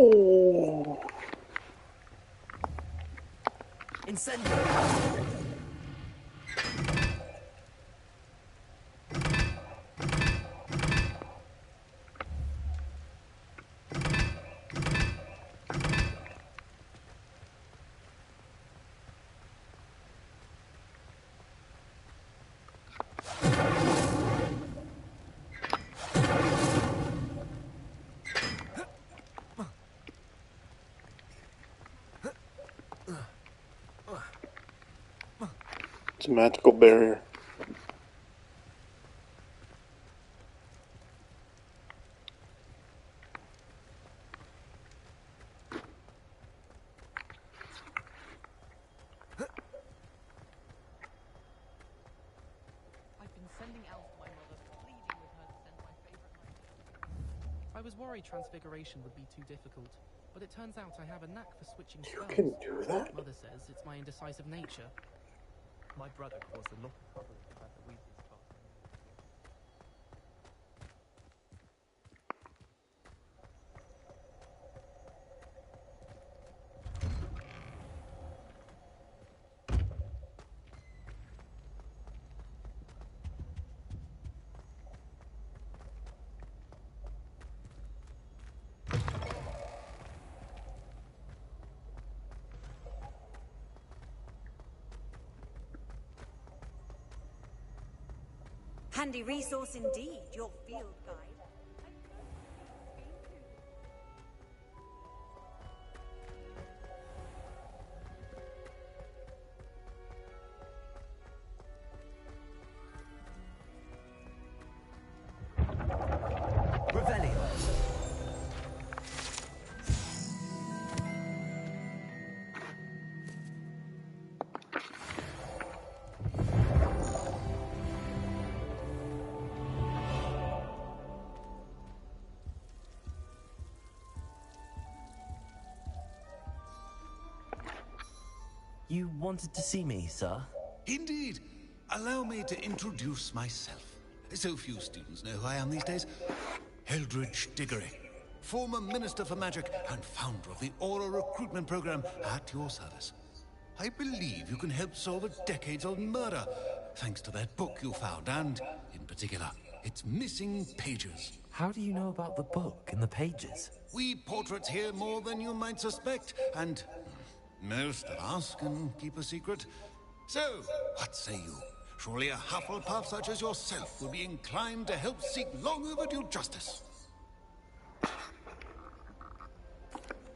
Oh. Incendio! It's a magical barrier. I was worried transfiguration would be too difficult, but it turns out I have a knack for switching You spells. can do that? Mother says it's my indecisive nature. My brother caused a lot of trouble about the weasel spot. Handy resource indeed, your field guide. Revelio. You wanted to see me, sir? Indeed. Allow me to introduce myself. So few students know who I am these days. Eldridge Diggory, former Minister for Magic and founder of the Aura recruitment program at your service. I believe you can help solve a decades-old murder, thanks to that book you found, and, in particular, its missing pages. How do you know about the book and the pages? We portraits hear more than you might suspect, and most of us can keep a secret. So, what say you? Surely a Hufflepuff such as yourself would be inclined to help seek long overdue justice.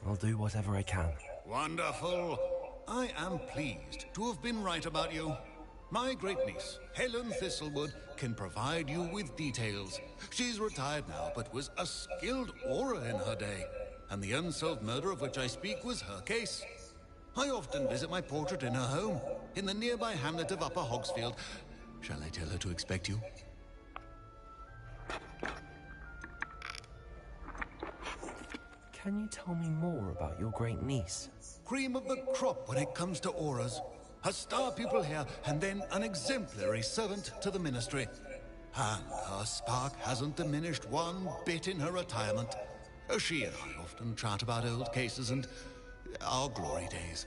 I'll do whatever I can. Wonderful. I am pleased to have been right about you. My great-niece, Helen Thistlewood, can provide you with details. She's retired now, but was a skilled aura in her day. And the unsolved murder of which I speak was her case. I often visit my portrait in her home, in the nearby hamlet of Upper Hogsfield. Shall I tell her to expect you? Can you tell me more about your great niece? Cream of the crop when it comes to auras. A star pupil here, and then an exemplary servant to the ministry. And her spark hasn't diminished one bit in her retirement. She and I often chat about old cases and our glory days.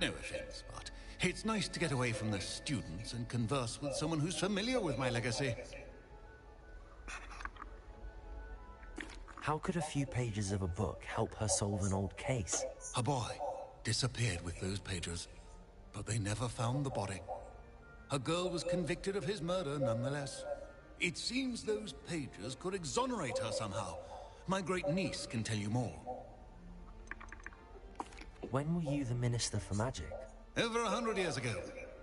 No offense, but it's nice to get away from the students and converse with someone who's familiar with my legacy. How could a few pages of a book help her solve an old case? A boy disappeared with those pages, but they never found the body. A girl was convicted of his murder nonetheless. It seems those pages could exonerate her somehow. My great niece can tell you more. When were you the Minister for Magic? Over 100 years ago.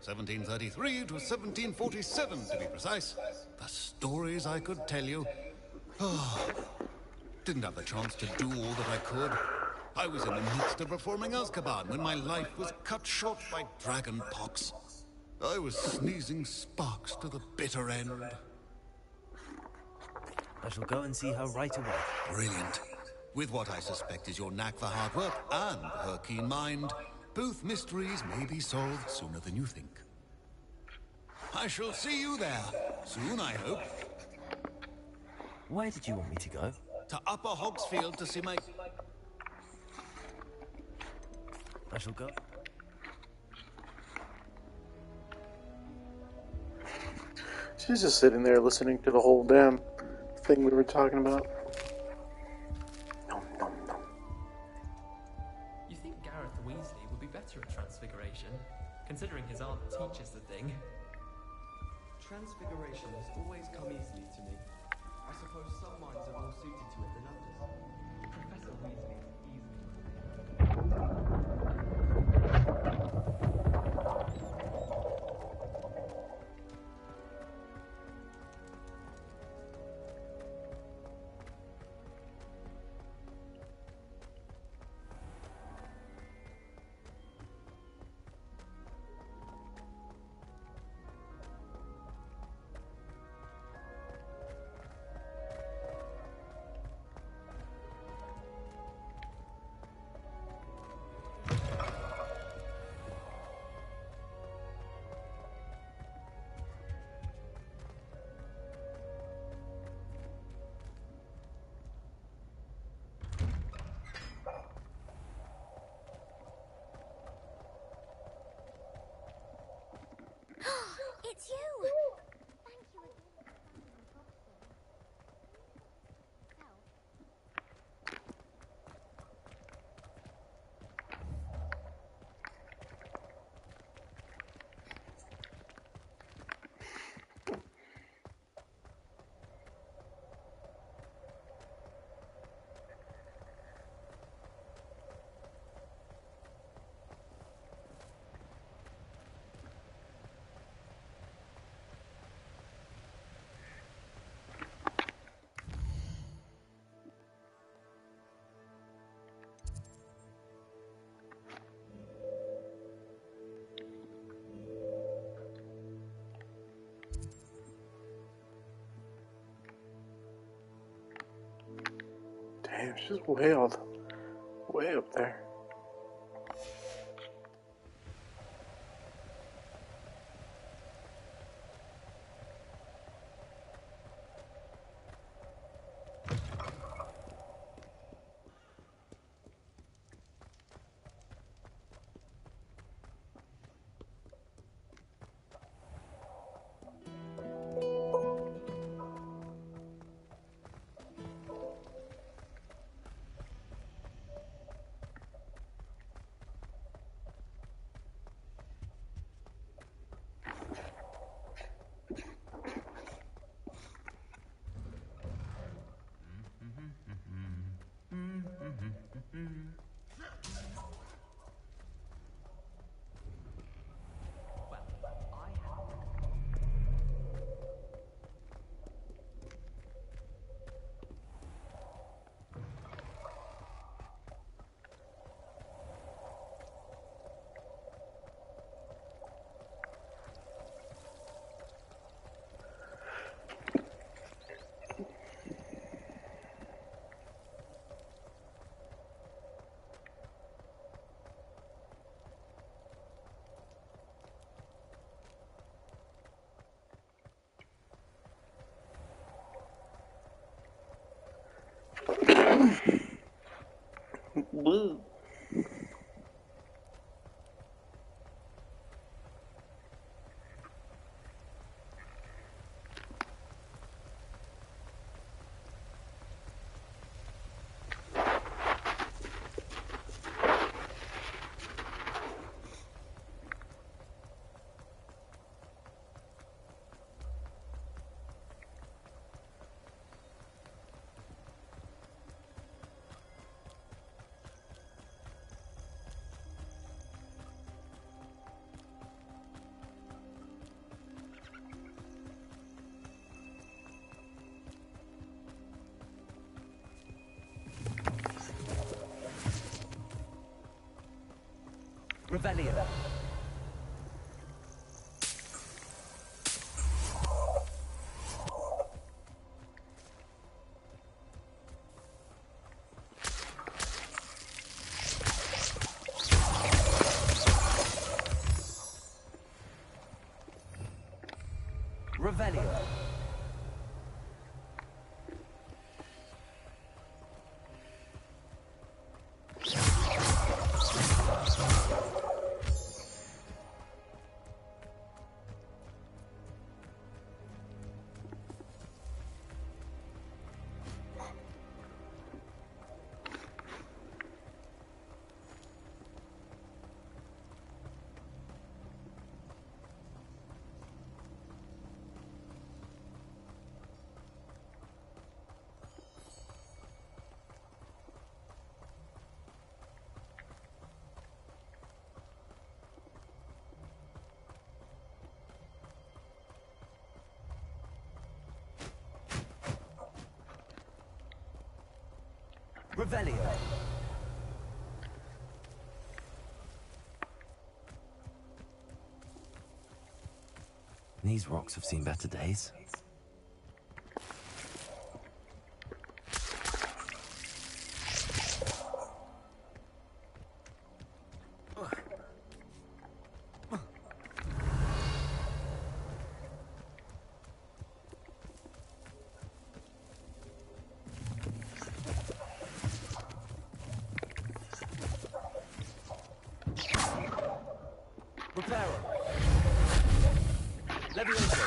1733 to 1747, to be precise. The stories I could tell you. Oh, didn't have the chance to do all that I could. I was in the midst of reforming Azkaban when my life was cut short by dragon pox. I was sneezing sparks to the bitter end. I shall go and see her right away. Brilliant. With what I suspect is your knack for hard work and her keen mind, both mysteries may be solved sooner than you think. I shall see you there, soon I hope. Where did you want me to go? To Upper Hogsfield to see my... I shall go. She's just sitting there listening to the whole damn thing we were talking about. Nom, nom, nom. You think Gareth Weasley would be better at transfiguration, considering his aunt teaches the thing? Transfiguration has always come easily to me. I suppose some minds are more suited to it than others. Professor Weasley is easily called. It's you! Thank you again for finding the prophecy. Damn, she's way up there. Woo. Revelio. Revelio. Revelio. These rocks have seen better days. Reparo. Levioso.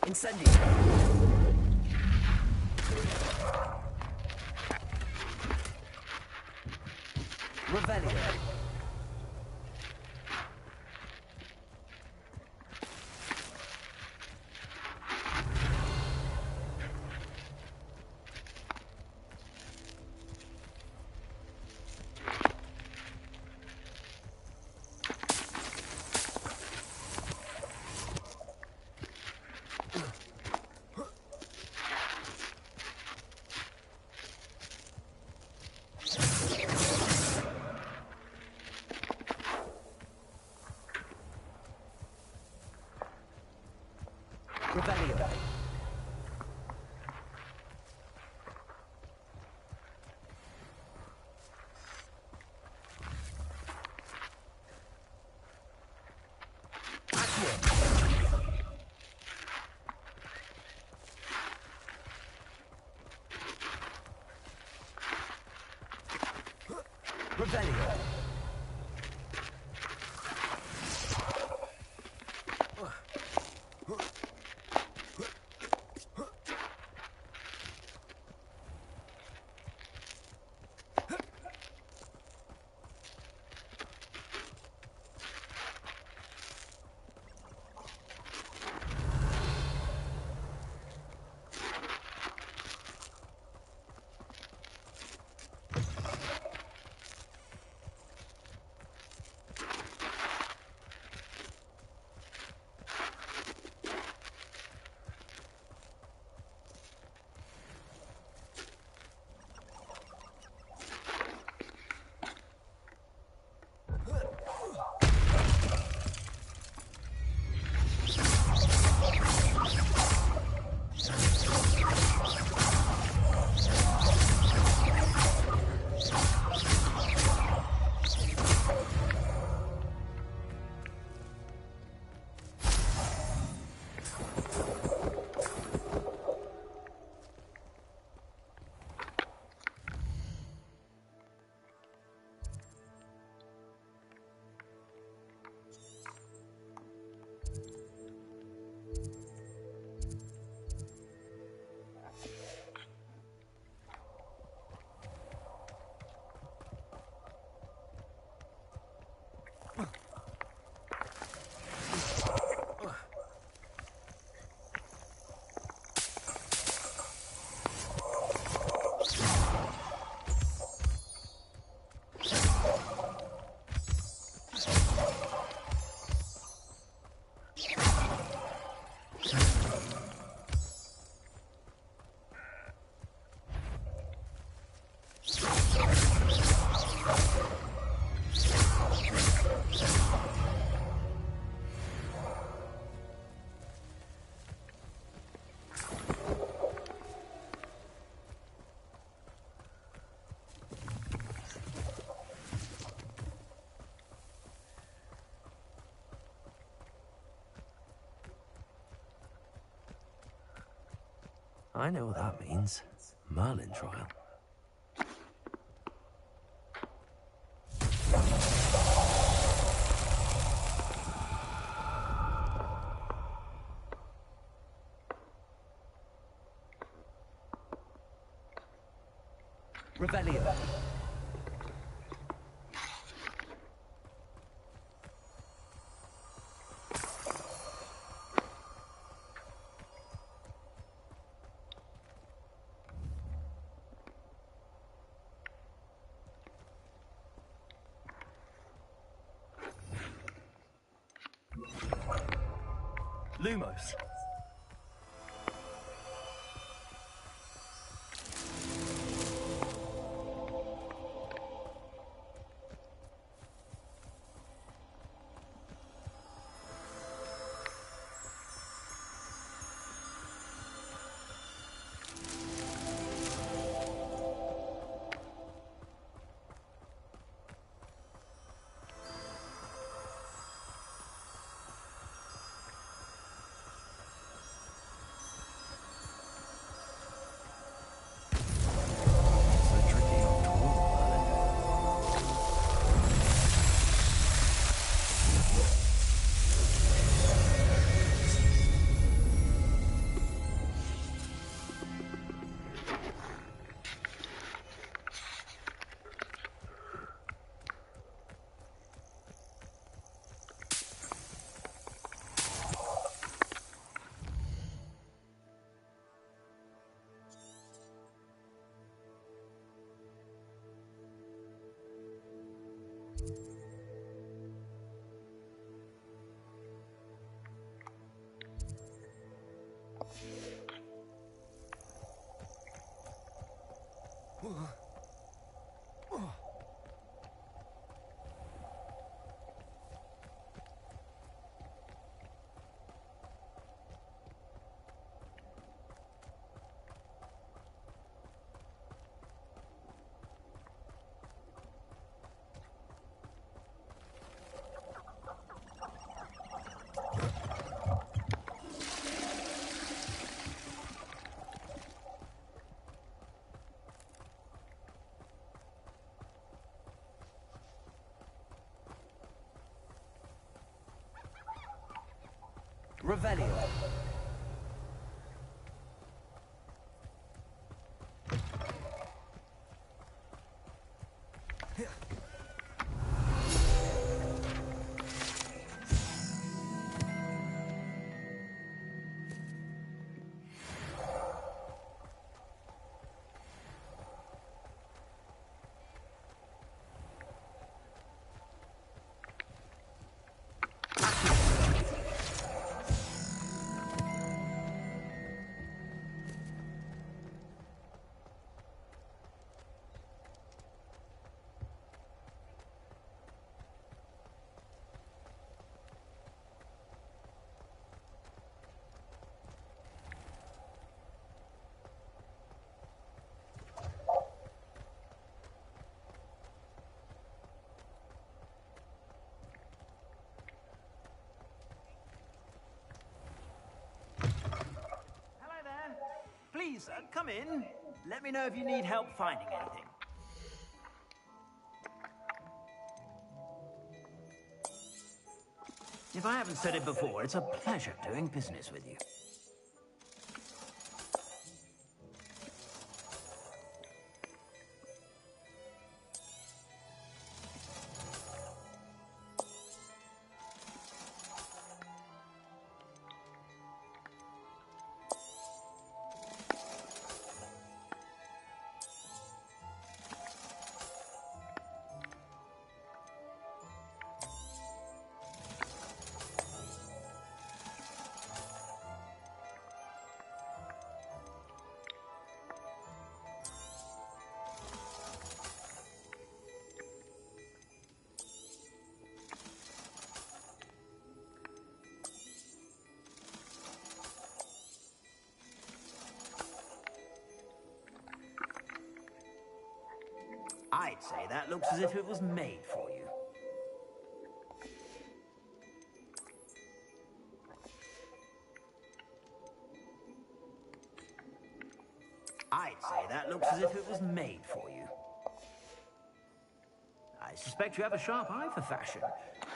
Incendio. Revelio. Revelio. Revelio. I know what that means. Merlin trial. Revelio. Lumos. Revelio. Please, come in. Let me know if you need help finding anything. If I haven't said it before, it's a pleasure doing business with you. I'd say that looks as if it was made for you. I'd say that looks as if it was made for you. I suspect you have a sharp eye for fashion.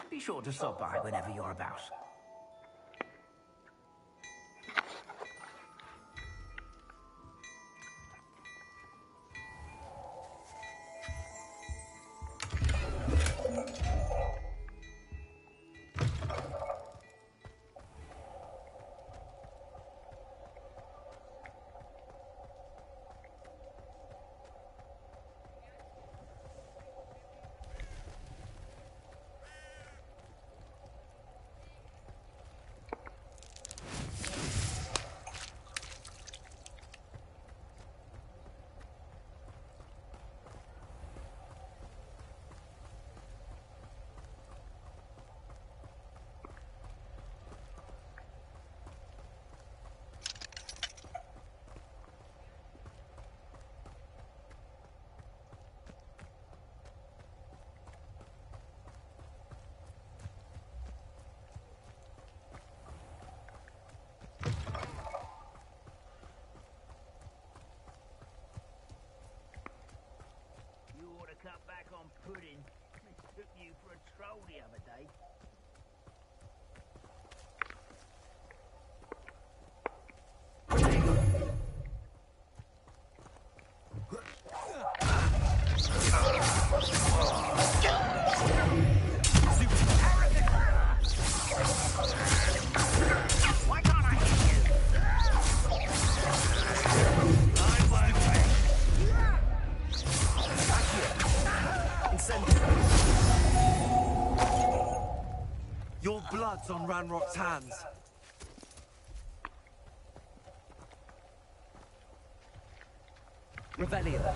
Be sure to stop by whenever you're about. Cut back on pudding. Took you for a troll the other day. Why can't I hit you? Send blood's on Ranrock's hands. Revelio.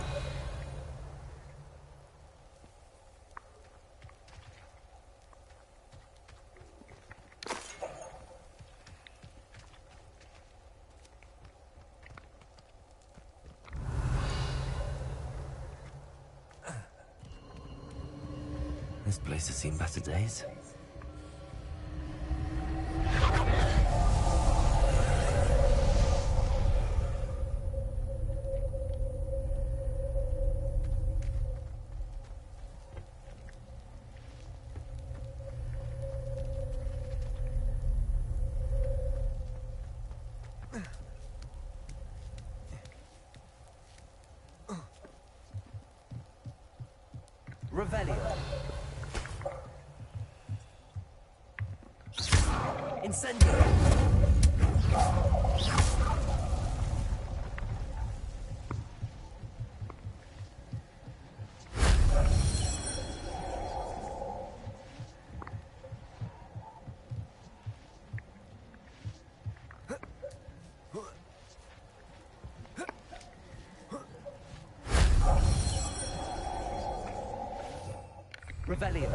This place has seen better days. Revelio. Incendio. Revelio.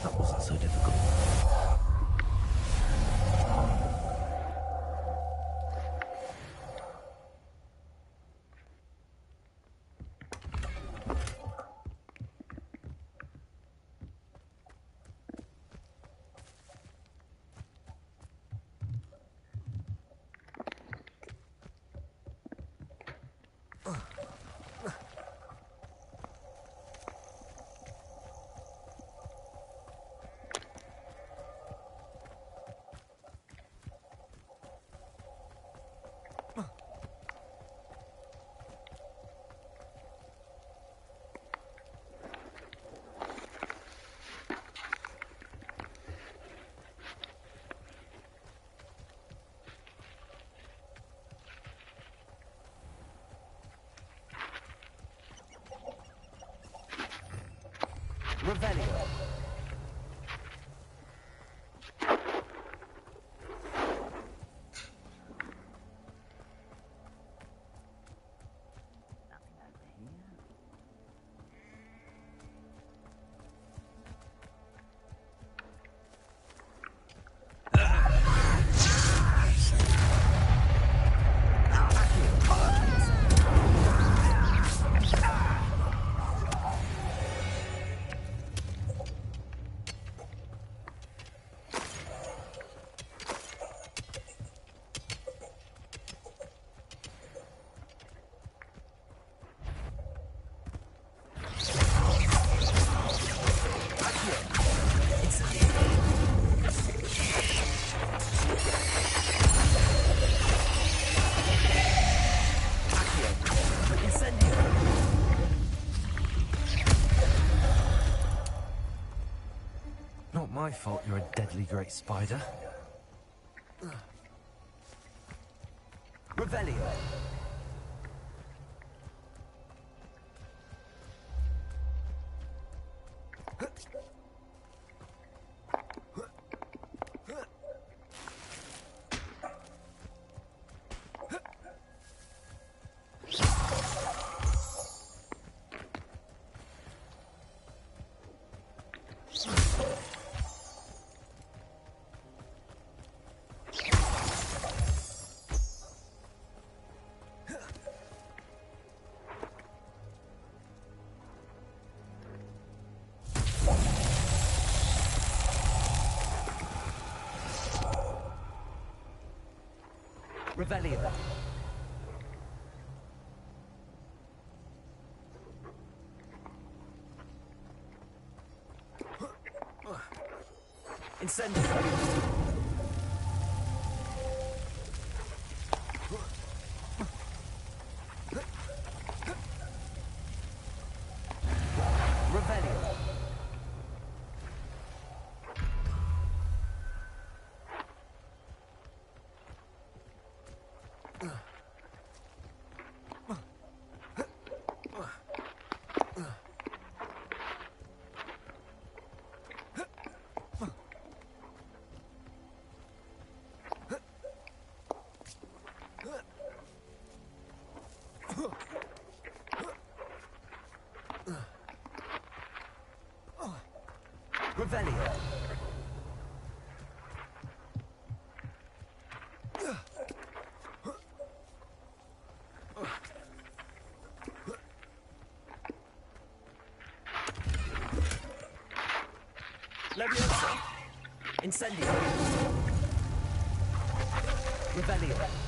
That wasn't so difficult. Revelio. Not my fault you're a deadly great spider. Revelio. Revelio. Incendio. Revelio. Revelio. Leviosa. Incendio. Revelio.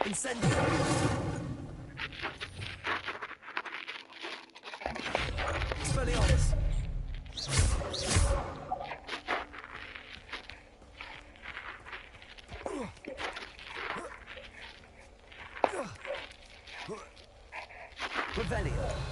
Incendio. Expelliarmus. Revelio.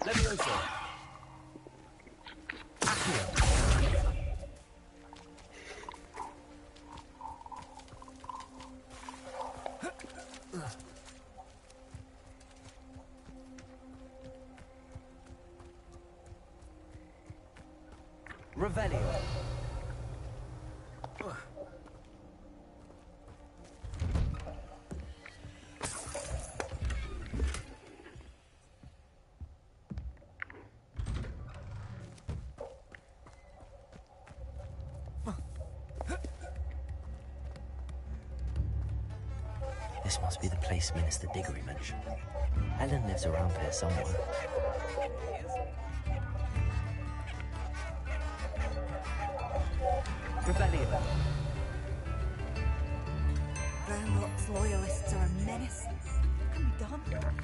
Leviosa. Accio. Revelio. This must be the place Minister Diggory mentioned. Helen lives around here somewhere. Rebellion. Ranrock's loyalists are a menace. What can be done?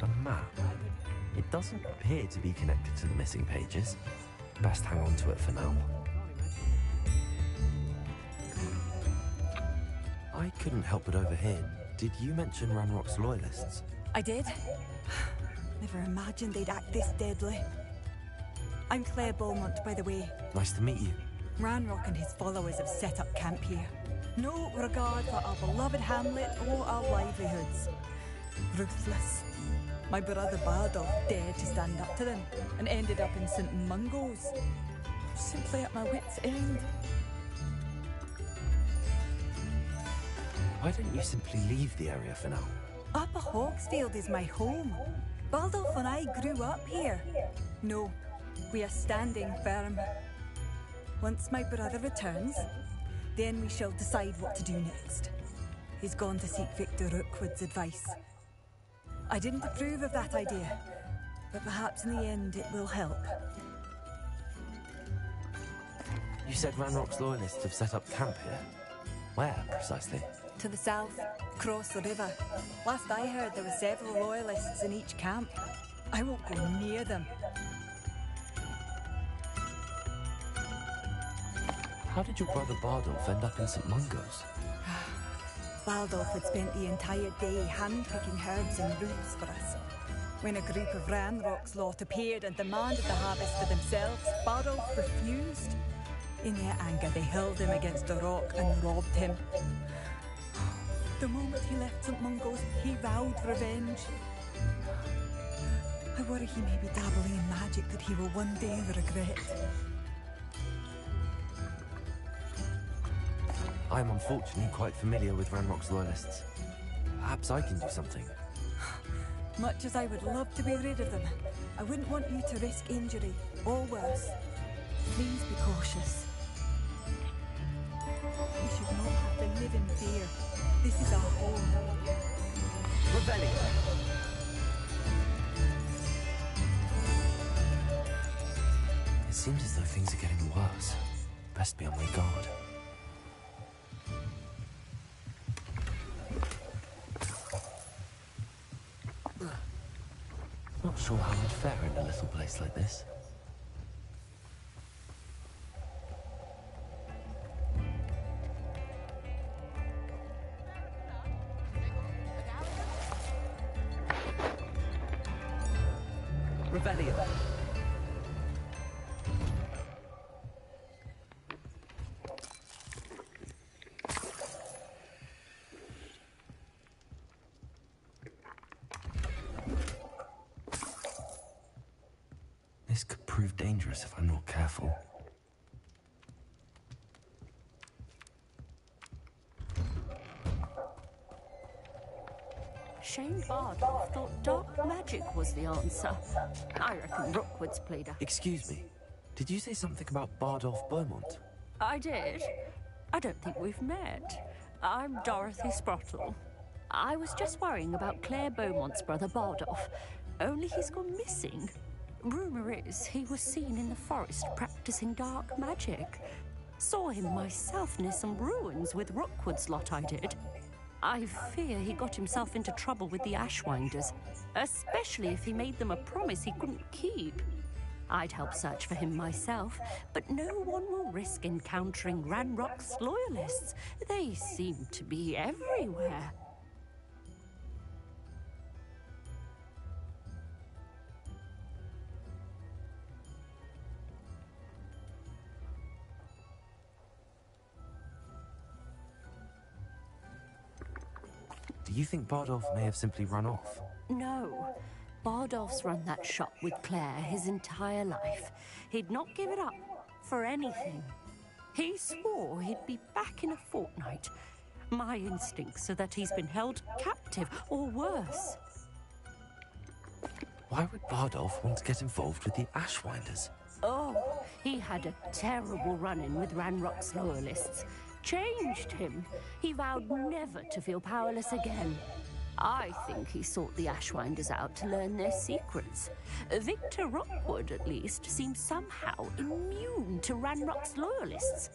A map. It doesn't appear to be connected to the missing pages. Best hang on to it for now. I couldn't help but overhear. Did you mention Ranrock's loyalists? I did. Never imagined they'd act this deadly. I'm Claire Beaumont, by the way. Nice to meet you. Ranrock and his followers have set up camp here. No regard for our beloved hamlet or our livelihoods. Ruthless. My brother Bardolph dared to stand up to them and ended up in St. Mungo's. Simply at my wit's end. Why don't you simply leave the area for now? Upper Hawksfield is my home. Bardolph and I grew up here. No, we are standing firm. Once my brother returns, then we shall decide what to do next. He's gone to seek Victor Rookwood's advice. I didn't approve of that idea, but perhaps in the end it will help. You said Ranrock's loyalists have set up camp here. Where, precisely? To the south, across the river. Last I heard, there were several loyalists in each camp. I won't go near them. How did your brother Bardolph end up in St. Mungo's? Bardolph had spent the entire day hand-picking herbs and roots for us. When a group of Ranrock's lot appeared and demanded the harvest for themselves, Bardolph refused. In their anger, they hurled him against a rock and robbed him. The moment he left St. Mungo's, he vowed revenge. I worry he may be dabbling in magic that he will one day regret. I'm unfortunately quite familiar with Ranrock's loyalists. Perhaps I can do something. Much as I would love to be rid of them, I wouldn't want you to risk injury, or worse. Please be cautious. We should not have to live in fear. This is our home. Rebellion. It seems as though things are getting worse. Best be on my guard. Not sure how I'd fare in a little place like this. Rebellion. This could prove dangerous if I'm not careful. Shane Bardolph thought dark magic was the answer. I reckon Rookwood's played a... Excuse me. Did you say something about Bardolph Beaumont? I did. I don't think we've met. I'm Dorothy Sprottle. I was just worrying about Claire Beaumont's brother Bardolph. Only he's gone missing. Rumour is he was seen in the forest practicing dark magic. Saw him myself near some ruins with Rookwood's lot I did. I fear he got himself into trouble with the Ashwinders, especially if he made them a promise he couldn't keep. I'd help search for him myself, but no one will risk encountering Ranrock's loyalists. They seem to be everywhere. Do you think Bardolph may have simply run off? No. Bardolph's run that shop with Claire his entire life. He'd not give it up for anything. He swore he'd be back in a fortnight, My instincts are that he's been held captive, or worse. Why would Bardolph want to get involved with the Ashwinders? Oh, he had a terrible run-in with Ranrock's loyalists. Changed him. He vowed never to feel powerless again. I think he sought the Ashwinders out to learn their secrets. Victor Rockwood, at least, seems somehow immune to Ranrock's loyalists.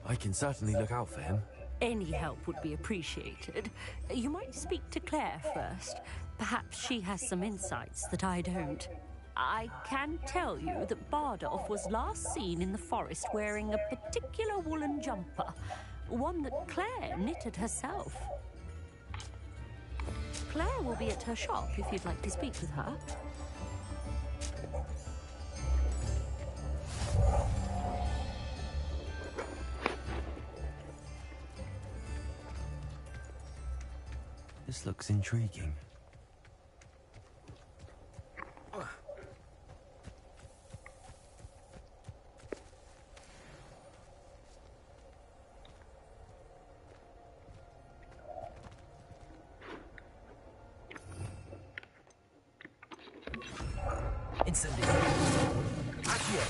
I can certainly look out for him. Any help would be appreciated. You might speak to Claire first. Perhaps she has some insights that I don't. I can tell you that Bardolph was last seen in the forest wearing a particular woolen jumper, one that Claire knitted herself. Claire will be at her shop if you'd like to speak with her. This looks intriguing. Incendio. Accio.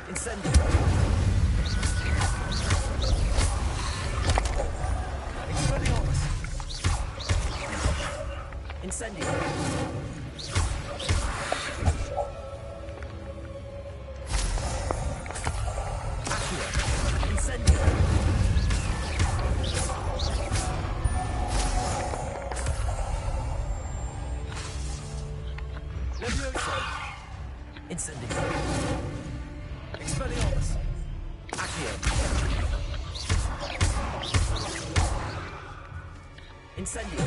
Incendio. Expelliarmus. Incendio. Incendio. Expelliarmus. Accio. Incendio.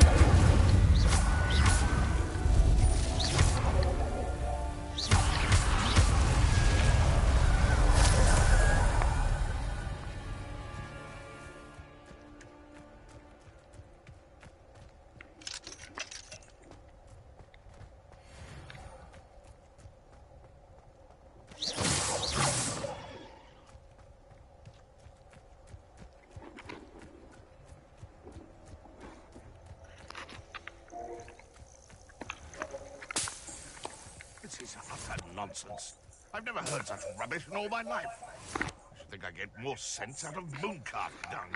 This is utter nonsense. I've never heard such rubbish in all my life. I should think I get more sense out of mooncart dung.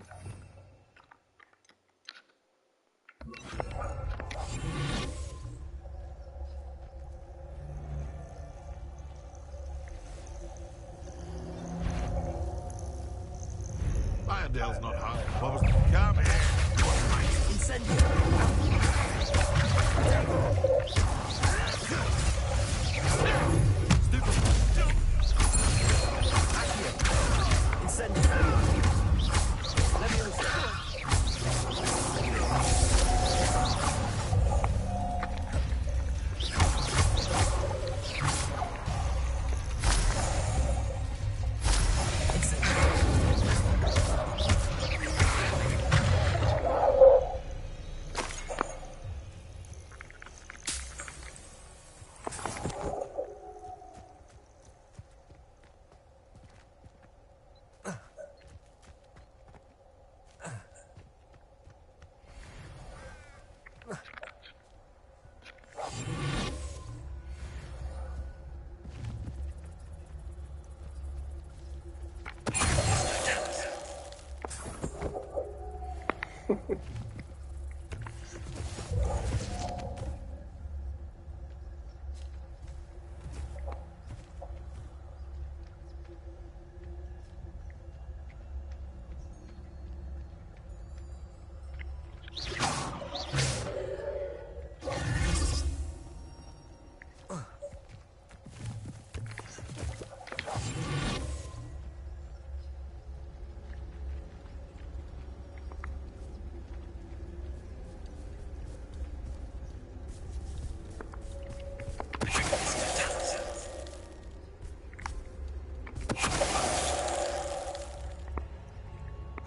Iredale's not hard. What was... Come here.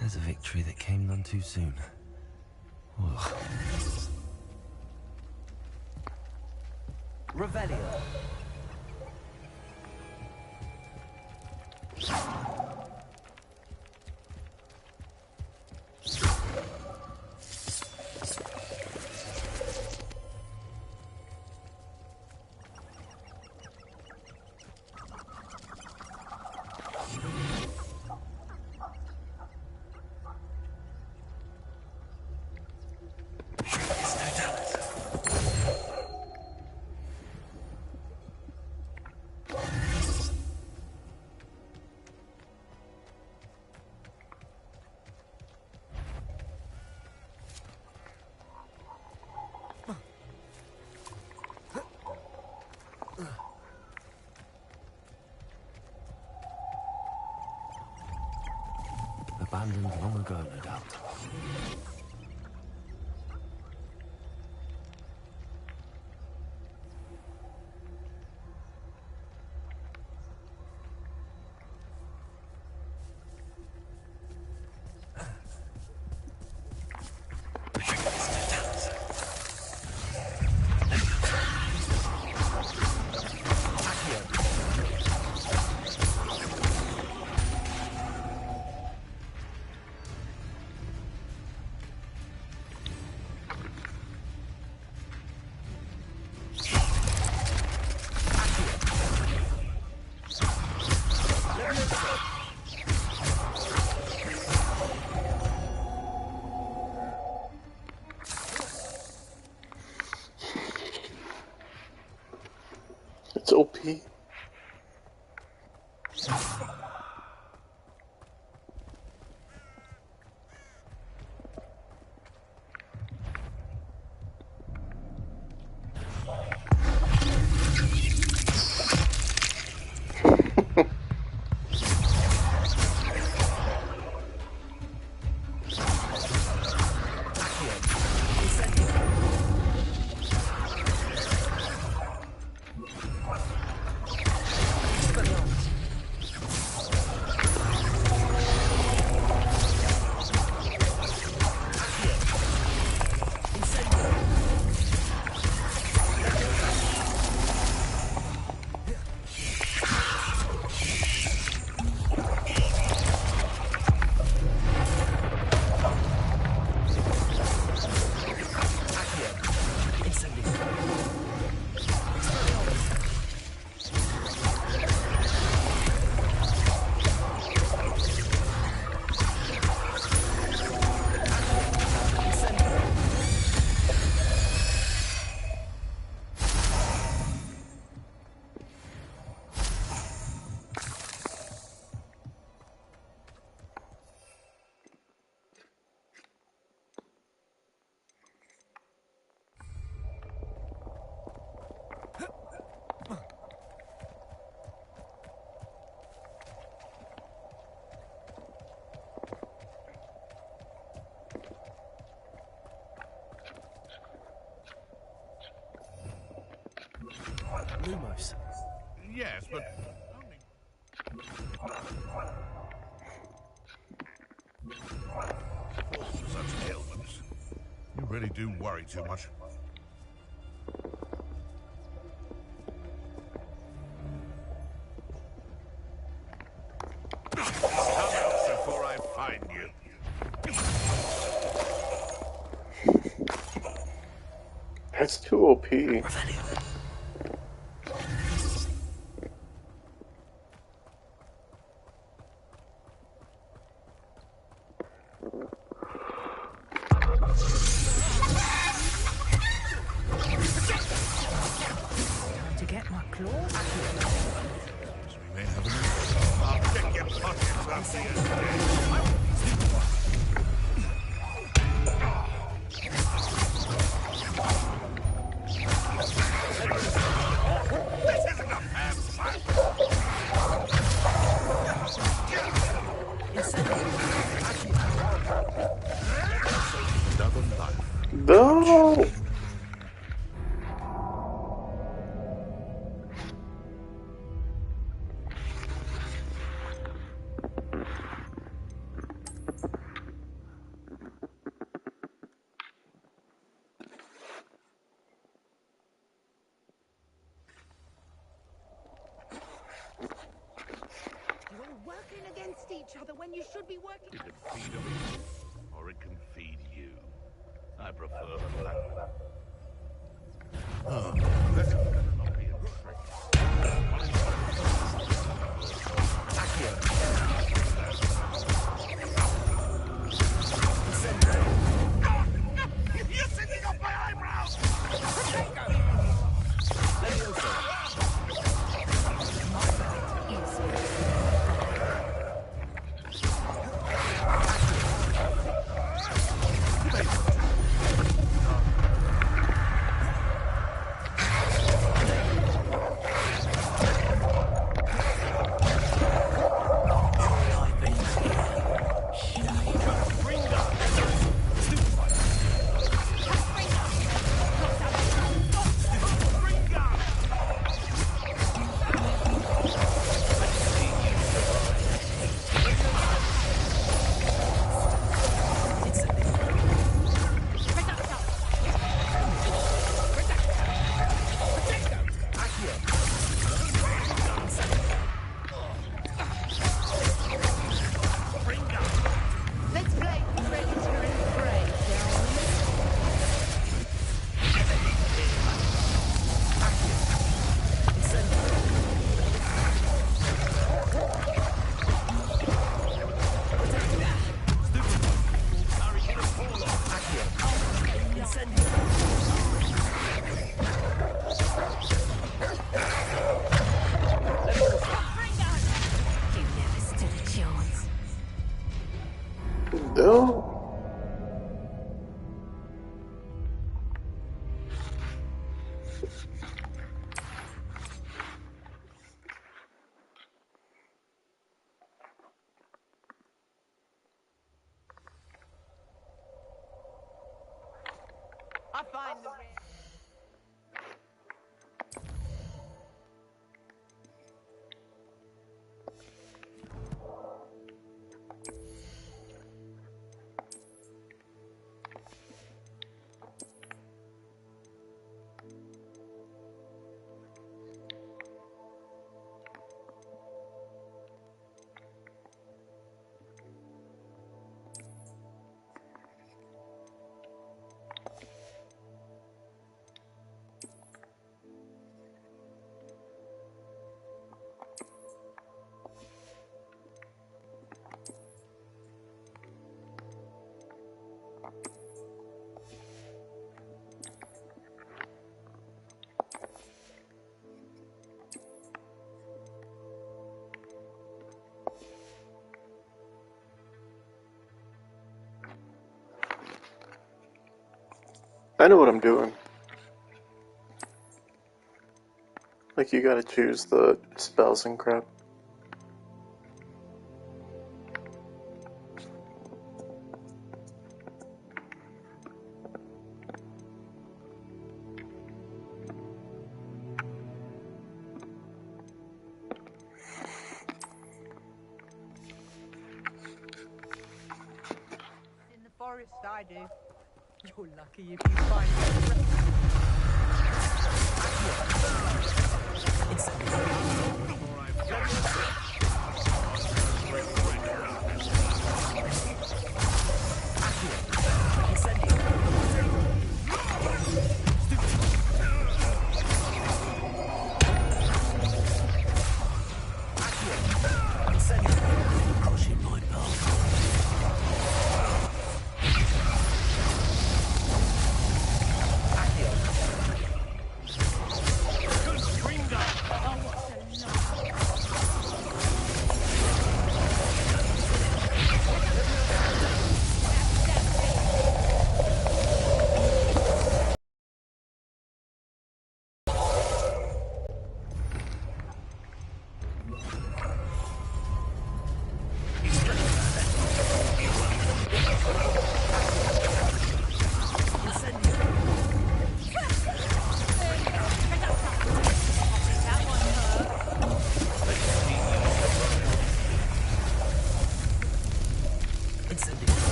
There's a victory that came none too soon. Revelio. Abandoned long ago, no doubt. It's OP. Lumos. Yes, but only for such ailments. You really do worry too much. Come out before I find you. That's too OP. Time to get my claws. We may have an I'll check your pockets after you're dead. This isn't a hand slap. Another life. No! when you should be working. It can feed on it, or it can feed you. I prefer flat. Oh, this better not be a trick. You're sitting off my eyebrows! No. I find the ring. I know what I'm doing. Like, you gotta choose the spells and crap. In the forest, I do. You're lucky if you find it.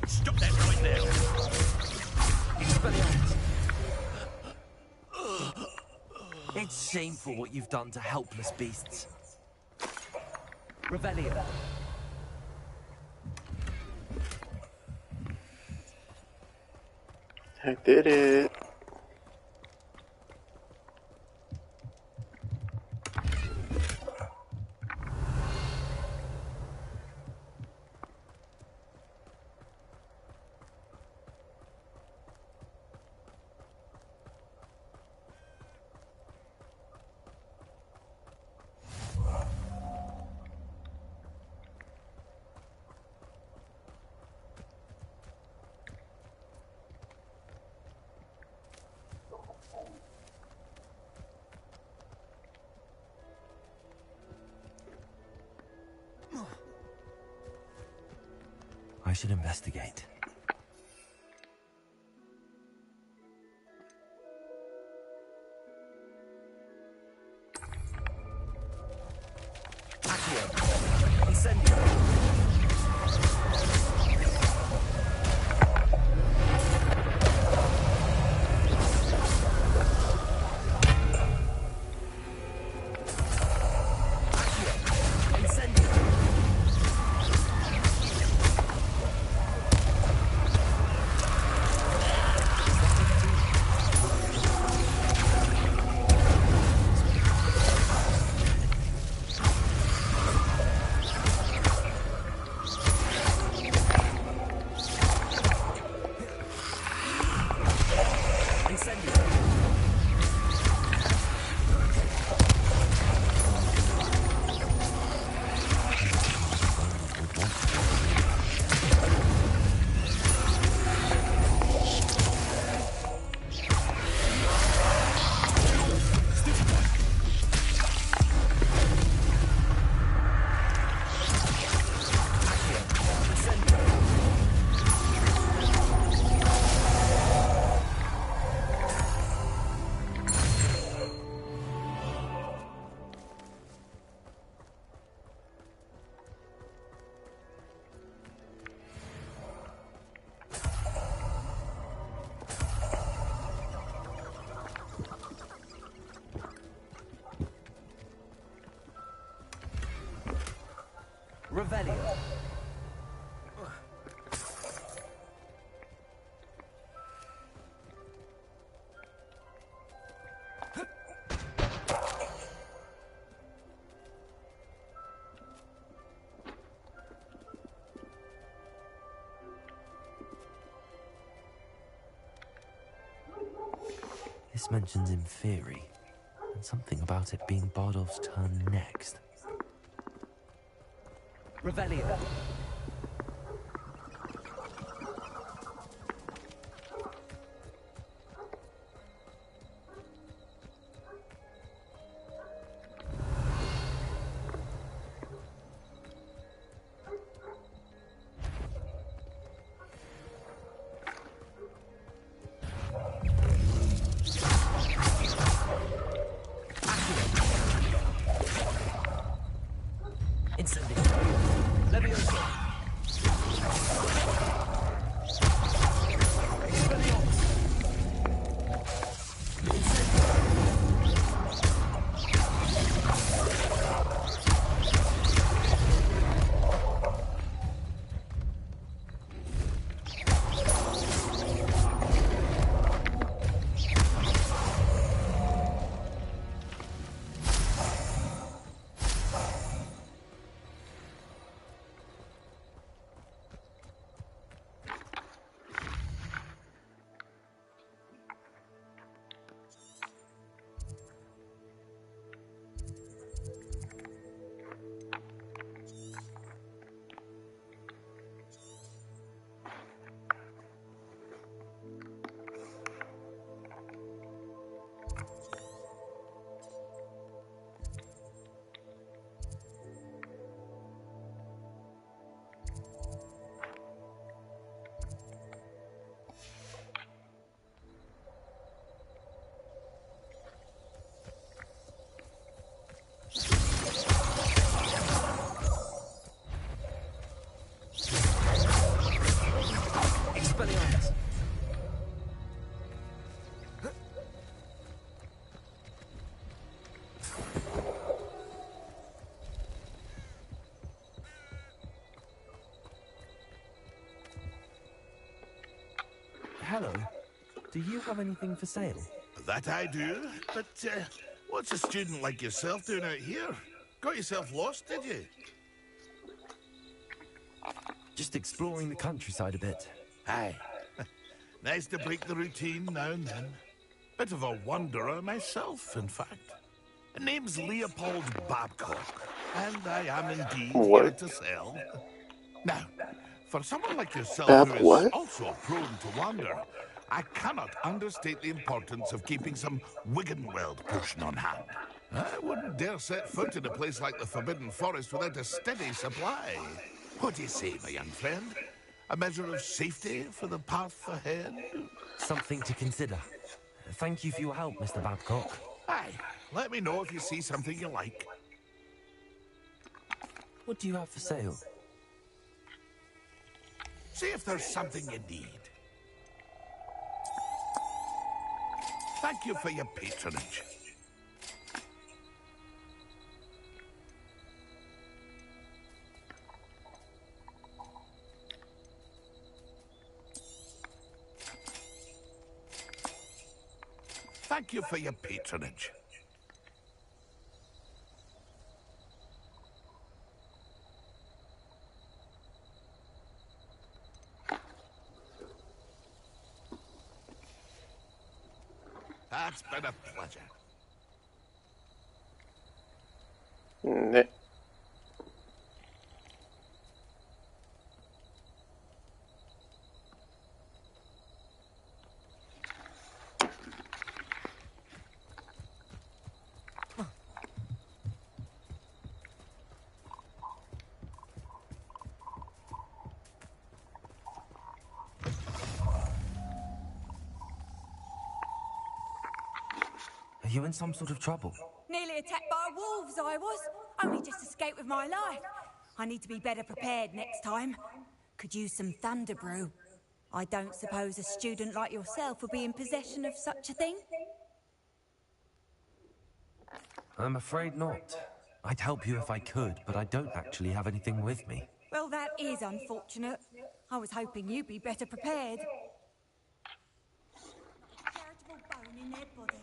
Stop that right now. It's shameful what you've done to helpless beasts. Revelio. I did it. I should investigate. Accio. Incendio. Revelio. This mentions Inferi, and something about it being Bardolph's turn next. Revelio. Incendio. Levioso. Expelliarmus. hello. Do you have anything for sale? That I do, but what's a student like yourself doing out here? Got yourself lost, did you? Just exploring the countryside a bit. Aye. Nice to break the routine now and then. Bit of a wanderer myself, in fact. The name's Leopold Babcock, and I am indeed here What? to sell. Now, for someone like yourself Bab who is what? also prone to wander, I cannot understate the importance of keeping some Wiggenweld potion on hand. I wouldn't dare set foot in a place like the Forbidden Forest without a steady supply. What do you say, my young friend? A measure of safety for the path ahead? Something to consider. Thank you for your help, Mr. Babcock. Aye, let me know if you see something you like. What do you have for sale? See if there's something you need. Thank you for your patronage. Thank you for your patronage. That's been a pleasure. Nah. Are you in some sort of trouble? Nearly attacked by wolves, I was. Only just escaped with my life. I need to be better prepared next time. Could use some thunder brew. I don't suppose a student like yourself would be in possession of such a thing? I'm afraid not. I'd help you if I could, but I don't actually have anything with me. Well, that is unfortunate. I was hoping you'd be better prepared. Charitable bone in their body.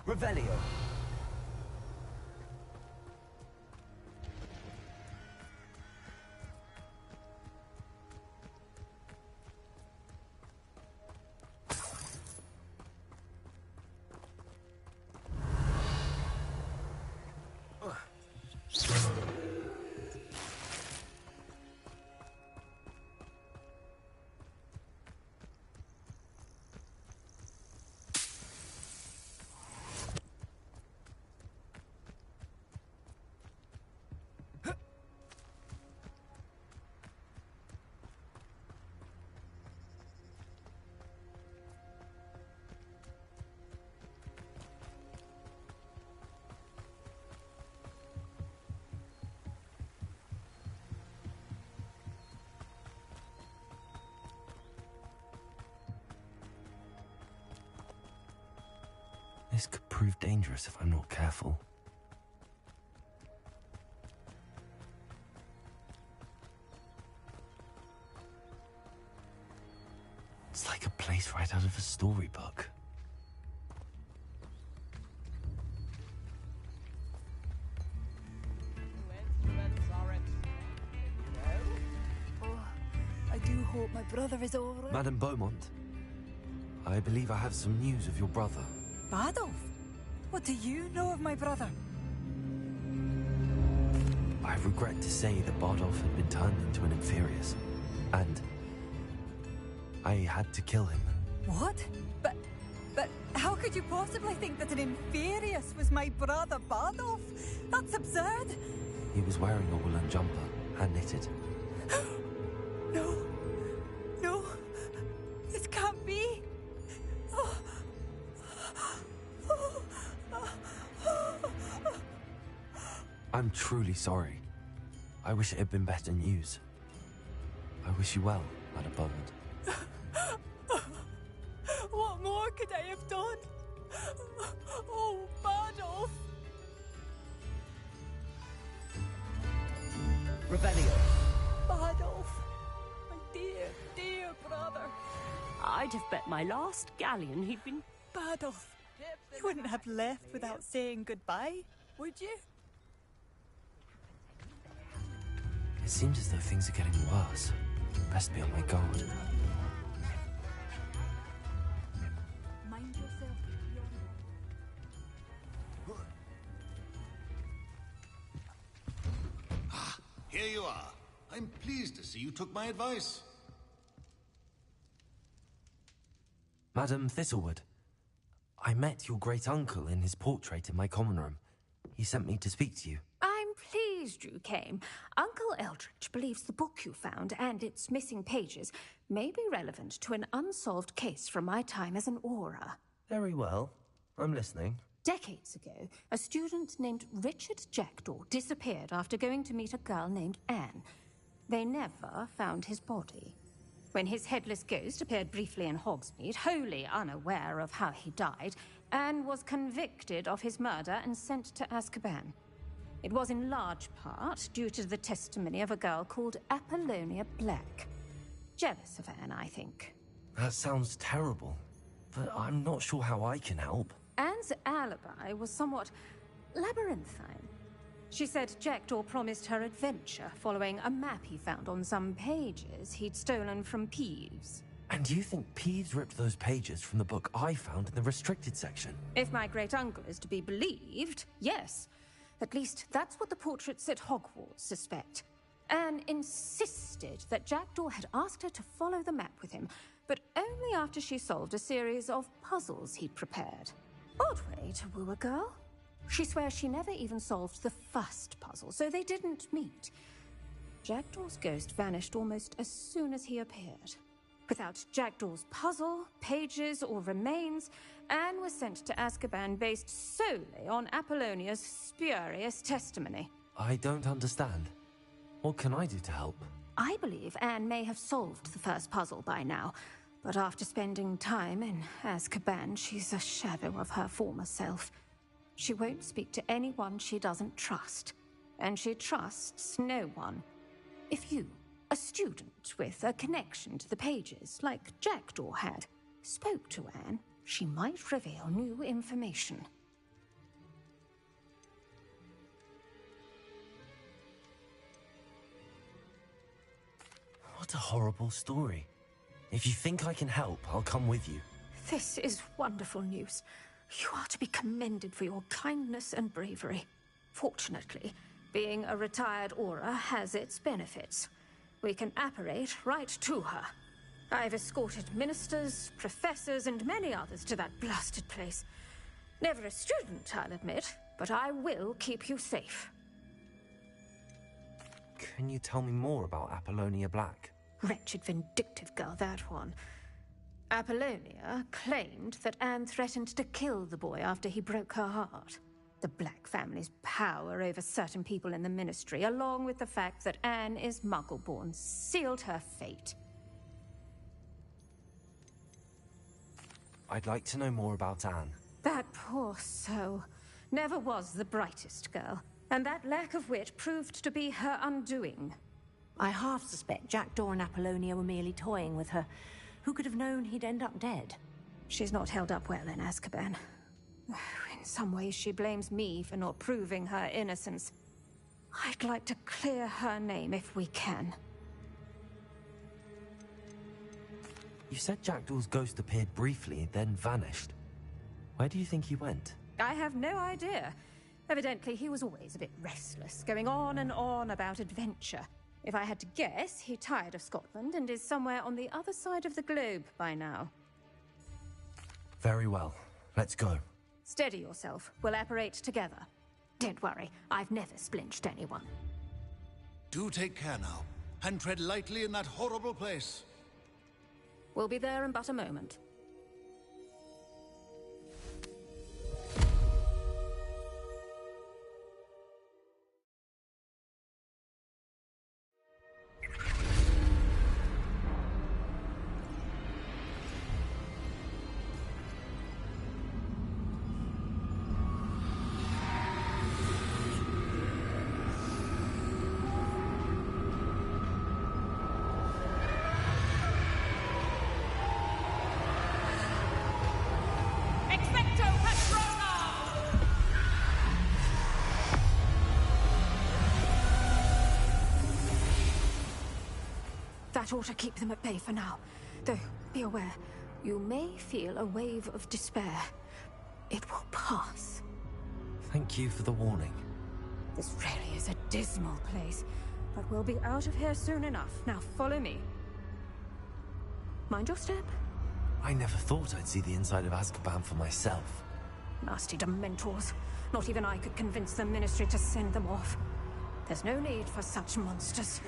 Revelio. This could prove dangerous if I'm not careful. It's like a place right out of a storybook. Oh, I do hope my brother is all right. Madame Beaumont, I believe I have some news of your brother. Badolf? What do you know of my brother? I regret to say that Bardolph had been turned into an Inferius, and I had to kill him. What? But how could you possibly think that an Inferius was my brother Bardolph? That's absurd. He was wearing a woolen jumper, hand-knitted. No. No. This can't be. I'm truly sorry. I wish it had been better news. I wish you well, Madame Beaumont. What more could I have done? Oh, Bardolph! Revelio. Bardolph! My dear, dear brother. I'd have bet my last galleon he'd been... Bardolph, you wouldn't have left without saying goodbye, would you? It seems as though things are getting worse. Best be on my guard. Mind yourself, Ah, here you are. I'm pleased to see you took my advice. Madam Thistlewood, I met your great-uncle in his portrait in my common room. He sent me to speak to you. I'm pleased you came. Uncle Eldridge believes the book you found and its missing pages may be relevant to an unsolved case from my time as an Aura. Very well. I'm listening. Decades ago, a student named Richard Jackdaw disappeared after going to meet a girl named Anne. They never found his body. When his headless ghost appeared briefly in Hogsmeade, wholly unaware of how he died, Anne was convicted of his murder and sent to Azkaban. It was in large part due to the testimony of a girl called Apollonia Black. Jealous of Anne, I think. That sounds terrible, but I'm not sure how I can help. Anne's alibi was somewhat labyrinthine. She said Jackdaw promised her adventure following a map he found on some pages he'd stolen from Peeves. And you think Peeves ripped those pages from the book I found in the restricted section? If my great-uncle is to be believed, yes. At least that's what the portraits at Hogwarts suspect. Anne insisted that Jackdaw had asked her to follow the map with him, but only after she solved a series of puzzles he'd prepared. Odd way to woo a girl. She swears she never even solved the first puzzle, so they didn't meet. Jackdaw's ghost vanished almost as soon as he appeared. Without Jackdaw's puzzle, pages, or remains, Anne was sent to Azkaban based solely on Apollonia's spurious testimony. I don't understand. What can I do to help? I believe Anne may have solved the first puzzle by now, but after spending time in Azkaban, she's a shadow of her former self. She won't speak to anyone she doesn't trust, and she trusts no one. If you, a student with a connection to the pages, like Jackdaw had, spoke to Anne, she might reveal new information. What a horrible story. If you think I can help, I'll come with you. This is wonderful news. You are to be commended for your kindness and bravery. Fortunately, being a retired Aura has its benefits. We can apparate right to her. I've escorted ministers, professors, and many others to that blasted place. Never a student, I'll admit, but I will keep you safe. Can you tell me more about Apollonia Black? Wretched, vindictive girl, that one. Apollonia claimed that Anne threatened to kill the boy after he broke her heart. The Black family's power over certain people in the Ministry, along with the fact that Anne is Muggle-born, sealed her fate. I'd like to know more about Anne. That poor soul never was the brightest girl, and that lack of wit proved to be her undoing. I half suspect Jackdaw and Apollonia were merely toying with her. Who could have known he'd end up dead? She's not held up well in Azkaban. In some ways, she blames me for not proving her innocence. I'd like to clear her name if we can. You said Jackdaw's ghost appeared briefly, then vanished. Where do you think he went? I have no idea. Evidently, he was always a bit restless, going on and on about adventure. If I had to guess, he tired of Scotland and is somewhere on the other side of the globe by now. Very well. Let's go. Steady yourself. We'll apparate together. Don't worry, I've never splinched anyone. Do take care now, and tread lightly in that horrible place. We'll be there in but a moment. That ought to keep them at bay for now. Though, be aware, you may feel a wave of despair. It will pass. Thank you for the warning. This really is a dismal place, but we'll be out of here soon enough. Now follow me. Mind your step. I never thought I'd see the inside of Azkaban for myself. Nasty Dementors. Not even I could convince the Ministry to send them off. There's no need for such monsters.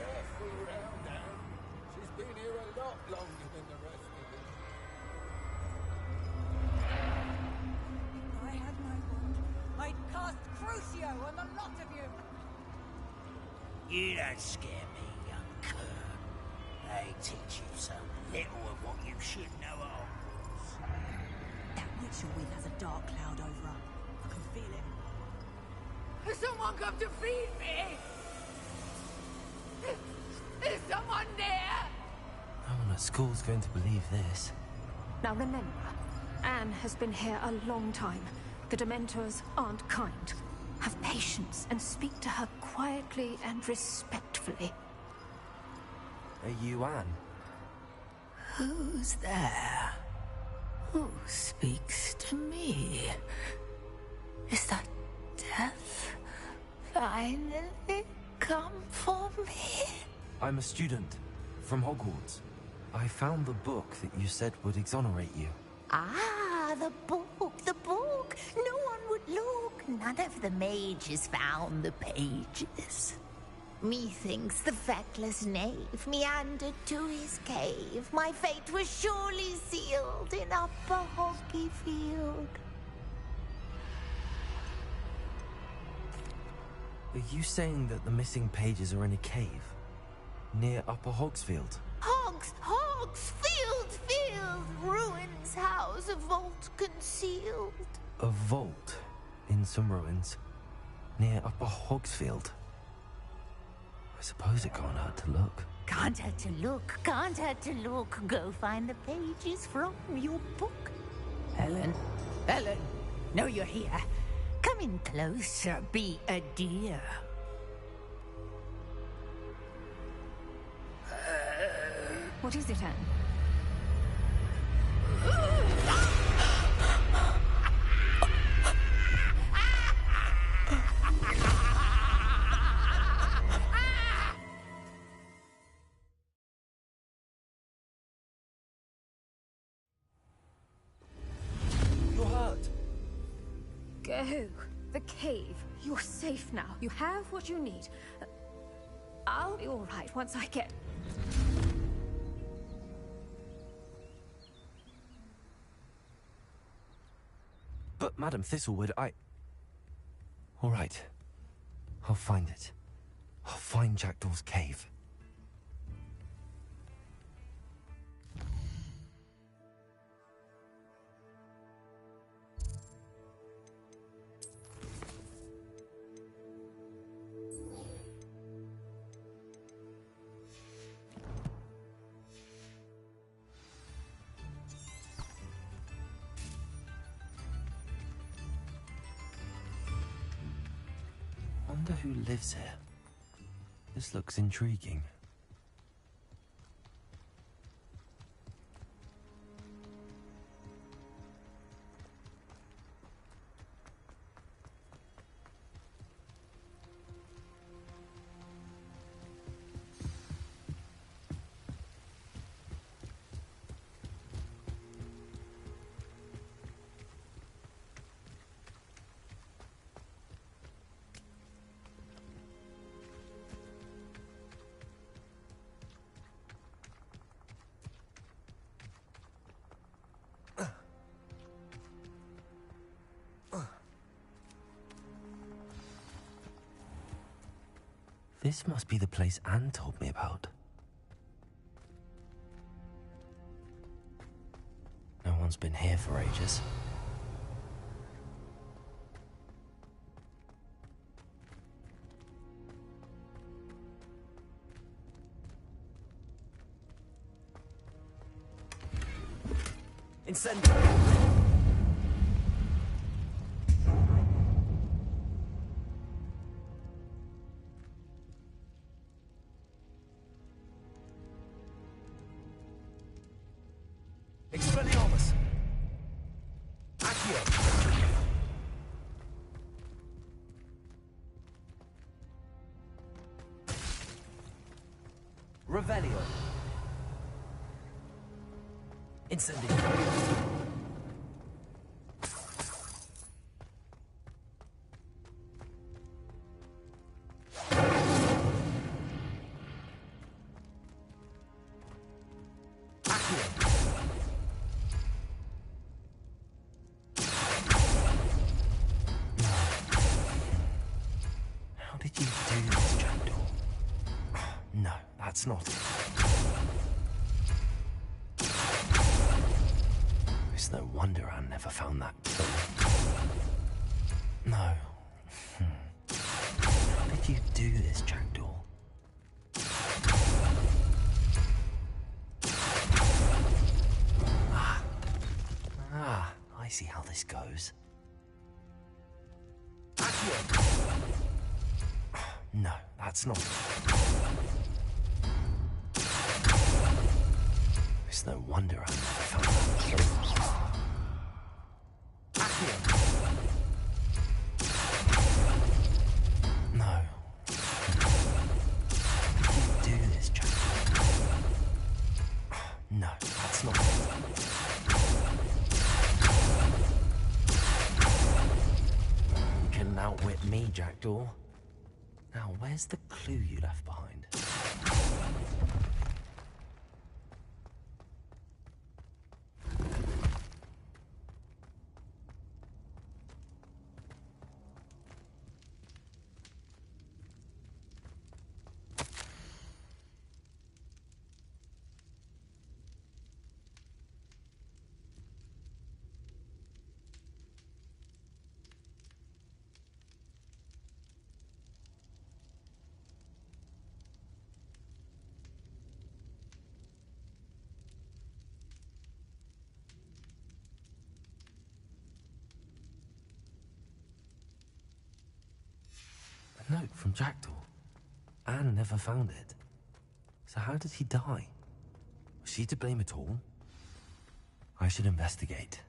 She's been here a lot longer than the rest of us. If I had my wand, I'd cast Crucio on the lot of you. You don't scare me, young cur. They teach you so little of what you should know at Hogwarts. That witch you're with has a dark cloud over her. I can feel it. Has someone come to feed me? Is someone there? No one at school's going to believe this. Now remember, Anne has been here a long time. The Dementors aren't kind. Have patience and speak to her quietly and respectfully. Are you Anne? Who's there? Who speaks to me? Is that death finally come for me? I'm a student from Hogwarts. I found the book that you said would exonerate you. Ah, the book, the book. No one would look. None of the mages found the pages. Methinks the feckless knave meandered to his cave. My fate was surely sealed in Upper Hogsfield. Are you saying that the missing pages are in a cave? Near Upper Hogsfield? Hogsfield, ruins house, a vault concealed. A vault in some ruins near Upper Hogsfield. I suppose it can't hurt to look. Can't hurt to look, can't hurt to look. Go find the pages from your book. Ellen, know you're here. Come in closer, be a dear. What is it, Anne? You're hurt. Go. The cave. You're safe now. You have what you need. I'll be all right once I get... But, Madam Thistlewood, all right. I'll find it. I'll find Jackdaw's cave. Wonder who lives here. This looks intriguing. This must be the place Anne told me about. No one's been here for ages. Incendio. Expelliarmus! Accio! Revelio! Incendio! How did you do this, Jackdaw? No, that's not it. It's no wonder Anne never found that clue. No. How did you do this, Jackdaw? I see how this goes. No, that's not it. It's no wonder I never found that clue. No. How did you do this, Jack? No, that's not it. You couldn't outwit me, Jackdaw. Now, where's the clue you left behind? A note from Jackdaw. Anne never found it. So how did he die? Was she to blame at all? I should investigate.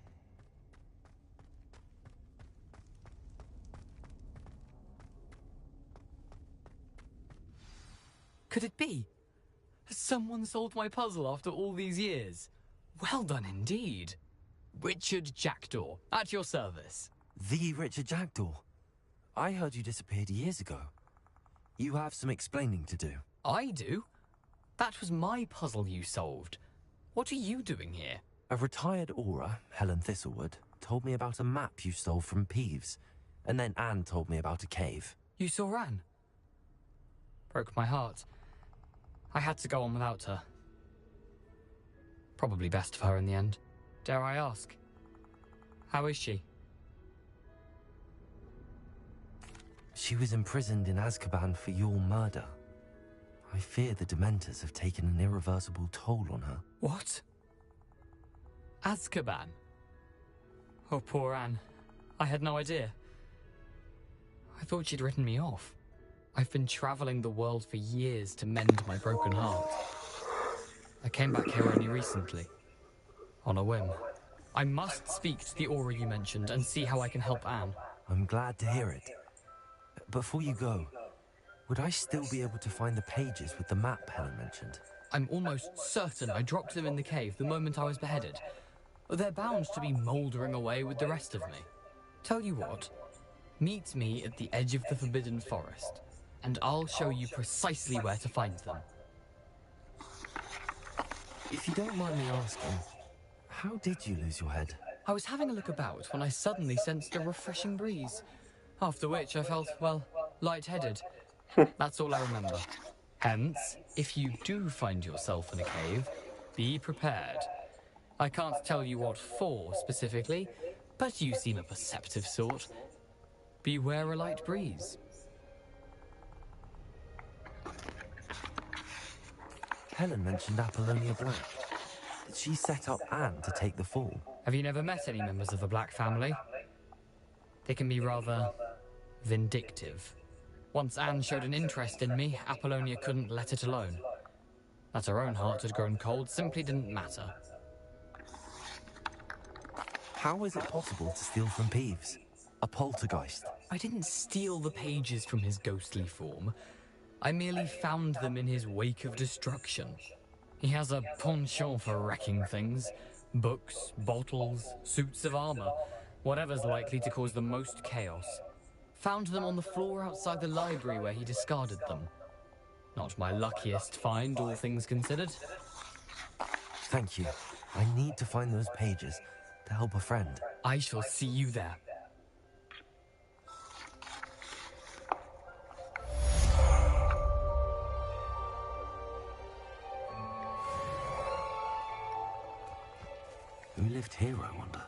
Could it be? Has someone solved my puzzle after all these years? Well done indeed. Richard Jackdaw, at your service. The Richard Jackdaw? I heard you disappeared years ago. You have some explaining to do. I do? That was my puzzle you solved. What are you doing here? A retired aura, Helen Thistlewood, told me about a map you stole from Peeves. And then Anne told me about a cave. You saw Anne? Broke my heart. I had to go on without her. Probably best of her in the end. Dare I ask? How is she? She was imprisoned in Azkaban for your murder. I fear the Dementors have taken an irreversible toll on her. What? Azkaban? Oh, poor Anne. I had no idea. I thought she'd written me off. I've been traveling the world for years to mend my broken heart. I came back here only recently. On a whim. I must speak to the aura you mentioned and see how I can help Anne. I'm glad to hear it. Before you go, would I still be able to find the pages with the map Helen mentioned? I'm almost certain I dropped them in the cave the moment I was beheaded. They're bound to be mouldering away with the rest of me. Tell you what, meet me at the edge of the Forbidden Forest, and I'll show you precisely where to find them. If you don't mind me asking, how did you lose your head? I was having a look about when I suddenly sensed a refreshing breeze. After which I felt, well, lightheaded. That's all I remember. Hence, if you do find yourself in a cave, be prepared. I can't tell you what for specifically, but you seem a perceptive sort. Beware a light breeze. Helen mentioned Apollonia Black. Did she set up Anne to take the fall? Have you never met any members of the Black family? They can be rather vindictive. Once Anne showed an interest in me, Apollonia couldn't let it alone. That her own heart had grown cold simply didn't matter. How is it possible to steal from Peeves? A poltergeist? I didn't steal the pages from his ghostly form. I merely found them in his wake of destruction. He has a penchant for wrecking things. Books, bottles, suits of armor. Whatever's likely to cause the most chaos. Found them on the floor outside the library where he discarded them. Not my luckiest find, all things considered. Thank you. I need to find those pages to help a friend. I shall see you there. Who lived here, I wonder?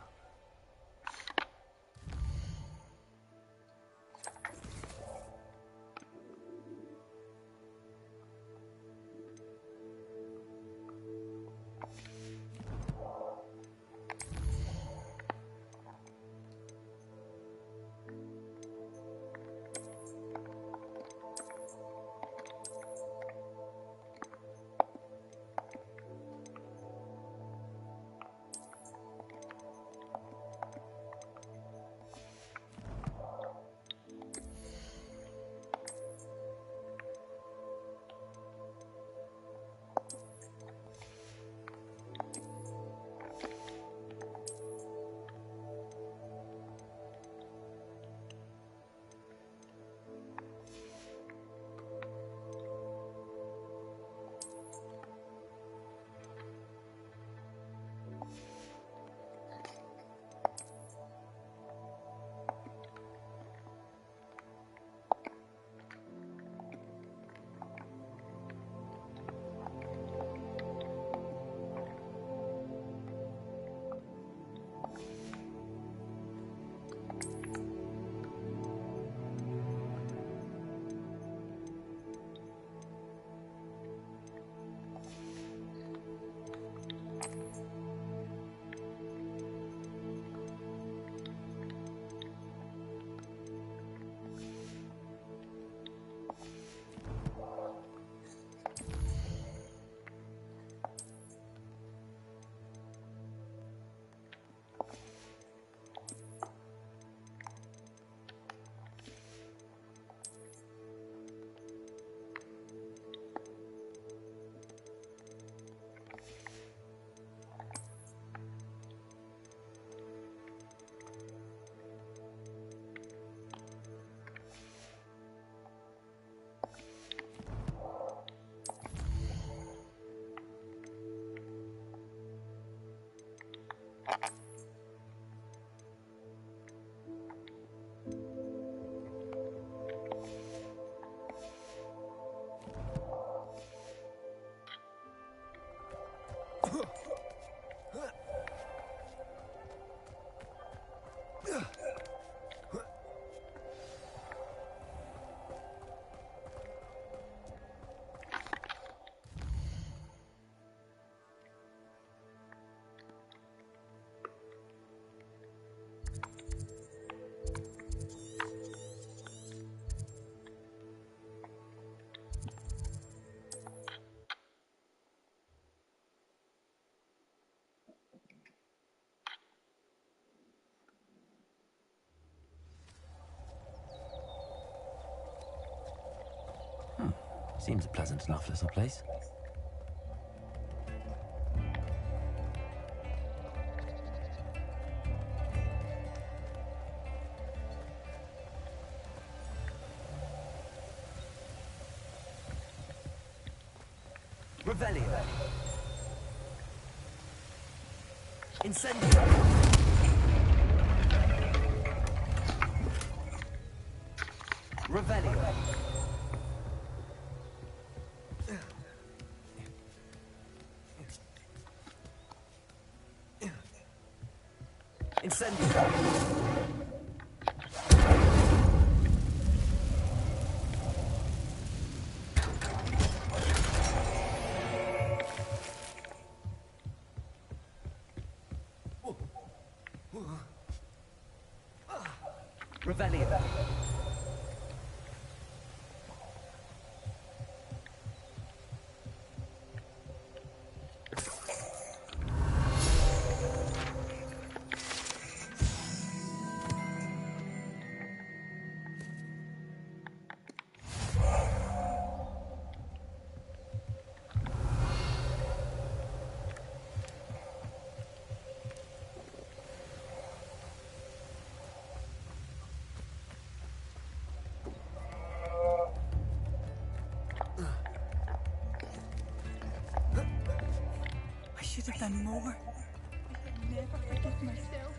Seems a pleasant enough little place. Revelio. Incendio. Revelio. Incendio. Revelio. I should have done more. I never forgive myself.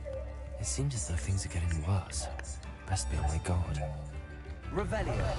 It seems as though things are getting worse. Best be on my guard. Revelio.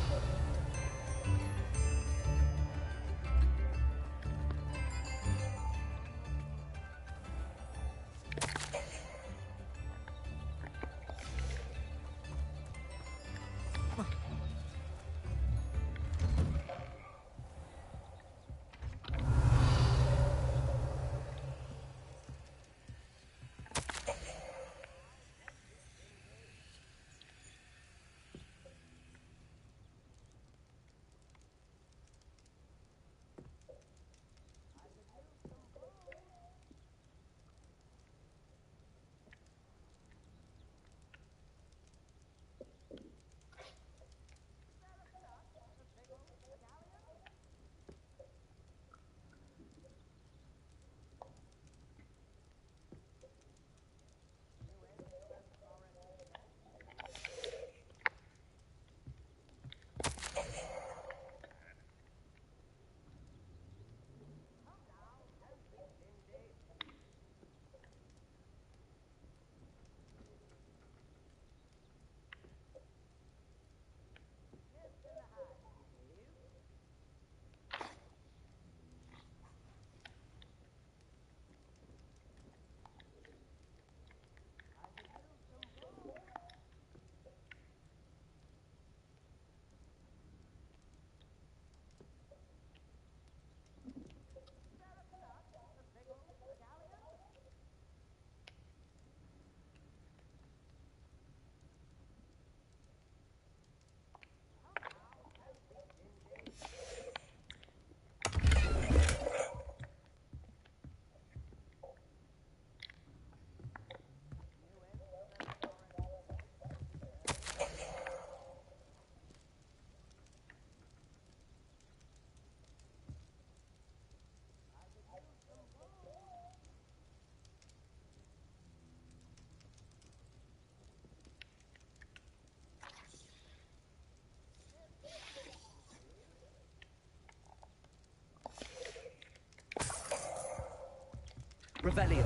Revelio.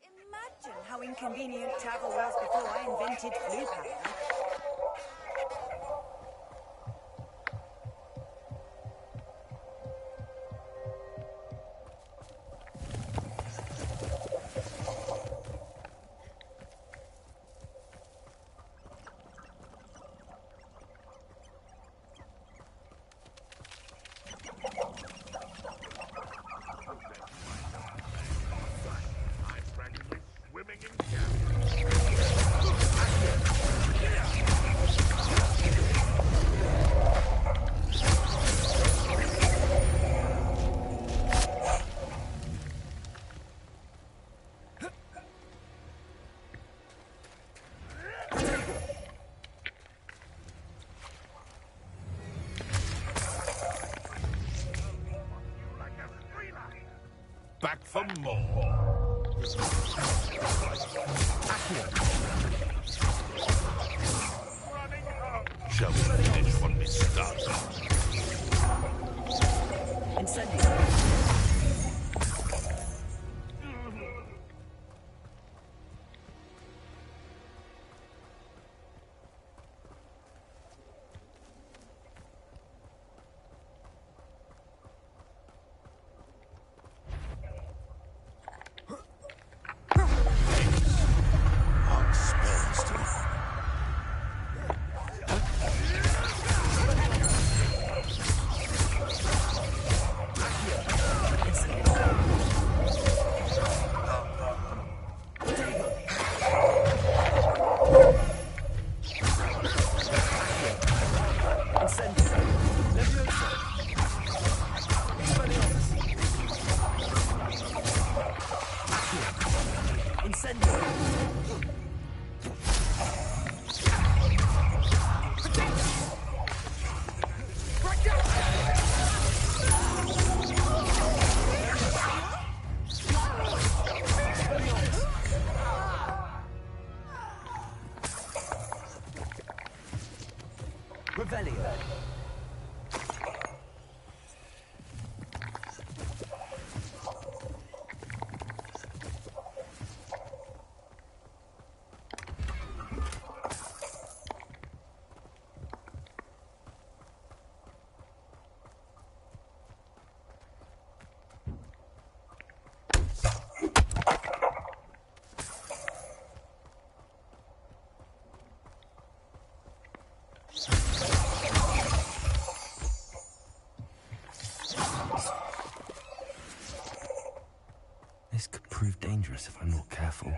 Imagine how inconvenient travel was before I invented flu powder. back for more. Shall we finish what we started? Incendio. Revelio. This could prove dangerous if I'm not careful.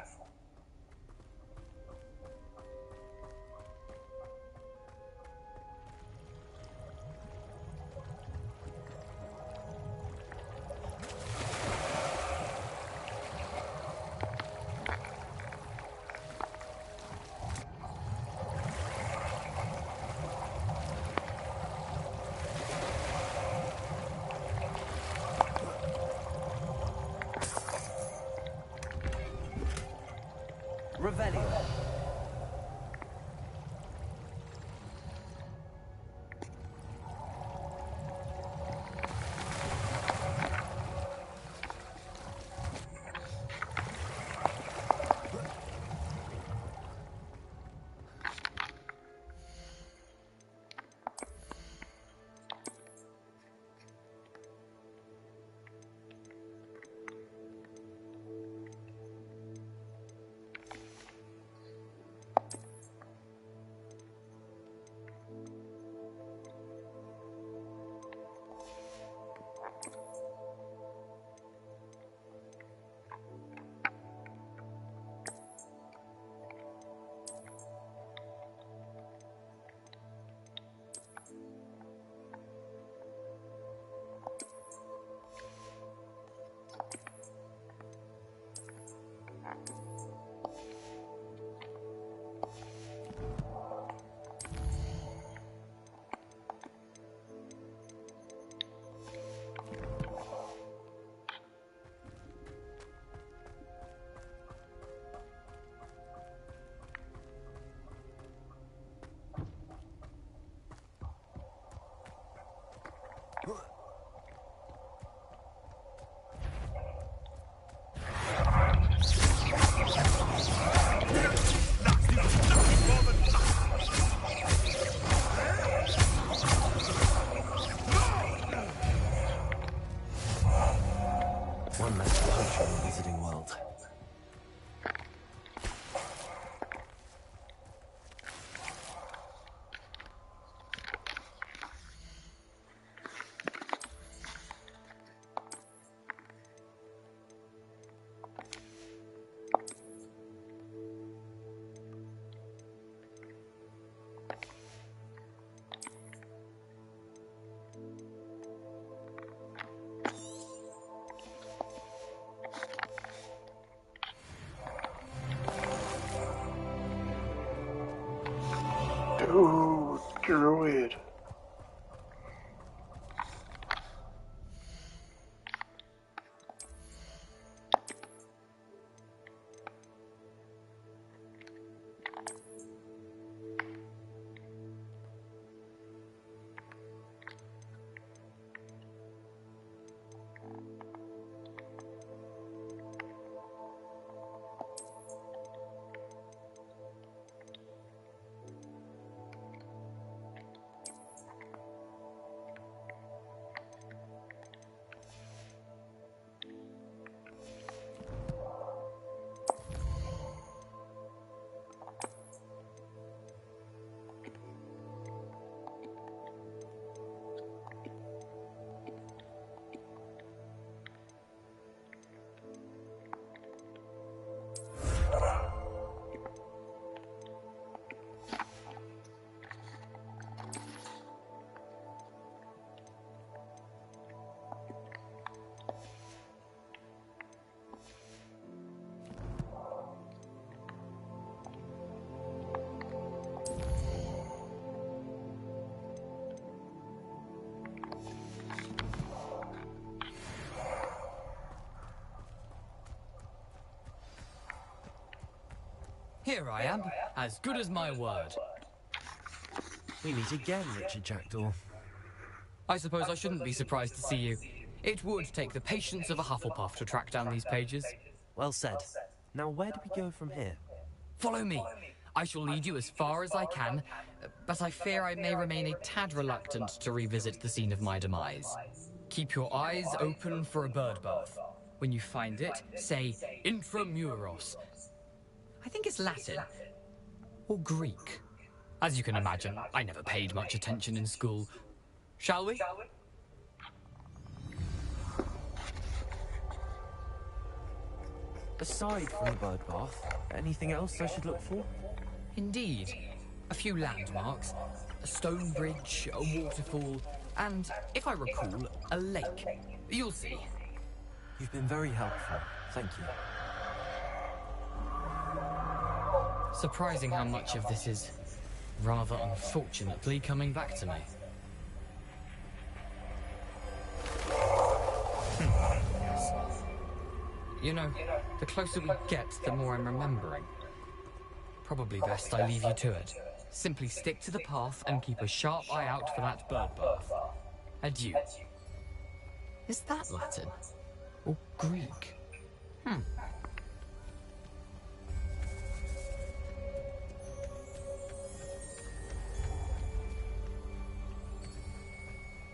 Revelio. One less poacher in the Wizarding World. Dude, druid. Here I am, as good as my word. We meet again, Richard Jackdaw. I suppose I shouldn't be surprised to see you. It would take the patience of a Hufflepuff to track down these pages. Well said. Now where do we go from here? Follow me. I shall lead you as far as I can, but I fear I may remain a tad reluctant to revisit the scene of my demise. Keep your eyes open for a bird bath. When you find it, say intramuros. I think it's Latin. Or Greek. As you can imagine, I never paid much attention in school. Shall we? Aside from the bird bath, anything else I should look for? Indeed. A few landmarks, a stone bridge, a waterfall, and, if I recall, a lake. You'll see. You've been very helpful. Thank you. Surprising how much of this is, rather unfortunately, coming back to me. Yes. You know, the closer we get, the more I'm remembering. Probably best I leave you to it. Simply stick to the path and keep a sharp eye out for that bird bath. Adieu. Is that Latin? Or Greek?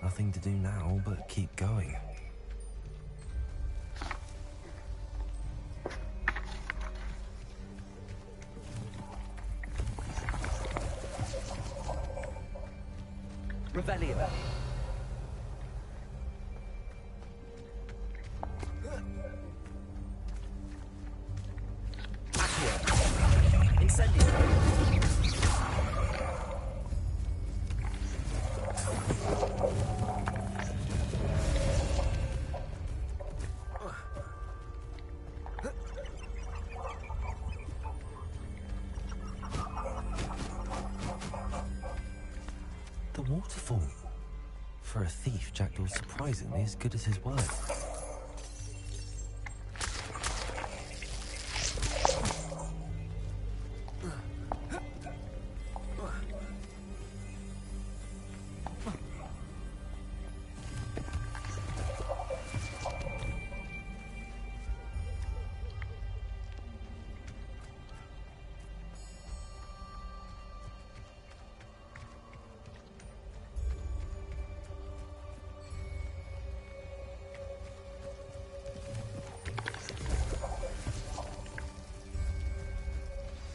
Nothing to do now but keep going. Revelio. Accio. Incendio. The waterfall. For a thief, Jackdaw's surprisingly as good as his word.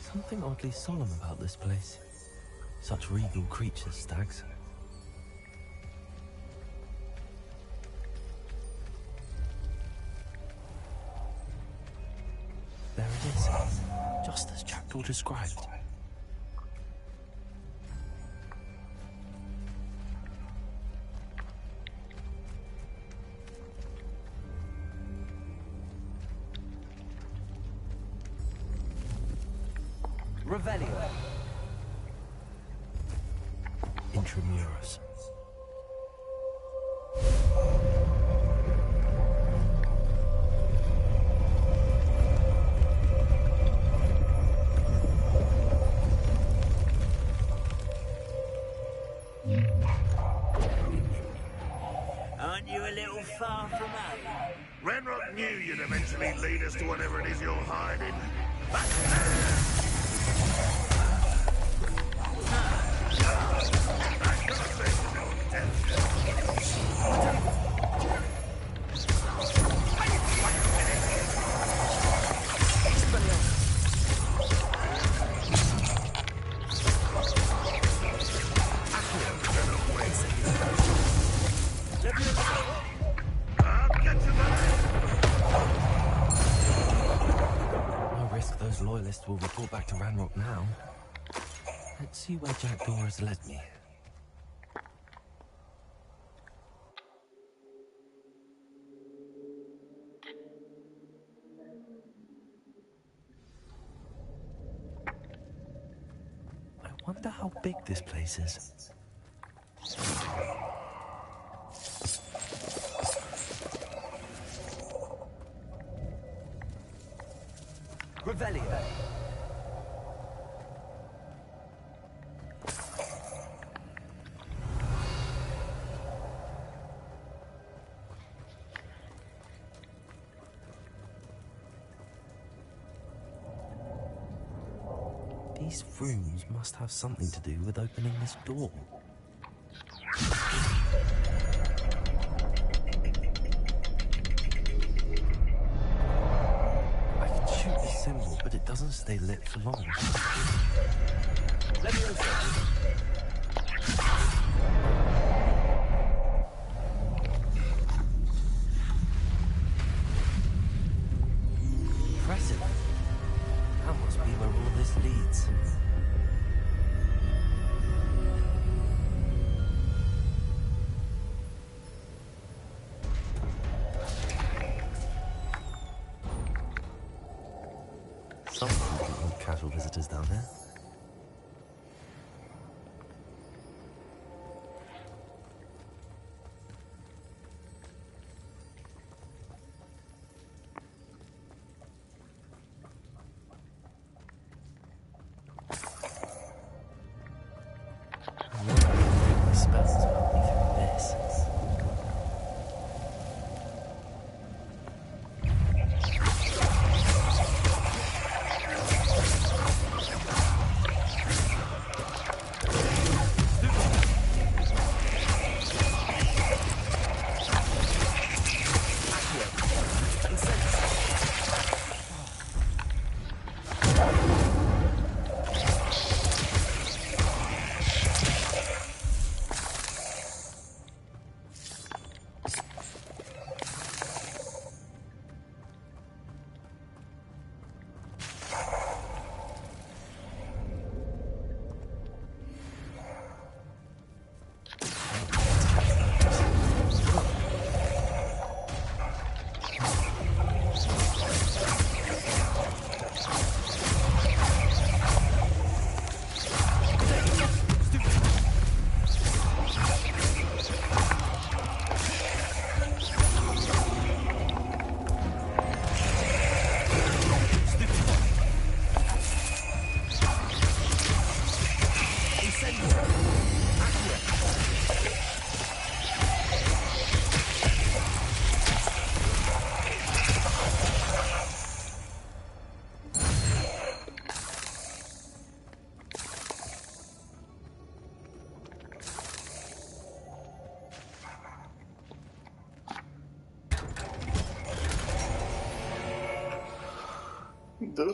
Something oddly solemn about this place. Such regal creatures, stags. There it is, just as Jackdaw described. Revelio. Intramuros. Aren't you a little far from home? Renrock knew you'd eventually lead us to whatever it is you're hiding. No risk those loyalists will report back to Ranrock now. Let's see where Jackdaw has led me. I wonder how big this place is. Revelio. These rooms must have something to do with opening this door. I can shoot the symbol, but it doesn't stay lit for long. Impressive. That must be where all this leads. Someone wouldn't want casual visitors down here. I wonder if the spells help me through this.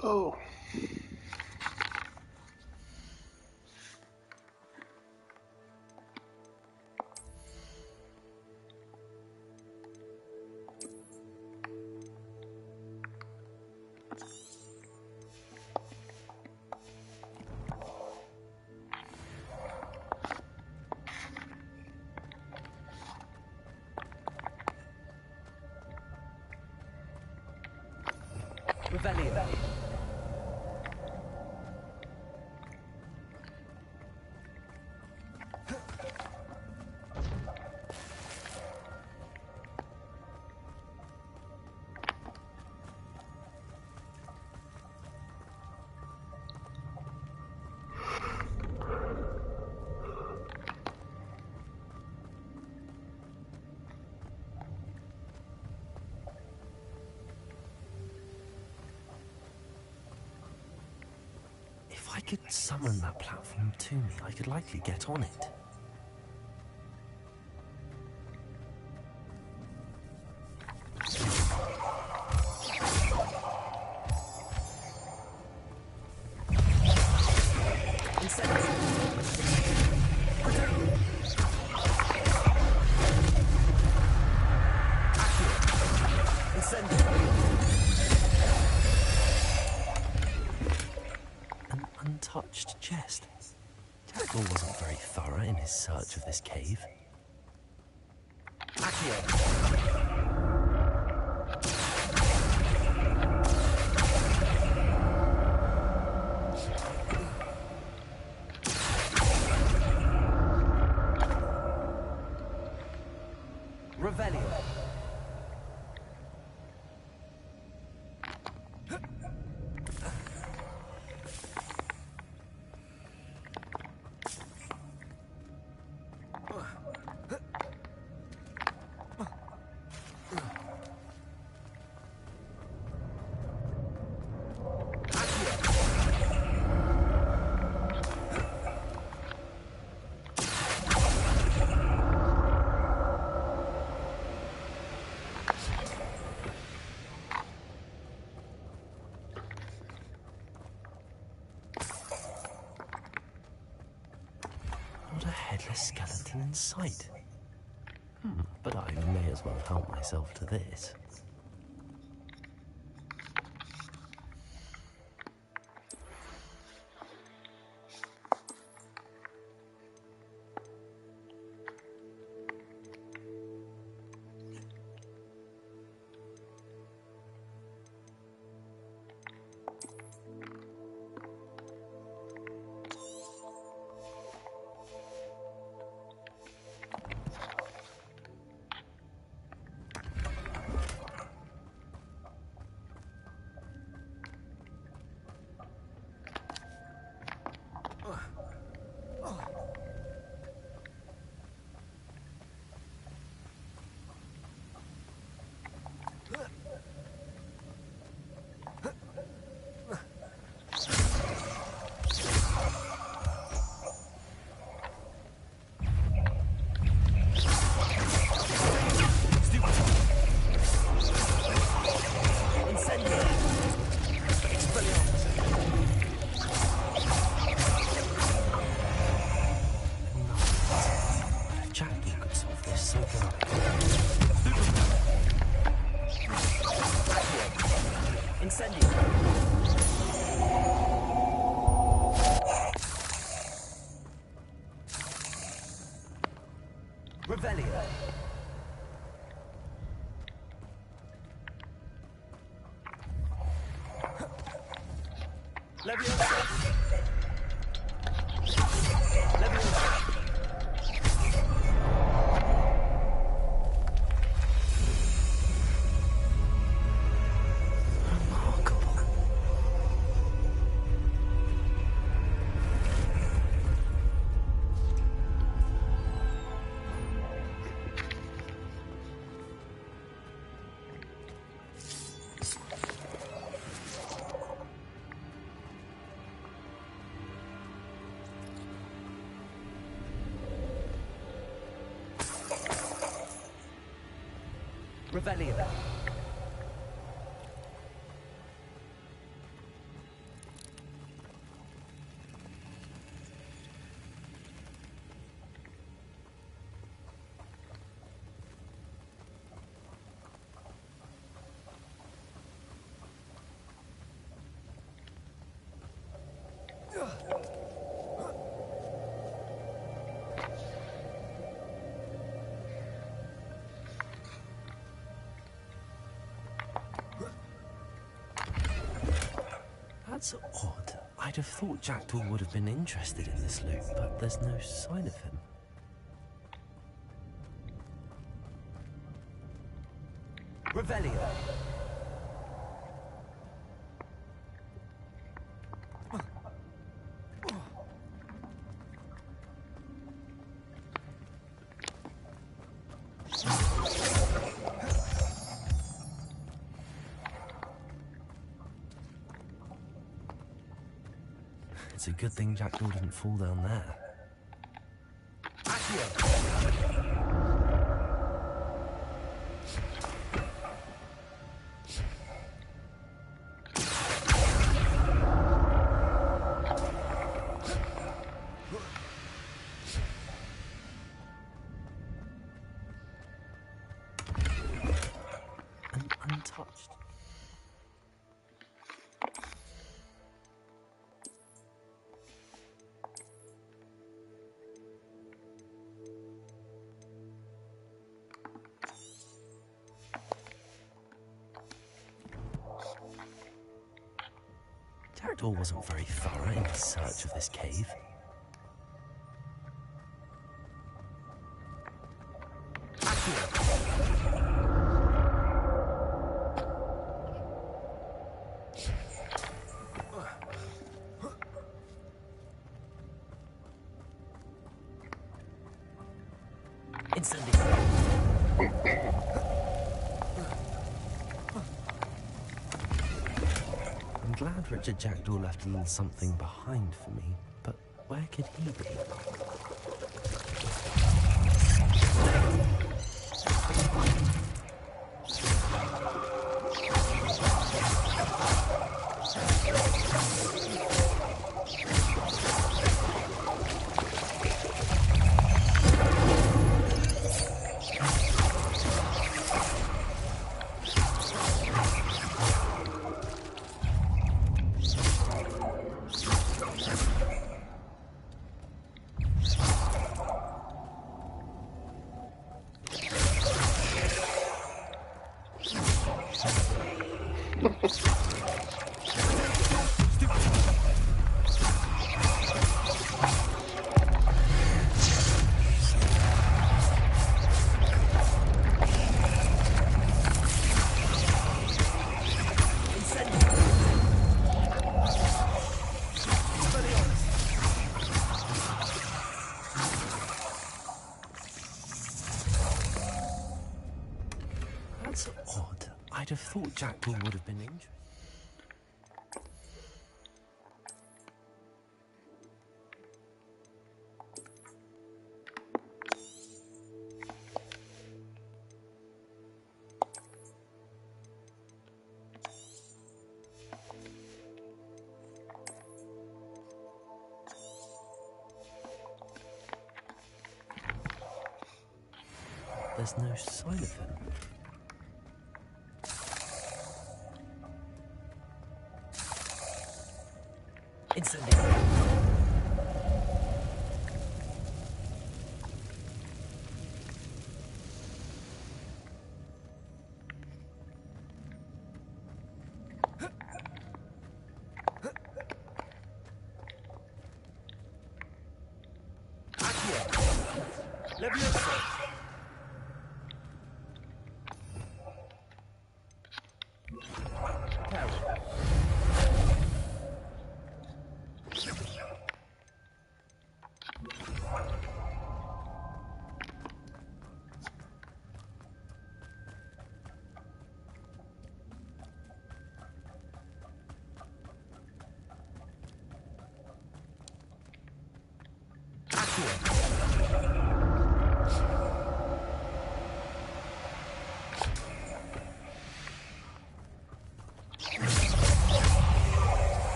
Oh. Revelio. If I could summon that platform to me, I could likely get on it. An untouched chest. Jackal wasn't very thorough in his search of this cave. Revelio. skeleton in sight. But I may as well help myself to this. Revelio. That's odd. I'd have thought Jackdaw would have been interested in this loot, but there's no sign of him. Revelio. It's a good thing Jackdaw didn't fall down there. And untouched. Jackdaw wasn't very thorough in his search of this cave. I'm glad Richard Jackdaw left a little something behind for me, but where could he be? That's odd. I'd have thought Jackdaw would have been injured. There's no sign of him. Incendiary.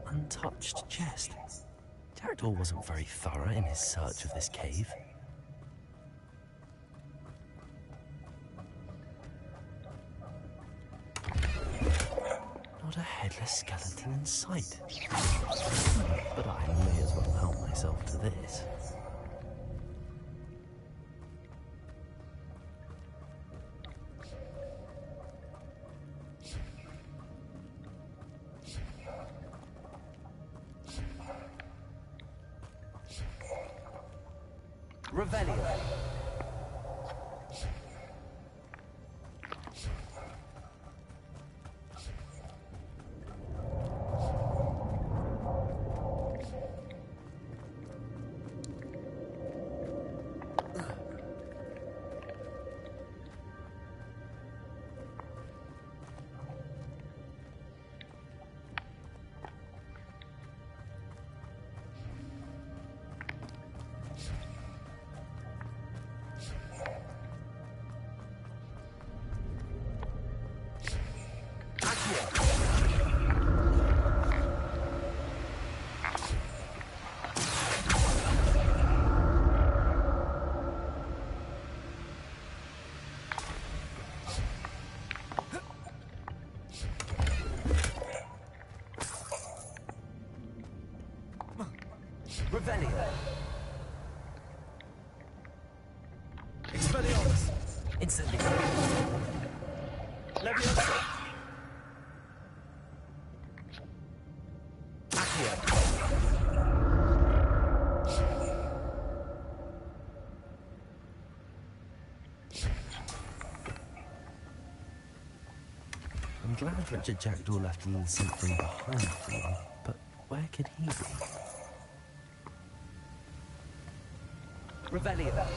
Untouched chest. Jackdaw wasn't very thorough in his search of this cave. Not a headless skeleton in sight. But I may as well help myself to this. Revelio. Revelio. Expelliarmus. Incendiary. Leviosa. Accio. I'm glad Richard Jackdaw left a little something behind for me, but where could he be? Revelio.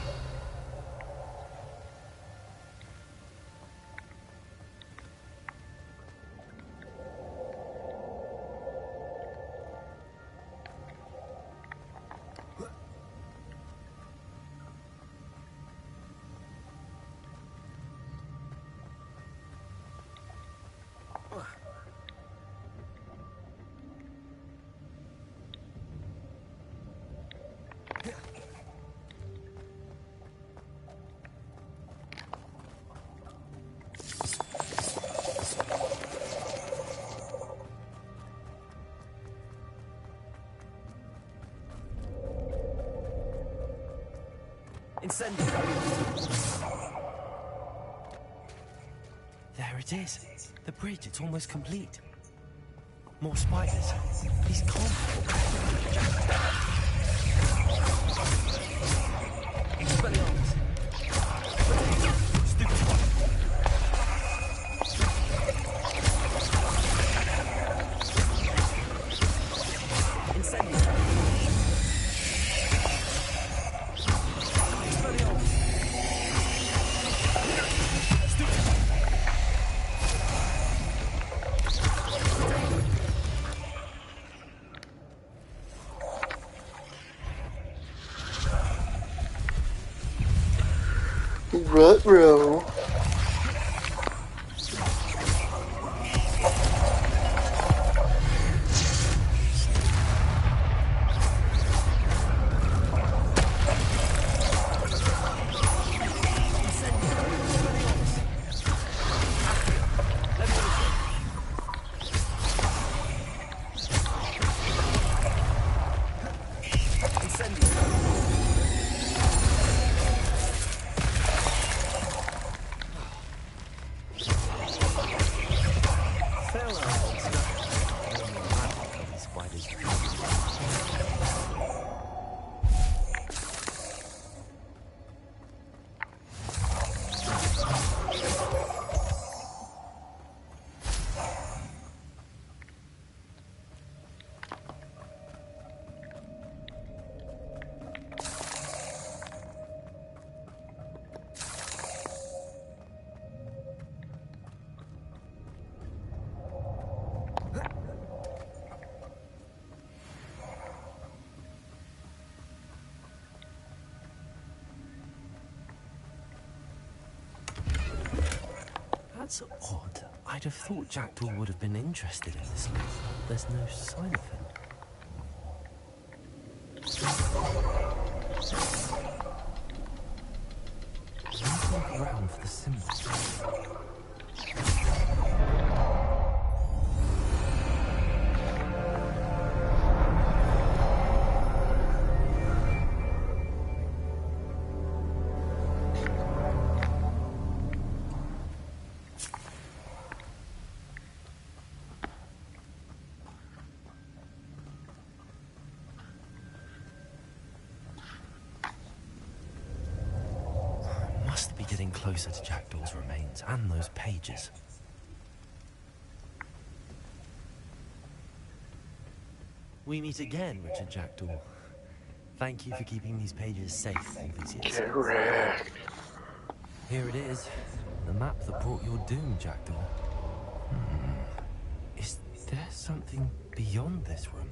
Incendio. There it is. The bridge, it's almost complete. More spiders. These can't Expelliarmus. Stupid one. Incendio. Expelliarmus. Stupid. Ruh-roh. That's odd. I'd have thought Jackdaw would have been interested in this place. There's no sign of him. Let's look around for the symbol. Must be getting closer to Jackdaw's remains and those pages. We meet again, Richard Jackdaw. Thank you for keeping these pages safe all these years. Get wrecked. Here it is. The map that brought your doom, Jackdaw. Is there something beyond this room?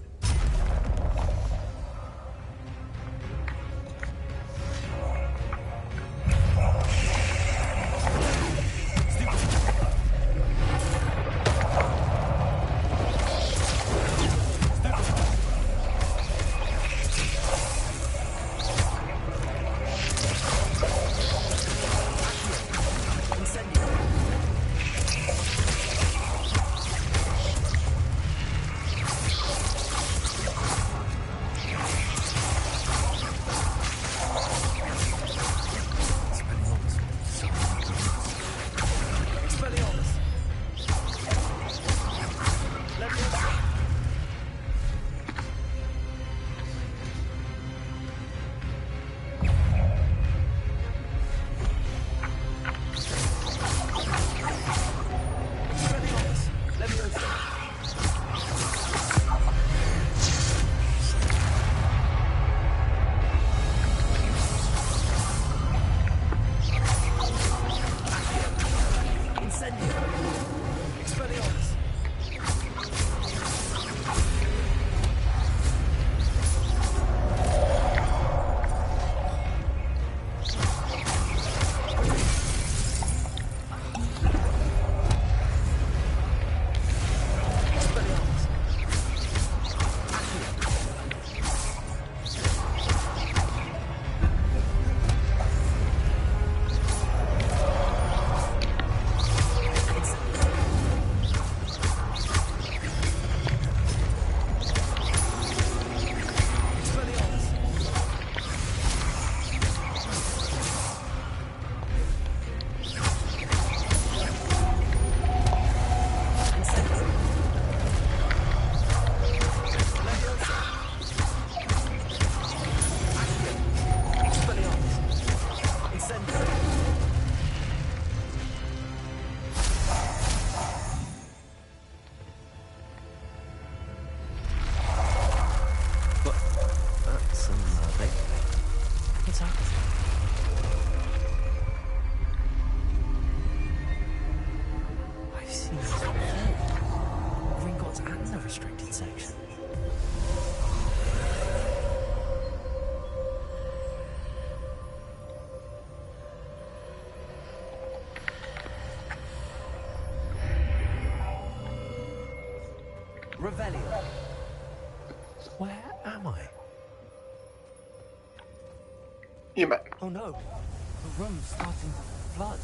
Revelio. Where am I? You met. Oh no, the room's starting to flood.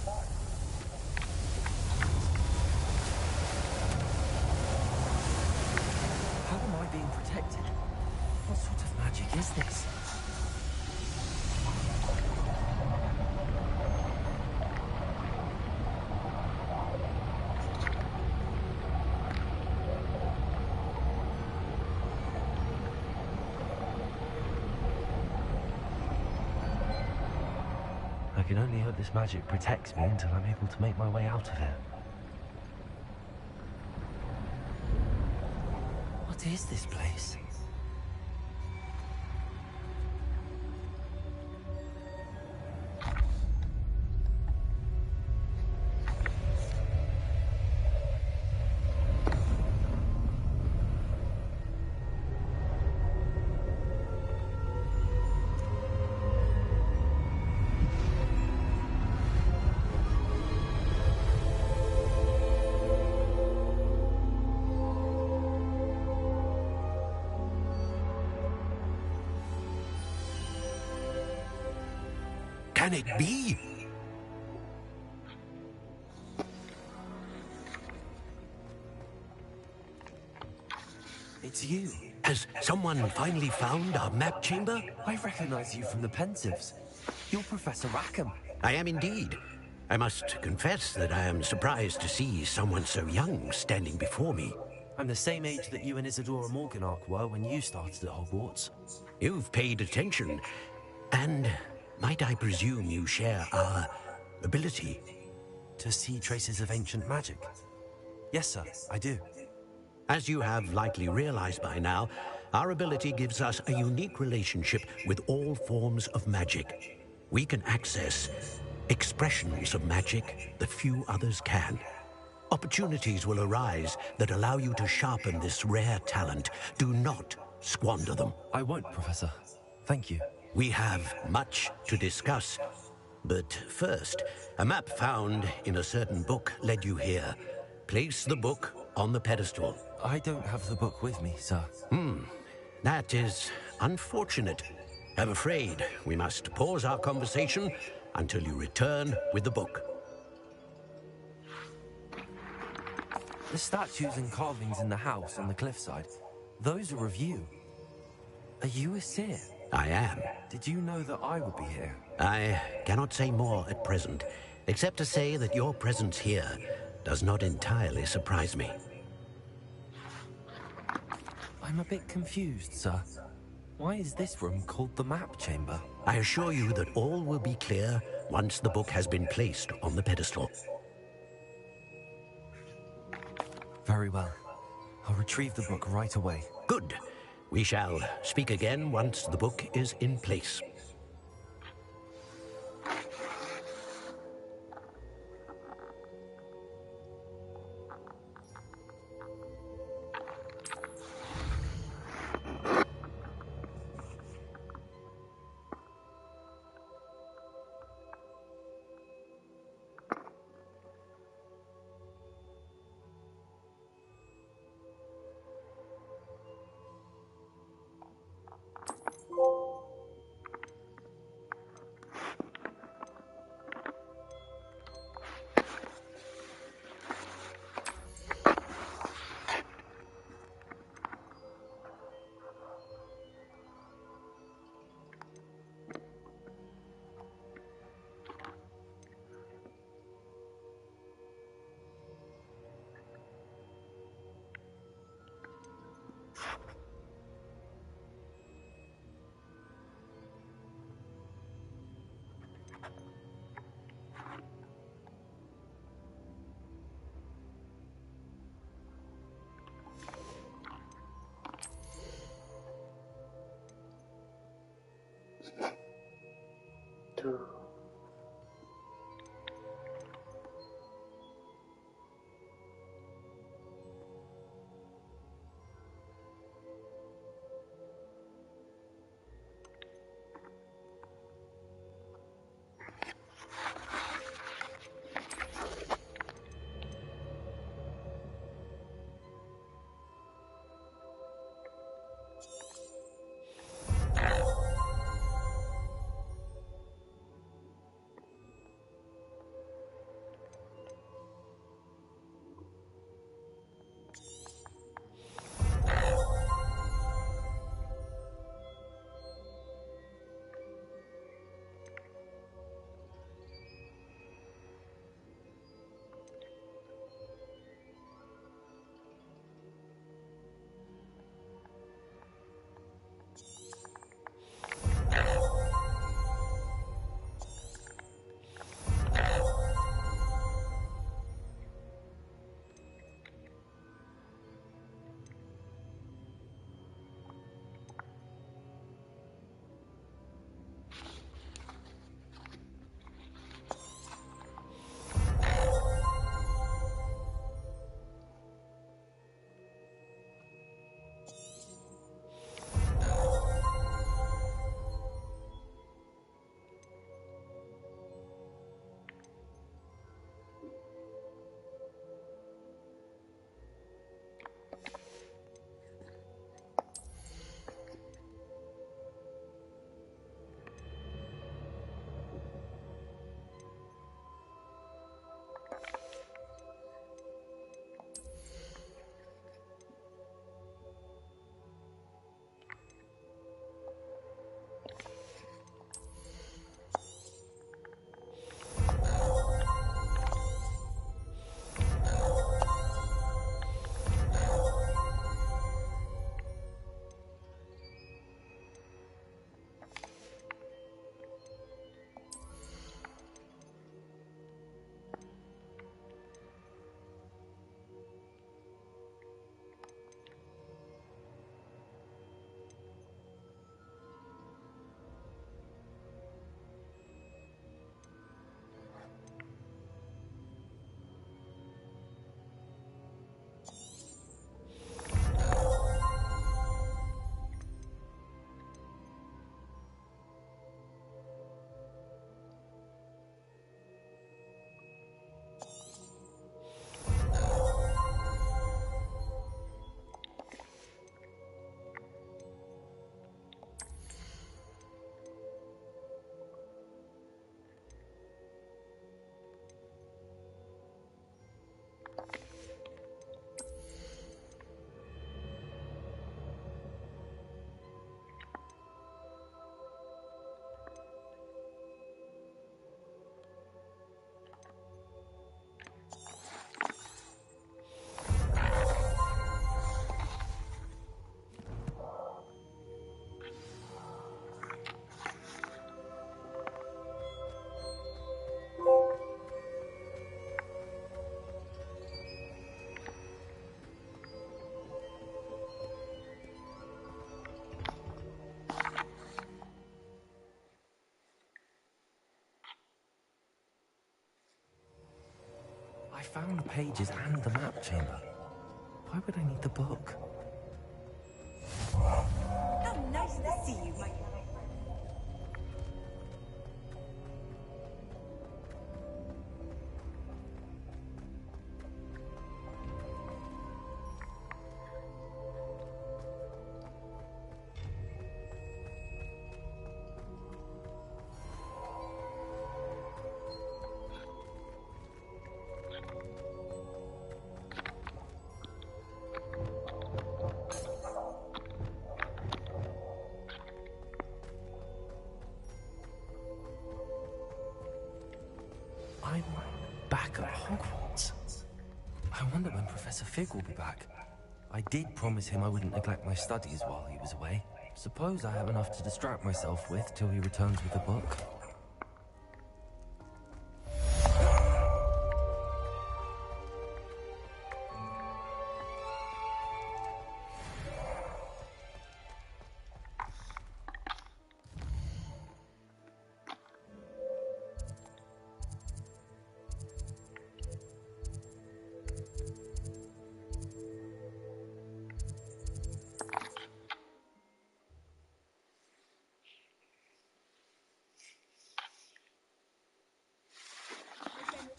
How am I being protected? What sort of magic is this? I can only hope this magic protects me until I'm able to make my way out of here. What is this place? Can it be? It's you. Has someone finally found our map chamber? I recognize you from the Pensives. You're Professor Rackham. I am indeed. I must confess that I am surprised to see someone so young standing before me. I'm the same age that you and Isadora Morganach were when you started at Hogwarts. You've paid attention. And might I presume you share our ability? To see traces of ancient magic? Yes, sir, I do. As you have likely realized by now, our ability gives us a unique relationship with all forms of magic. We can access expressions of magic that few others can. Opportunities will arise that allow you to sharpen this rare talent. Do not squander them. I won't, Professor. Thank you. We have much to discuss. But first, a map found in a certain book led you here. Place the book on the pedestal. I don't have the book with me, sir. That is unfortunate. I'm afraid we must pause our conversation until you return with the book. The statues and carvings in the house on the cliffside, those are of you. Are you a seer? I am. Did you know that I would be here? I cannot say more at present, except to say that your presence here does not entirely surprise me. I'm a bit confused, sir. Why is this room called the map chamber? I assure you that all will be clear once the book has been placed on the pedestal. Very well. I'll retrieve the book right away. Good. We shall speak again once the book is in place. found the pages and the map chamber. Why would I need the book? How nice to see you, my... I'm back at Hogwarts. I wonder when Professor Fig will be back. I did promise him I wouldn't neglect my studies while he was away. Suppose I have enough to distract myself with till he returns with the book.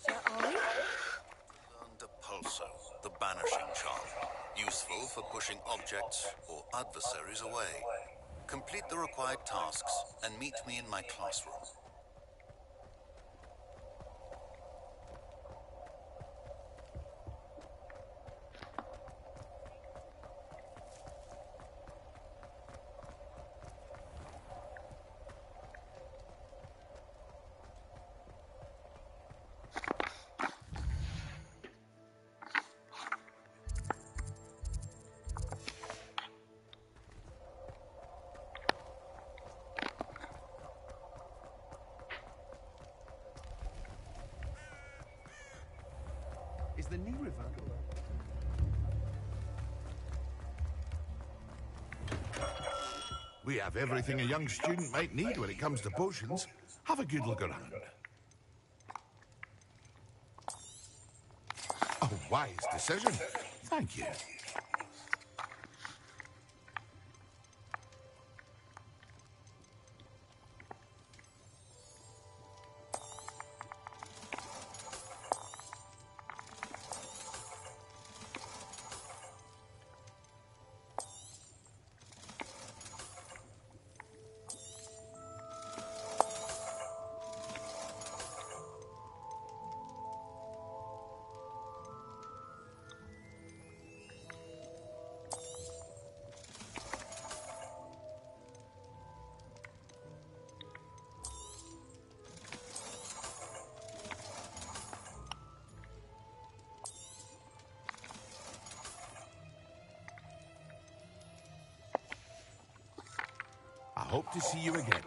Learned a pulso, the banishing charm. Useful for pushing objects or adversaries away. Complete the required tasks and meet me in my classroom. Is the knee river? We have everything a young student might need when it comes to potions. Have a good look around. A wise decision. Thank you. I hope to see you again.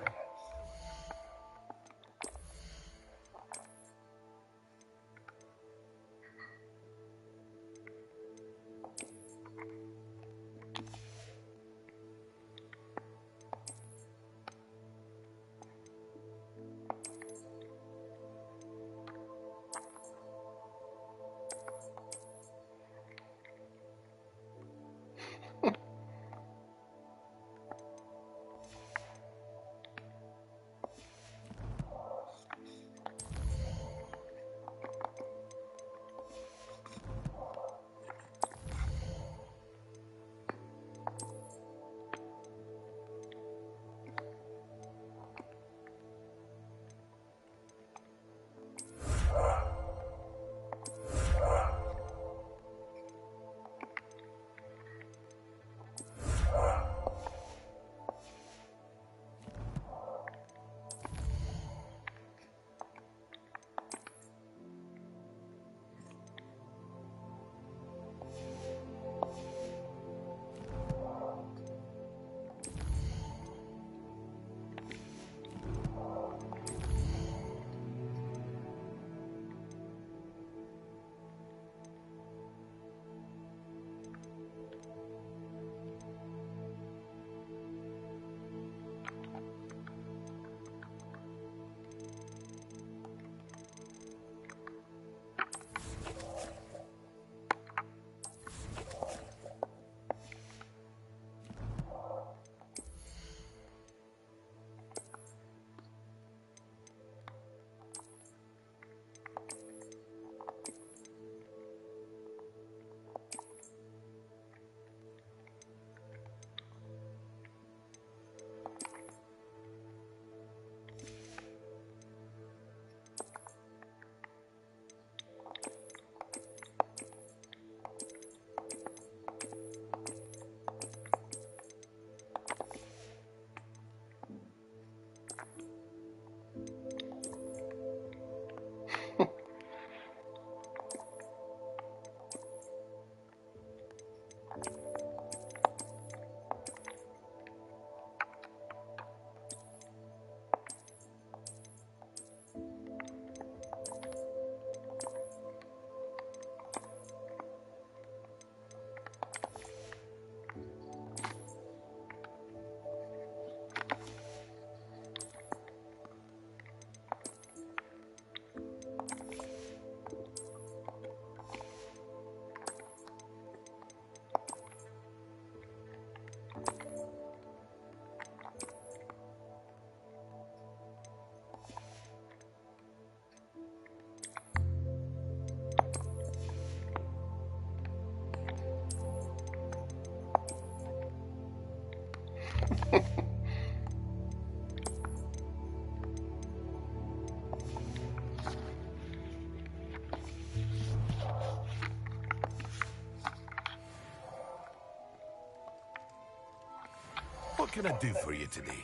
can I do for you today?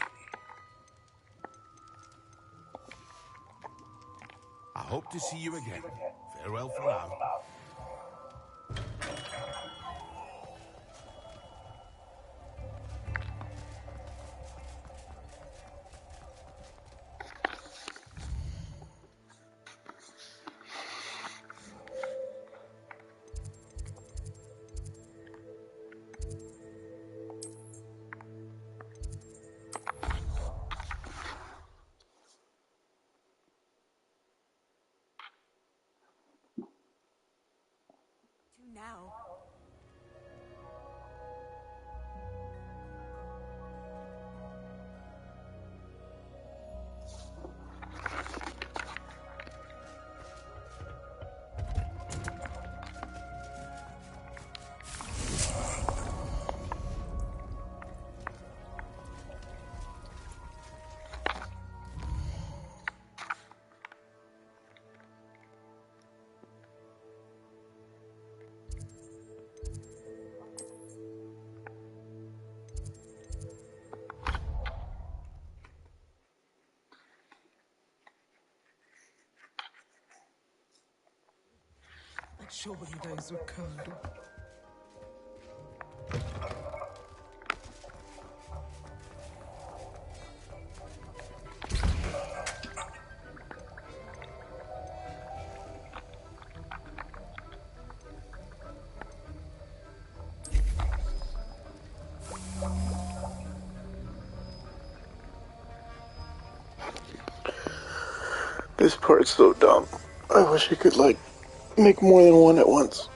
I hope to see you again. Farewell for now. Now. Surely those were kind. This part's so dumb. I wish I could, like, make more than one at once.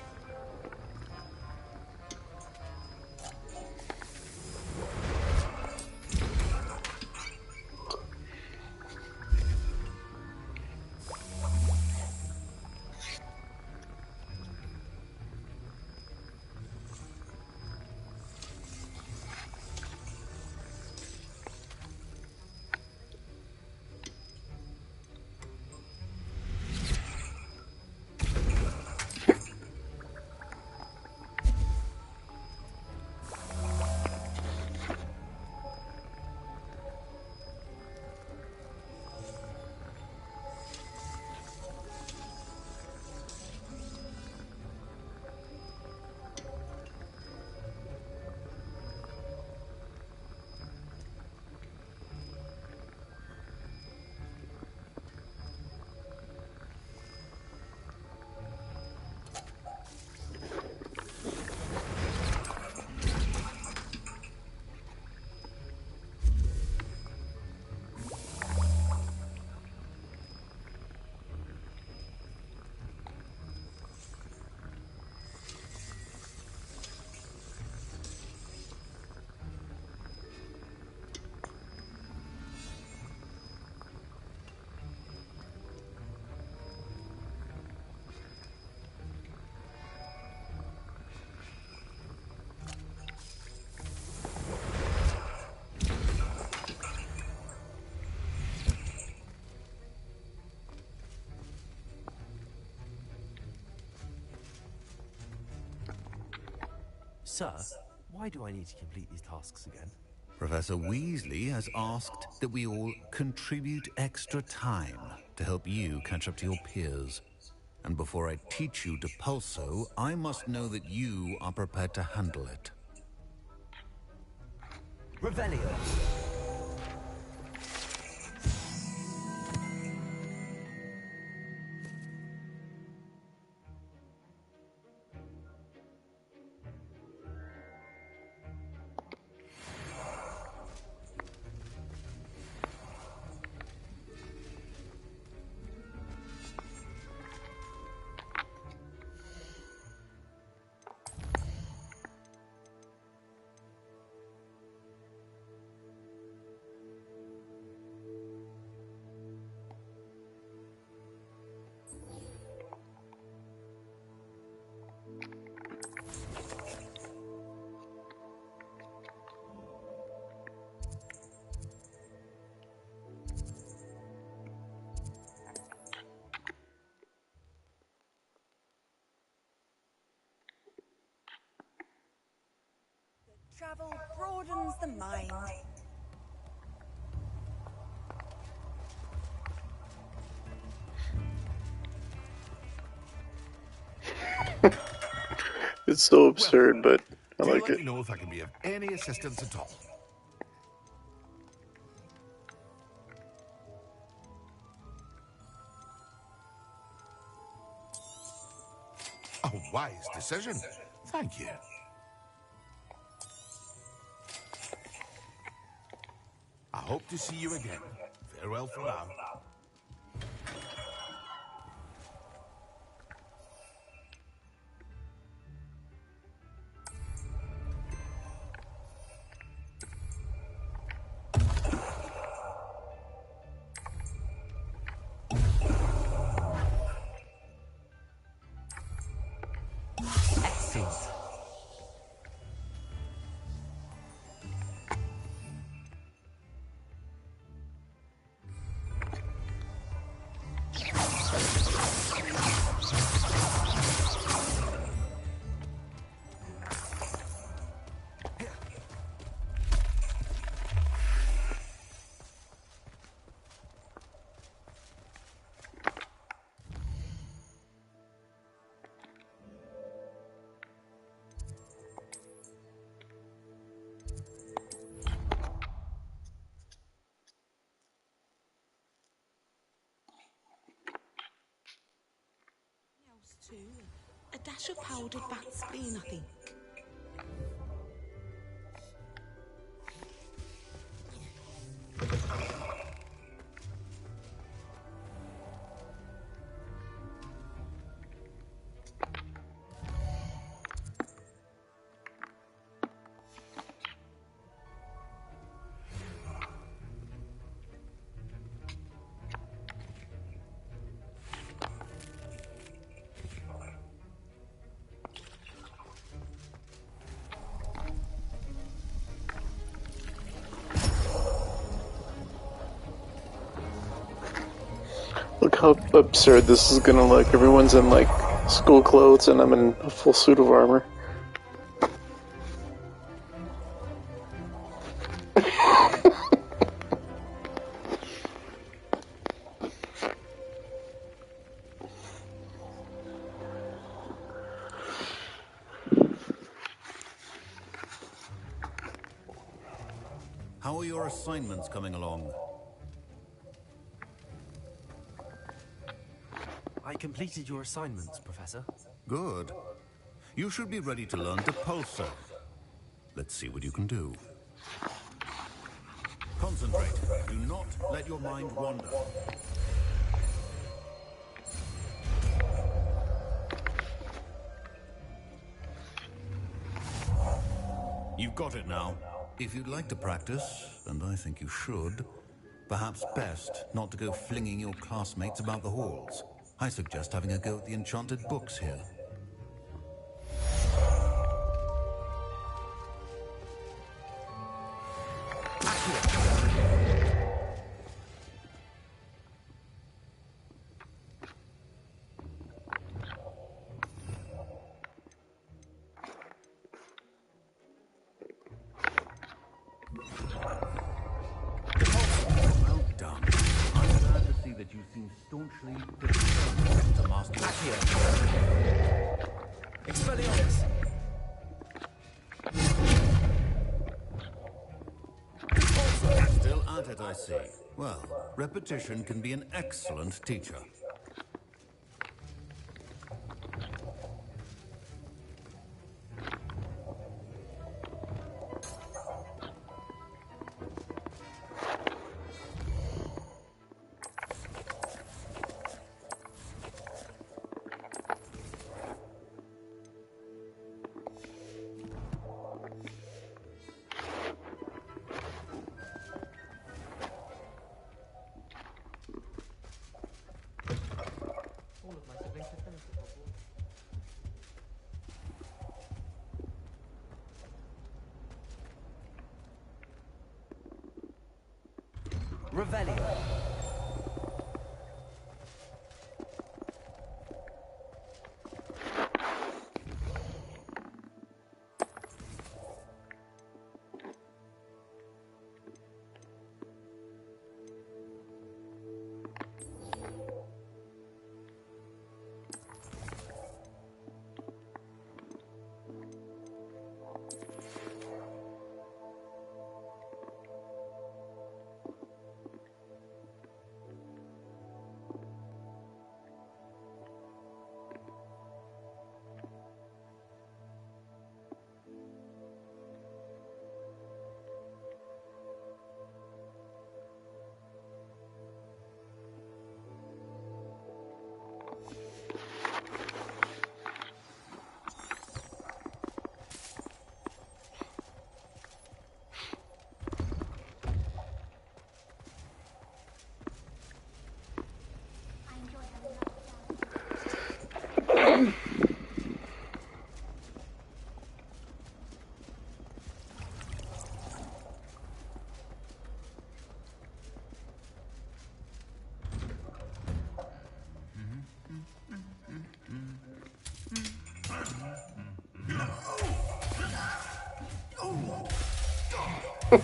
Sir, why do I need to complete these tasks again? Professor Weasley has asked that we all contribute extra time to help you catch up to your peers. And before I teach you to pulso, I must know that you are prepared to handle it. Revelio. Travel broad broadens the mind. It's so absurd, but I Do like let it. me know if I can be of any assistance at all. A wise decision. Thank you. I hope to see you again. Farewell for now. Excellent. Too. A dash of powdered bat spleen, I think. Look how absurd this is gonna look. Everyone's in like school clothes and I'm in a full suit of armor. How are your assignments coming along? I completed your assignments, Professor. Good. You should be ready to learn to pulsar. Let's see what you can do. Concentrate. Do not let your mind wander. You've got it now. If you'd like to practice, and I think you should, perhaps best not to go flinging your classmates about the halls. I suggest having a go at the enchanted books here. Well done. I'm glad to see that you seem staunchly determined to master Accio. Expelliarmus. Still at it, I see. Well, repetition can be an excellent teacher. All of my siblings have finished at Hogwarts. Revelio. Oh.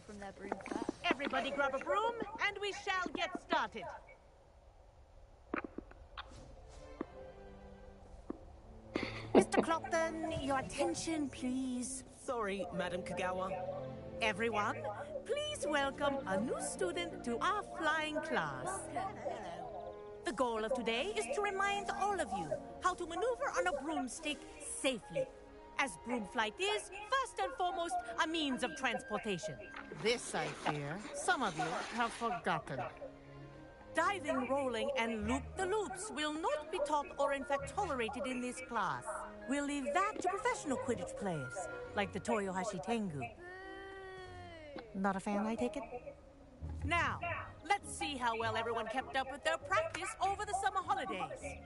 From their broom flat. Everybody grab a broom, and we shall get started. Mr. Clopton, your attention, please. Sorry, Madam Kagawa. Everyone, please welcome a new student to our flying class. The goal of today is to remind all of you how to maneuver on a broomstick safely, as broom flight is, first and foremost, a means of transportation. This, I fear, some of you have forgotten. Diving, rolling, and loop-the-loops will not be taught or in fact tolerated in this class. We'll leave that to professional Quidditch players, like the Toyohashi Tengu. Not a fan, I take it? Now, let's see how well everyone kept up with their practice over the summer holidays.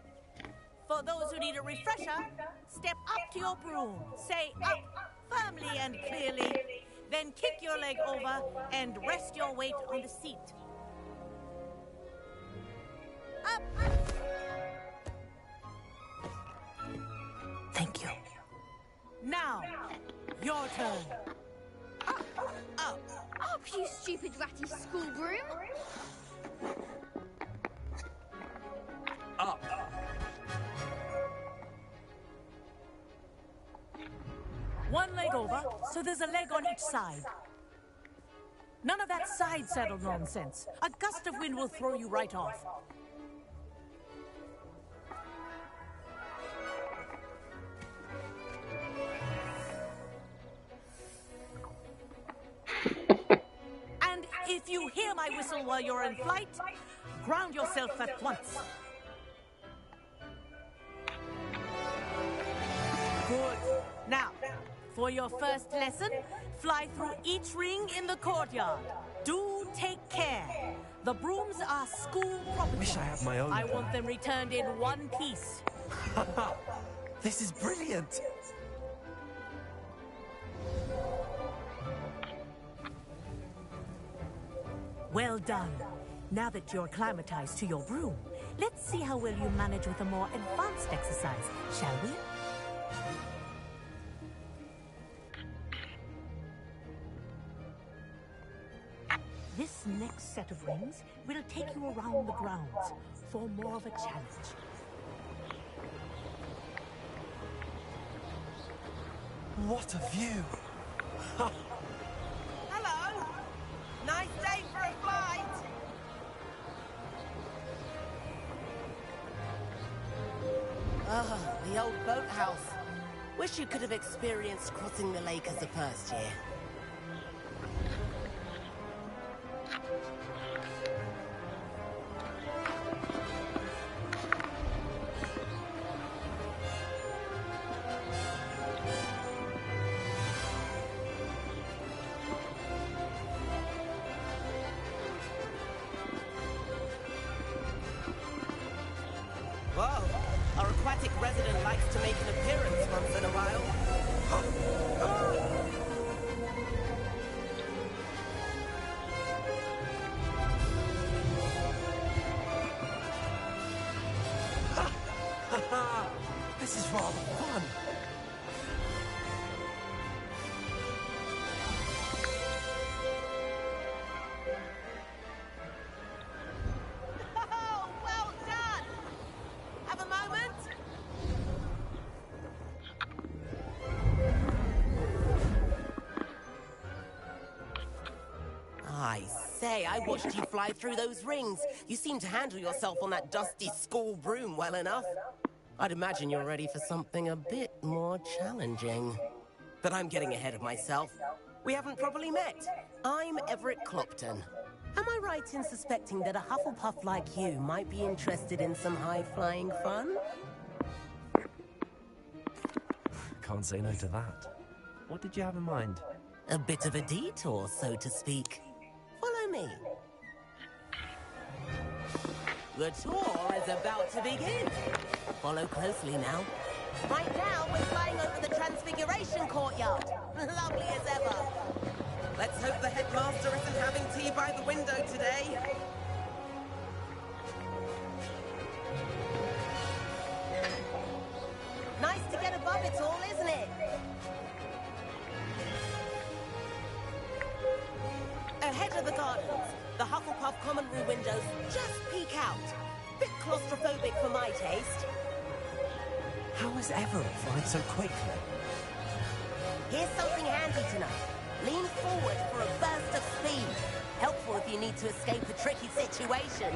For those who need a refresher, step up to your broom, say up firmly and clearly, then kick your leg over and rest your weight on the seat. Up! Thank you. Now, your turn. Up, you stupid ratty school broom! Up! One leg over, so there's a leg on each side. None of that side saddle nonsense. A gust of wind will throw you right off. And if you hear my whistle while you're in flight, ground yourself at once. Good. Now, for your first lesson, fly through each ring in the courtyard. Do take care. The brooms are school property. Wish I had my own. I want them returned in one piece. This is brilliant. Well done. Now that you're acclimatized to your broom, let's see how well you manage with a more advanced exercise, shall we? This next set of rings will take you around the grounds for more of a challenge. What a view! Hello! Nice day for a flight! Ah, the old boathouse. Wish you could have experienced crossing the lake as a first year. Whoa, our aquatic resident likes to make an appearance once in a while. This is rather fun. say, I watched you fly through those rings. You seem to handle yourself on that dusty school broom well enough. I'd imagine you're ready for something a bit more challenging. But I'm getting ahead of myself. We haven't properly met. I'm Everett Clopton. Am I right in suspecting that a Hufflepuff like you might be interested in some high-flying fun? Can't say no to that. What did you have in mind? A bit of a detour, so to speak. Follow me. The tour is about to begin. Follow closely now. Right now, we're flying over the Transfiguration Courtyard. Lovely as ever. Let's hope the headmaster isn't having tea by the window today. Nice to get above it all, isn't it? Ahead of the gardens, the Hufflepuff common room windows just peek out. Bit claustrophobic for my taste. How is Everett flying so quickly? Here's something handy tonight. Lean forward for a burst of speed. Helpful if you need to escape a tricky situation.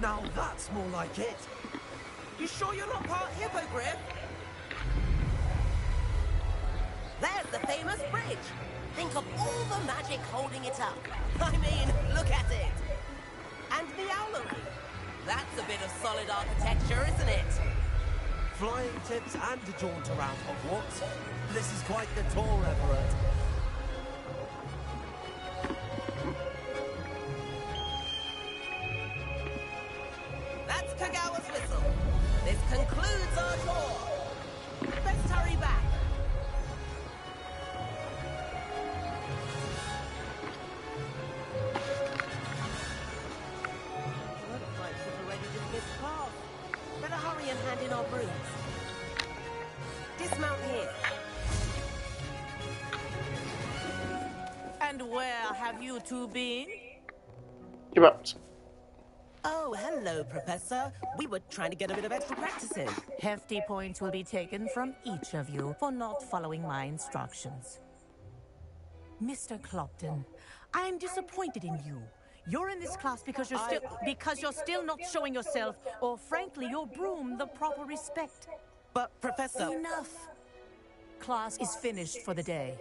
Now that's more like it. You sure you're not part hippogriff? There's the famous bridge. Think of all the magic holding it up. I mean, look at it. And the owlery. That's a bit of solid architecture, isn't it? Flying tips and a jaunt around Hogwarts. This is quite the tour, Everett. That's Kagawa's whistle. This concludes our tour. Best hurry back. Looks like we've already dismissed class. Better hurry and hand in our brooms. Dismount here. And where have you two been? Come on. Oh, hello, Professor. We were trying to get a bit of extra practice in. Hefty points will be taken from each of you for not following my instructions. Mr. Clopton, I am disappointed in you. You're in this class because you're still not showing yourself, or frankly, your broom, the proper respect. But, Professor... Enough. Class is finished for the day.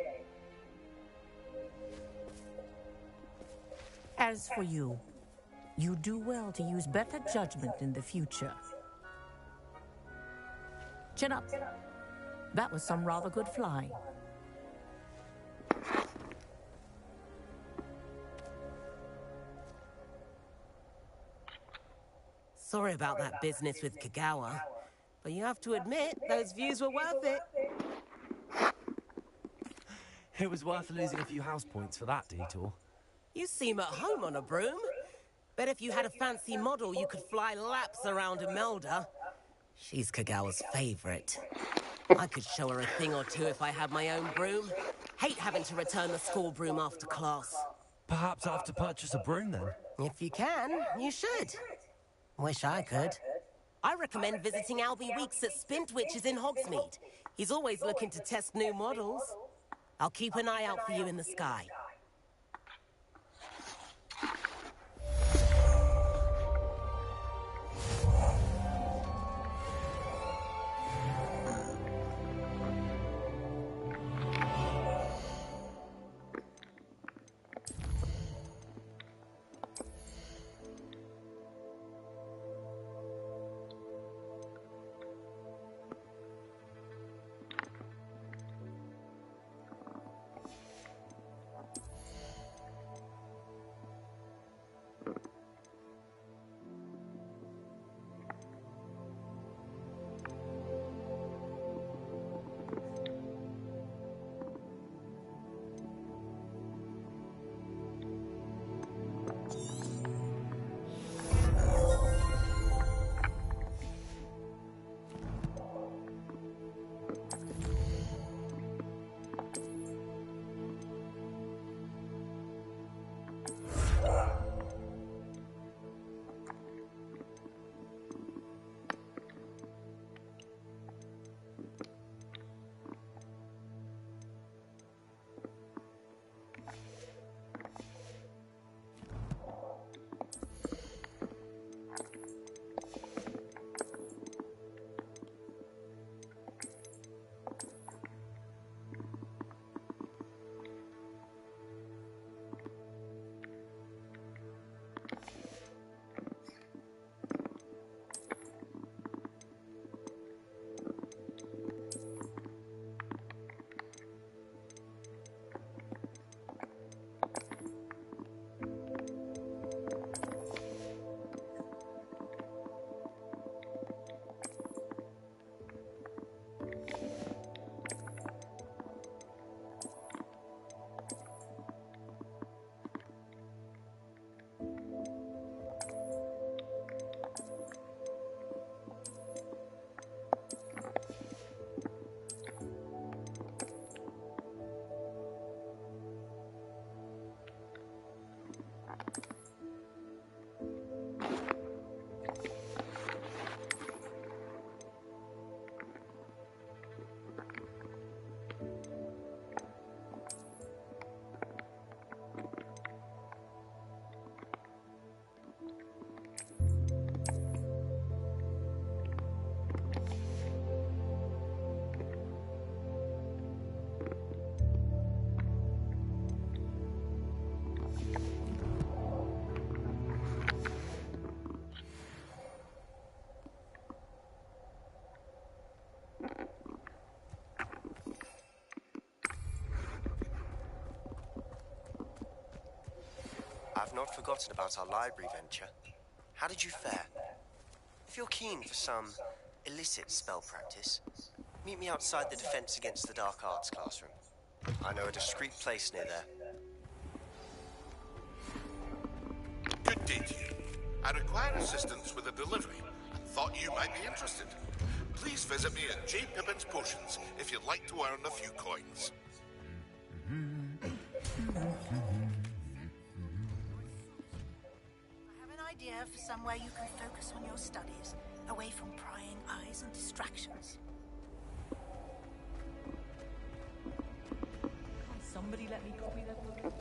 As for you, you do well to use better judgment in the future. Chin up. That was some rather good flying. Sorry about that business with Kagawa, but you have to admit, those views were worth it. It was worth losing a few house points for that detour. You seem at home on a broom. Bet if you had a fancy model, you could fly laps around Imelda. She's Kagawa's favorite. I could show her a thing or two if I had my own broom. Hate having to return the school broom after class. Perhaps I have to purchase a broom then? If you can, you should. Wish I could. I recommend visiting Albie Weeks at Spintwitches in Hogsmeade. He's always looking to test new models. I'll keep an eye out for you in the sky. I've not forgotten about our library venture. How did you fare? If you're keen for some illicit spell practice, meet me outside the Defense Against the Dark Arts classroom. I know a discreet place near there. Good day to you. I require assistance with a delivery and thought you might be interested. Please visit me at J. Pippin's Potions if you'd like to earn a few coins. I have an idea for somewhere you can focus on your studies, away from prying eyes and distractions. Can somebody let me copy that book?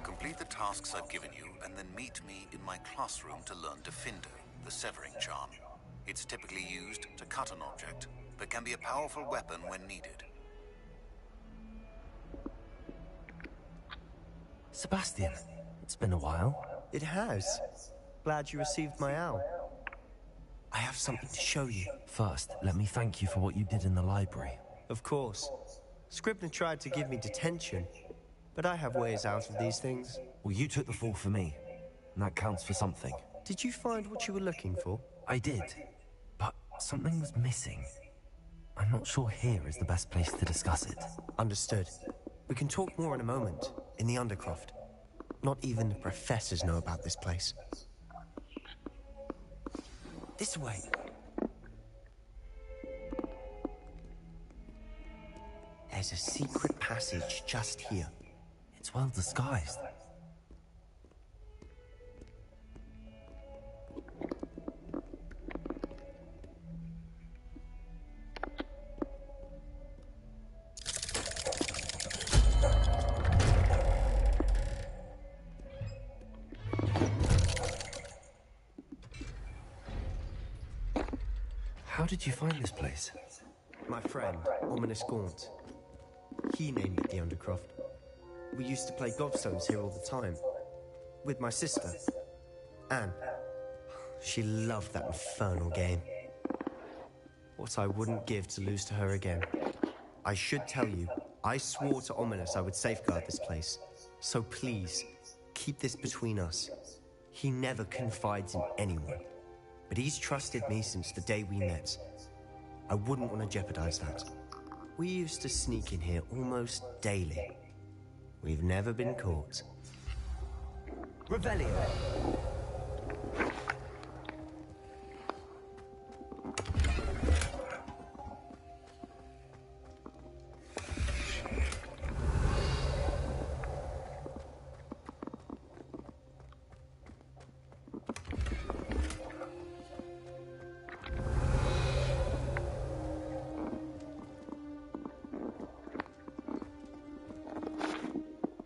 Complete the tasks I've given you, and then meet me in my classroom to learn Defender, the severing charm. It's typically used to cut an object, but can be a powerful weapon when needed. Sebastian, it's been a while. It has. Glad you received my owl. I have something to show you. First, let me thank you for what you did in the library. Of course. Scribner tried to give me detention, but I have ways out of these things. Well, you took the fall for me, and that counts for something. Did you find what you were looking for? I did, but something was missing. I'm not sure here is the best place to discuss it. Understood. We can talk more in a moment, in the Undercroft. Not even the professors know about this place. This way. There's a secret passage just here. It's well disguised. How did you find this place? My friend, Ominous Gaunt. He named it the Undercroft. We used to play gobstones here all the time. With my sister, Anne. She loved that infernal game. What I wouldn't give to lose to her again. I should tell you, I swore to Ominous I would safeguard this place. So please, keep this between us. He never confides in anyone. But he's trusted me since the day we met. I wouldn't want to jeopardize that. We used to sneak in here almost daily. We've never been caught. Revelio.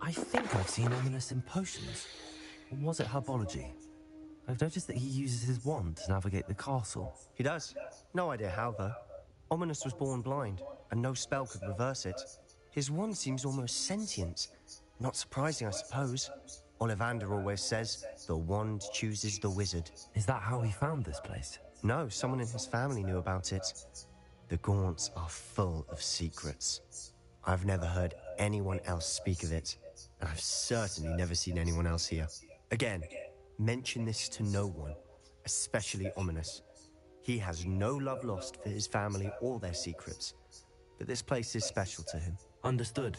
I think I've seen Ominous in potions. Or was it herbology? I've noticed that he uses his wand to navigate the castle. He does. No idea how, though. Ominous was born blind, and no spell could reverse it. His wand seems almost sentient. Not surprising, I suppose. Ollivander always says, the wand chooses the wizard. Is that how he found this place? No, someone in his family knew about it. The Gaunts are full of secrets. I've never heard anyone else speak of it, and I've certainly never seen anyone else here. Again, mention this to no one, especially Ominous. He has no love lost for his family or their secrets, but this place is special to him. Understood.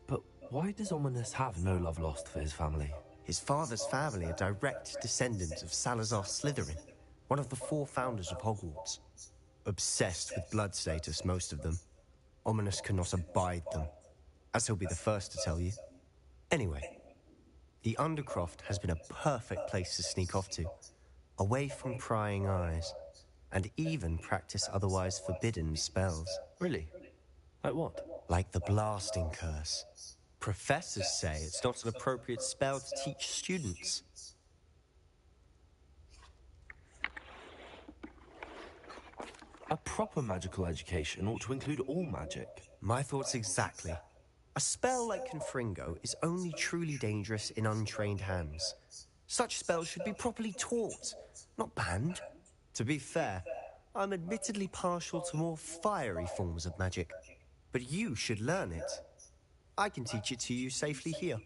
But why does Ominous have no love lost for his family? His father's family are direct descendants of Salazar Slytherin, one of the 4 founders of Hogwarts. Obsessed with blood status, most of them. Ominous cannot abide them, as he'll be the first to tell you. Anyway, the Undercroft has been a perfect place to sneak off to, away from prying eyes, and even practice otherwise forbidden spells. Really? Like what? Like the Blasting Curse. Professors say it's not an appropriate spell to teach students. A proper magical education ought to include all magic. My thoughts exactly. A spell like Confringo is only truly dangerous in untrained hands. Such spells should be properly taught, not banned. To be fair, I'm admittedly partial to more fiery forms of magic, but you should learn it. I can teach it to you safely here.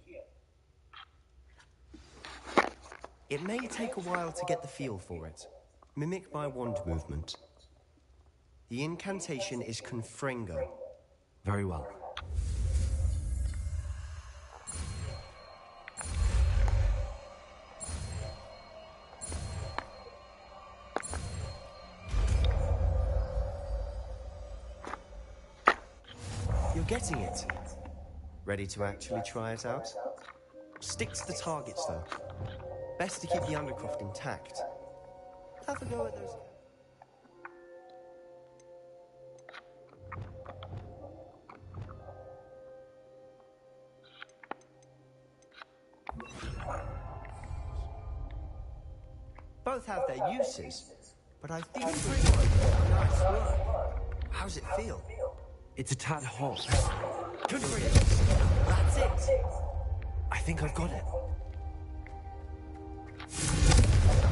It may take a while to get the feel for it. Mimic my wand movement. The incantation is Confringo. Very well. You're getting it. Ready to actually try it out? Stick to the targets, though. Best to keep the Undercroft intact. Have a go at those... Both have their uses, but I think... Nice work. How's it feel? It's a tad hot. Good for you. That's it. I think I've got it.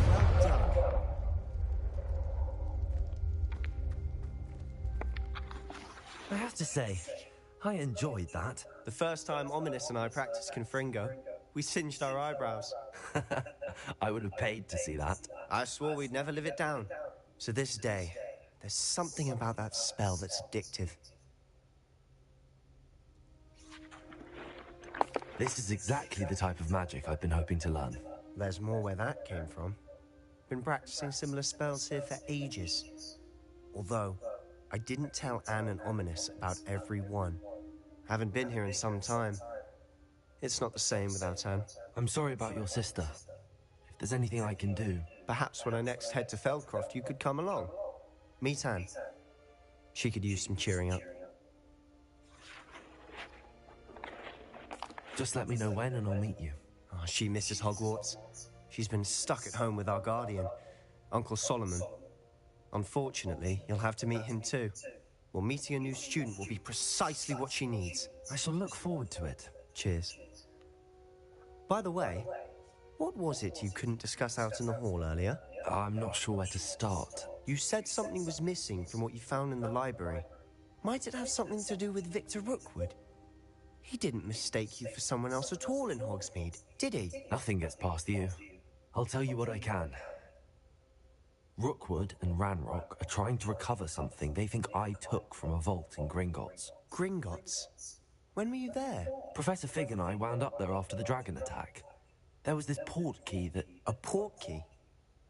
Well done. I have to say, I enjoyed that. The first time Ominous and I practiced Confringo, we singed our eyebrows. I would have paid to see that. I swore we'd never live it down. To this day, there's something about that spell that's addictive. This is exactly the type of magic I've been hoping to learn. There's more where that came from. Been practicing similar spells here for ages. Although, I didn't tell Anne and Ominous about every one. Haven't been here in some time. It's not the same without Anne. I'm sorry about your sister. If there's anything I can do... Perhaps when I next head to Feldcroft, you could come along. Meet Anne. She could use some cheering up. Just let me know when and I'll meet you. Oh, she misses Hogwarts. She's been stuck at home with our guardian, Uncle Solomon. Unfortunately, you'll have to meet him too. Well, meeting a new student will be precisely what she needs. I shall look forward to it. Cheers. By the way, what was it you couldn't discuss out in the hall earlier? I'm not sure where to start. You said something was missing from what you found in the library. Might it have something to do with Victor Rookwood? He didn't mistake you for someone else at all in Hogsmeade, did he? Nothing gets past you. I'll tell you what I can. Rookwood and Ranrock are trying to recover something they think I took from a vault in Gringotts. Gringotts? When were you there? Professor Fig and I wound up there after the dragon attack. There was this port key that... A port key?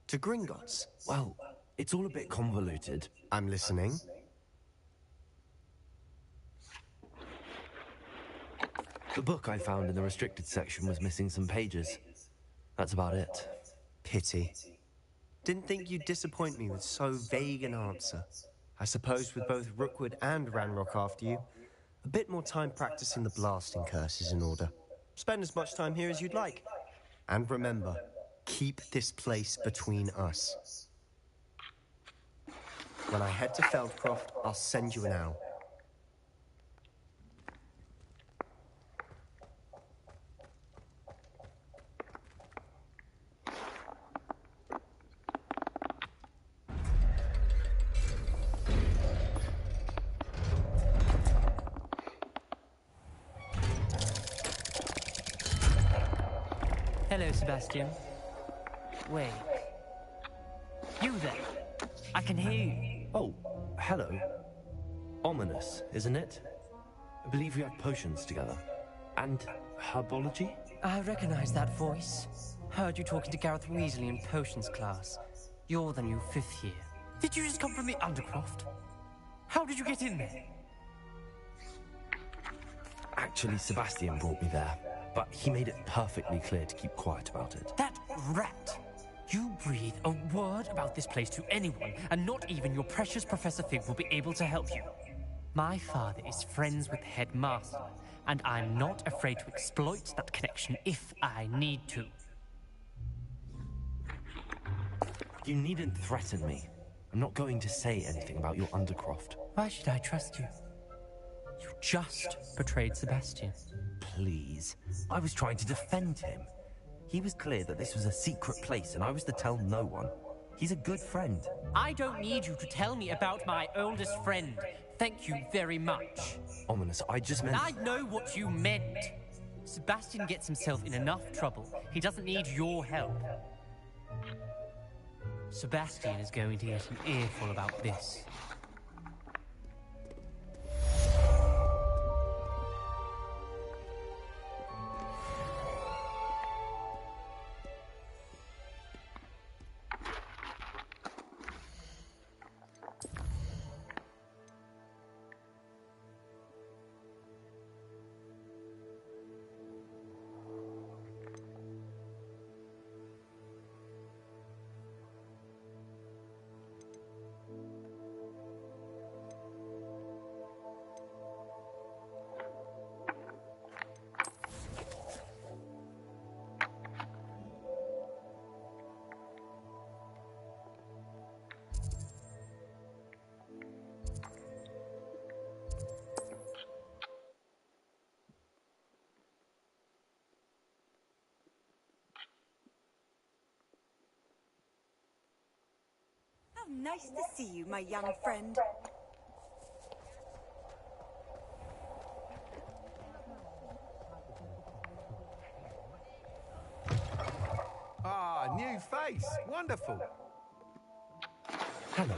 To Gringotts? Well, it's all a bit convoluted. I'm listening. The book I found in the restricted section was missing some pages. That's about it. Pity. Didn't think you'd disappoint me with so vague an answer. I suppose with both Rookwood and Ranrock after you, A bit more time practicing the blasting curse is in order. Spend as much time here as you'd like. And remember, keep this place between us. When I head to Feldcroft, I'll send you an owl. Hello, Sebastian. Wait. You there? I can hear you. Oh, hello. Ominous, isn't it? I believe we had potions together. And herbology? I recognize that voice. Heard you talking to Gareth Weasley in potions class. You're the new 5th year. Did you just come from the Undercroft? How did you get in there? Actually, Sebastian brought me there, but he made it perfectly clear to keep quiet about it. That rat! You breathe a word about this place to anyone, and not even your precious Professor Fig will be able to help you. My father is friends with the headmaster, and I'm not afraid to exploit that connection if I need to. You needn't threaten me. I'm not going to say anything about your Undercroft. Why should I trust you? You just betrayed Sebastian. Please. I was trying to defend him. He was clear that this was a secret place and I was to tell no one. He's a good friend. I don't need you to tell me about my oldest friend. Thank you very much. Ominous, I just meant... I know what you meant. Sebastian gets himself in enough trouble. He doesn't need your help. Sebastian is going to get an earful about this. Nice to see you, my young friend. Ah, new face. Wonderful. Hello.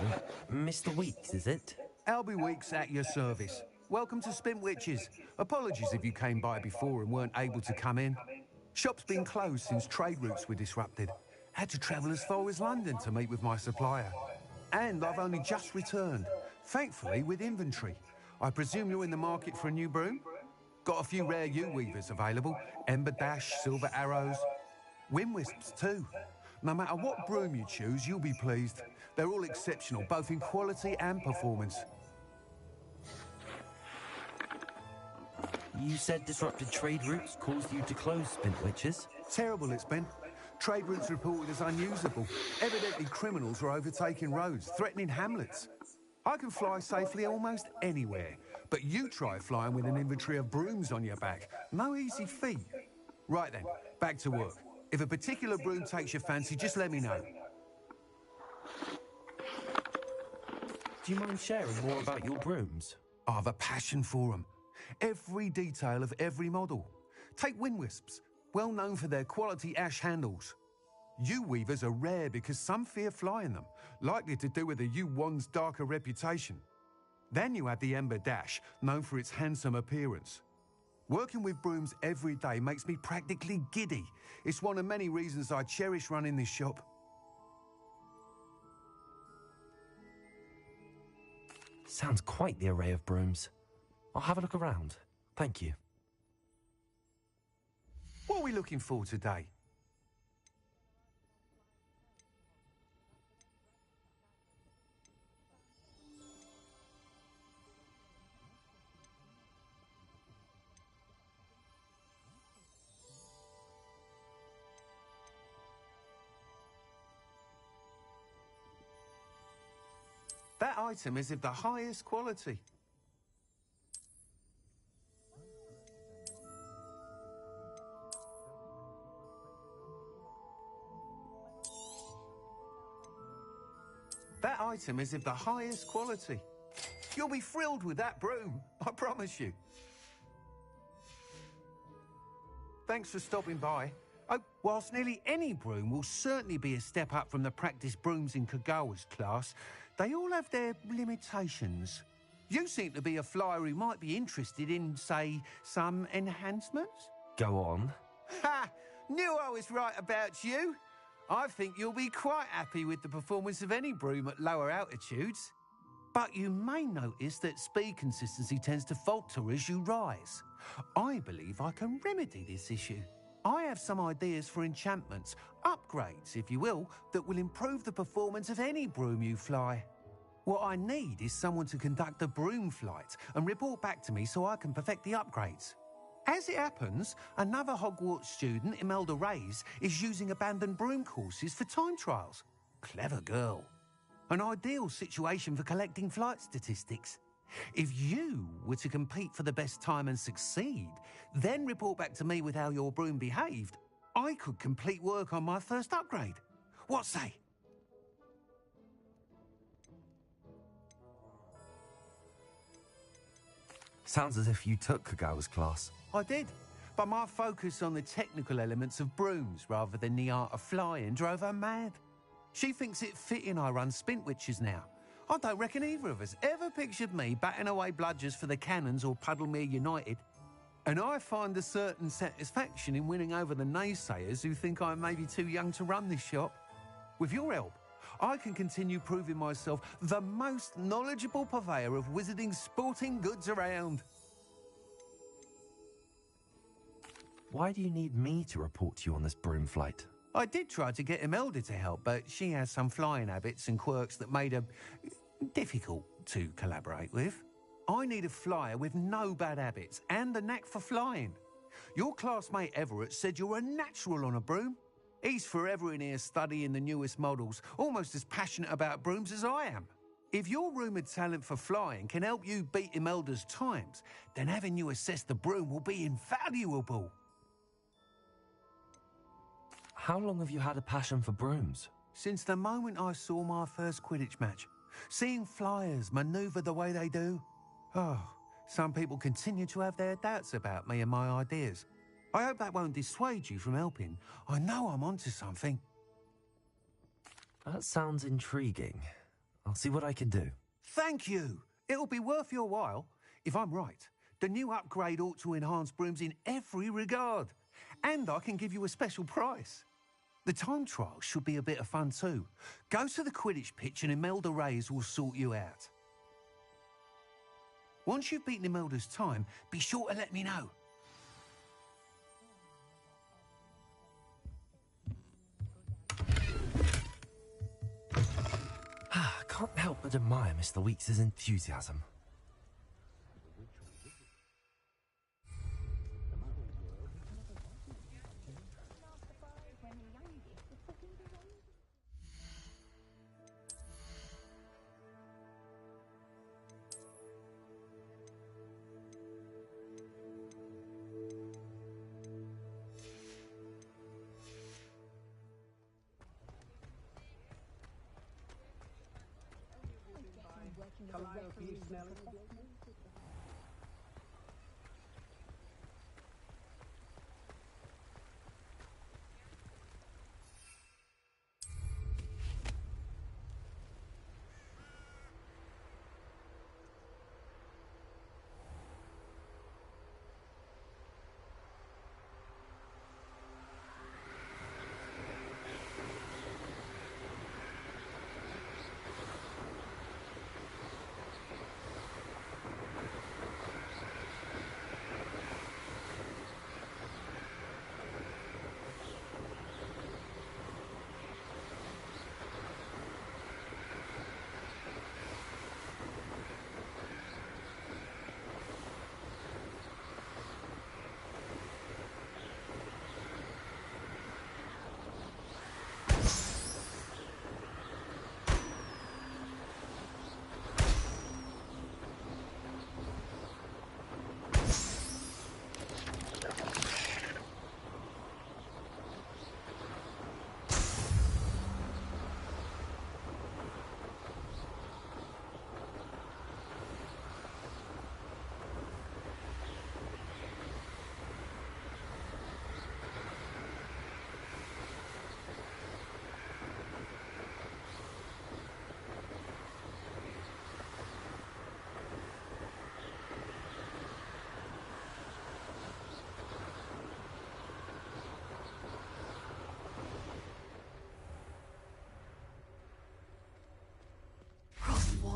Mr. Weeks, is it? Albie Weeks at your service. Welcome to Spintwitches. Apologies if you came by before and weren't able to come in. Shop's been closed since trade routes were disrupted. Had to travel as far as London to meet with my supplier. And I've only just returned, thankfully with inventory. I presume you're in the market for a new broom? Got a few rare yew-weavers available. Ember Dash, Silver Arrows. Wind Wisps too. No matter what broom you choose, you'll be pleased. They're all exceptional, both in quality and performance. You said disrupted trade routes caused you to close Spintwitches? Terrible it's been. Trade routes reported as unusable. Evidently criminals were overtaking roads, threatening hamlets. I can fly safely almost anywhere, but you try flying with an inventory of brooms on your back. No easy feat. Right then, back to work. If a particular broom takes your fancy, just let me know. Do you mind sharing more about your brooms? I have a passion for them. Every detail of every model. Take Wind Wisps, well known for their quality ash handles. Yew weavers are rare because some fear flying them, likely to do with the yew wand's darker reputation. Then you have the Ember Dash, known for its handsome appearance. Working with brooms every day makes me practically giddy. It's one of many reasons I cherish running this shop. Sounds quite the array of brooms. I'll have a look around. Thank you. What are we looking for today? That item is of the highest quality. That item is of the highest quality. You'll be thrilled with that broom, I promise you. Thanks for stopping by. Oh, whilst nearly any broom will certainly be a step up from the practice brooms in Kagawa's class, they all have their limitations. You seem to be a flyer who might be interested in, say, some enhancements? Go on. Ha! Knew I was right about you. I think you'll be quite happy with the performance of any broom at lower altitudes. But you may notice that speed consistency tends to falter as you rise. I believe I can remedy this issue. I have some ideas for enchantments, upgrades, if you will, that will improve the performance of any broom you fly. What I need is someone to conduct a broom flight and report back to me so I can perfect the upgrades. As it happens, another Hogwarts student, Imelda Reyes, is using abandoned broom courses for time trials. Clever girl. An ideal situation for collecting flight statistics. If you were to compete for the best time and succeed, then report back to me with how your broom behaved, I could complete work on my first upgrade. What say? Sounds as if you took Kagawa's class. I did, but my focus on the technical elements of brooms rather than the art of flying drove her mad. She thinks it fitting I run Spintwitches now. I don't reckon either of us ever pictured me batting away bludgers for the Cannons or Puddlemere United. And I find a certain satisfaction in winning over the naysayers who think I may be too young to run this shop. With your help, I can continue proving myself the most knowledgeable purveyor of wizarding sporting goods around. Why do you need me to report to you on this broom flight? I did try to get Imelda to help, but she has some flying habits and quirks that made her difficult to collaborate with. I need a flyer with no bad habits and a knack for flying. Your classmate Everett said you're a natural on a broom. He's forever in here studying the newest models, almost as passionate about brooms as I am. If your rumoured talent for flying can help you beat Imelda's times, then having you assess the broom will be invaluable. How long have you had a passion for brooms? Since the moment I saw my first Quidditch match. Seeing flyers manoeuvre the way they do. Oh, some people continue to have their doubts about me and my ideas. I hope that won't dissuade you from helping. I know I'm onto something. That sounds intriguing. I'll see what I can do. Thank you. It'll be worth your while. If I'm right, the new upgrade ought to enhance brooms in every regard. And I can give you a special price. The time trial should be a bit of fun too. Go to the Quidditch pitch and Imelda Reyes will sort you out. Once you've beaten Imelda's time, be sure to let me know. I can't help but admire Mr. Weeks' enthusiasm.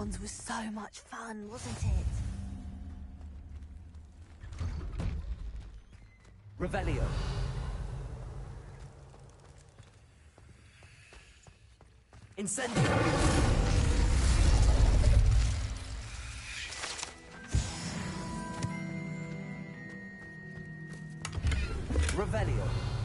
Cons was so much fun, wasn't it? Revelio. Incendio. Revelio.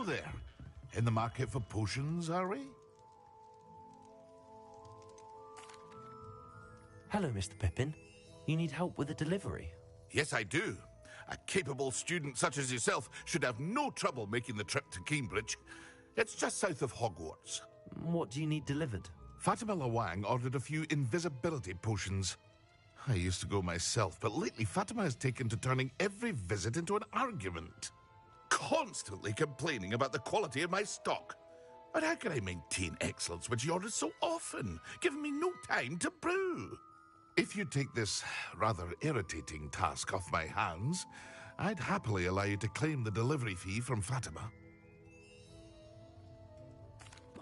there. In the market for potions, are we? Hello, Mr. Pippin. You need help with a delivery? Yes, I do. A capable student such as yourself should have no trouble making the trip to Cambridge. It's just south of Hogwarts. What do you need delivered? Fatima Lawang ordered a few invisibility potions. I used to go myself, but lately Fatima has taken to turning every visit into an argument. Constantly complaining about the quality of my stock. But how can I maintain excellence when she orders so often, giving me no time to brew? If you take this rather irritating task off my hands, I'd happily allow you to claim the delivery fee from Fatima.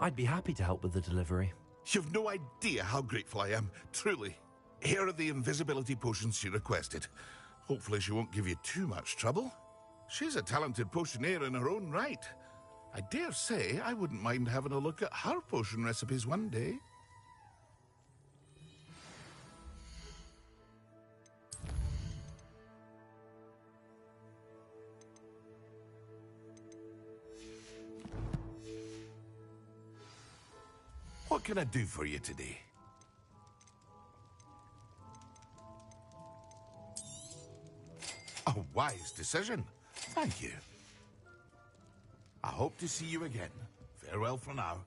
I'd be happy to help with the delivery. You've no idea how grateful I am, truly. Here are the invisibility potions she requested. Hopefully she won't give you too much trouble. She's a talented potioneer in her own right. I dare say I wouldn't mind having a look at her potion recipes one day. What can I do for you today? A wise decision. Thank you. I hope to see you again. Farewell for now.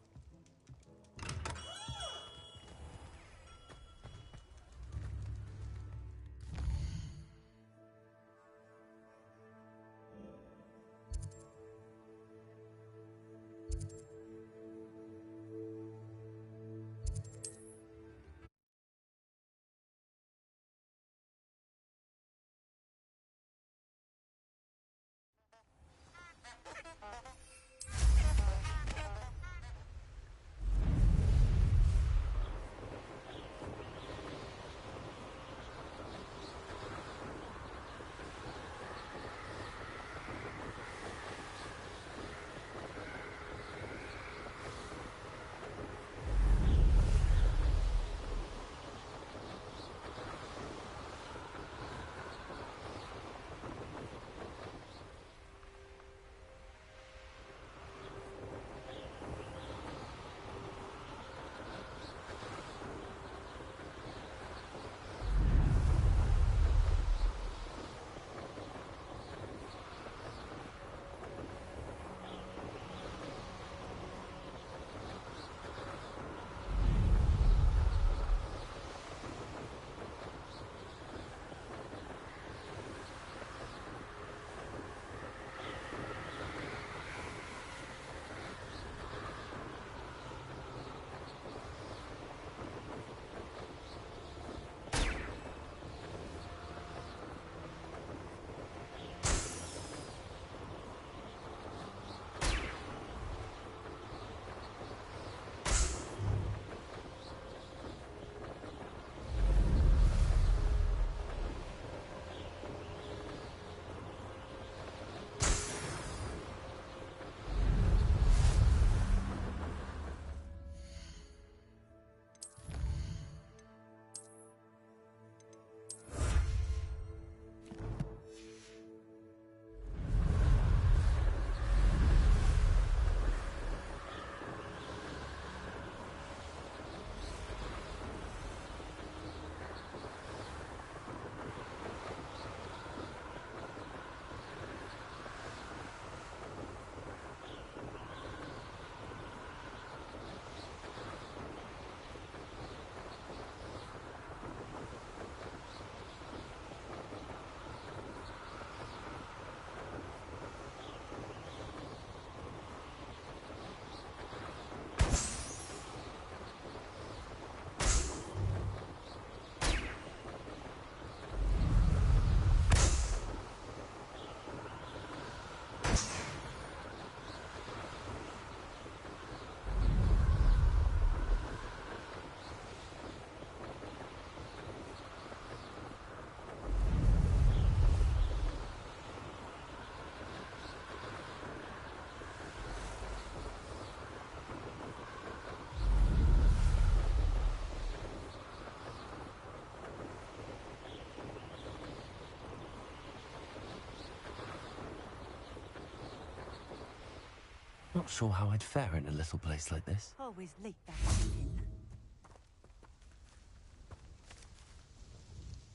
Not sure how I'd fare in a little place like this. Always late that morning.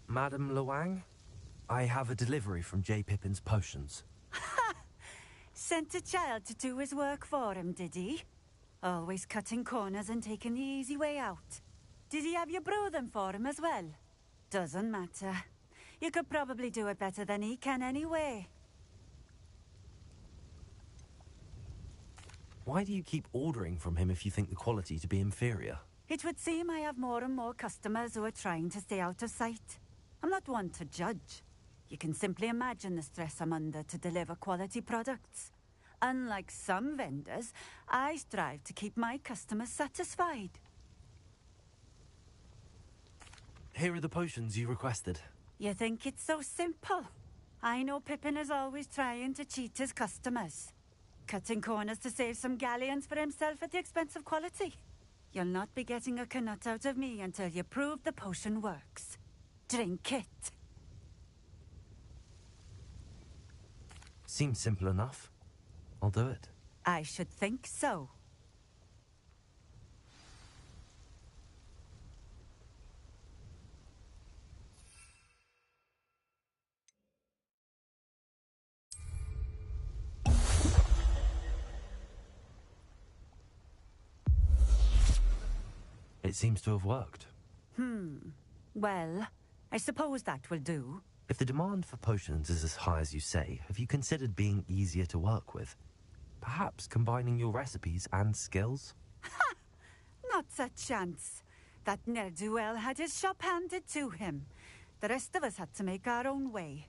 Madam Luang, I have a delivery from J. Pippin's potions. Sent a child to do his work for him, did he? Always cutting corners and taking the easy way out. Did he have you brew them for him as well? Doesn't matter. You could probably do it better than he can anyway. Why do you keep ordering from him if you think the quality to be inferior? It would seem I have more and more customers who are trying to stay out of sight. I'm not one to judge. You can simply imagine the stress I'm under to deliver quality products. Unlike some vendors, I strive to keep my customers satisfied. Here are the potions you requested. You think it's so simple? I know Pippin is always trying to cheat his customers. Cutting corners to save some galleons for himself at the expense of quality. You'll not be getting a canut out of me until you prove the potion works. Drink it. Seems simple enough. I'll do it. I should think so. It seems to have worked. Well, I suppose that will do. If the demand for potions is as high as you say, have you considered being easier to work with? Perhaps combining your recipes and skills? Not a chance. That ne'er-do-well had his shop handed to him. The rest of us had to make our own way.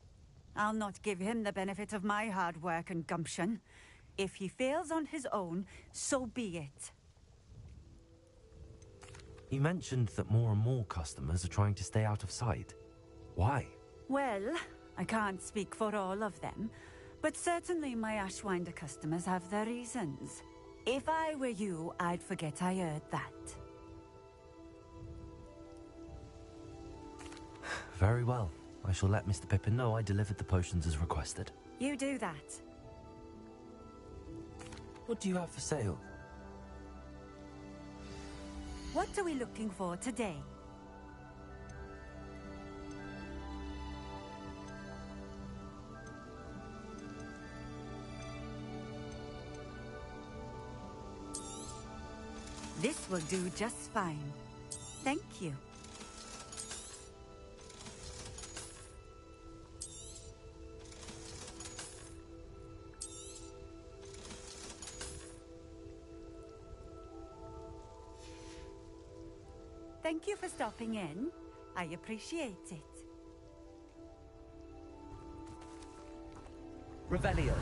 I'll not give him the benefit of my hard work and gumption. If he fails on his own, so be it. You mentioned that more and more customers are trying to stay out of sight. Why? Well, I can't speak for all of them, but certainly my Ashwinder customers have their reasons. If I were you, I'd forget I heard that. Very well. I shall let Mr. Pippin know I delivered the potions as requested. You do that. What do you have for sale? What are we looking for today? This will do just fine. Thank you. Thank you for stopping in. I appreciate it. Revelio.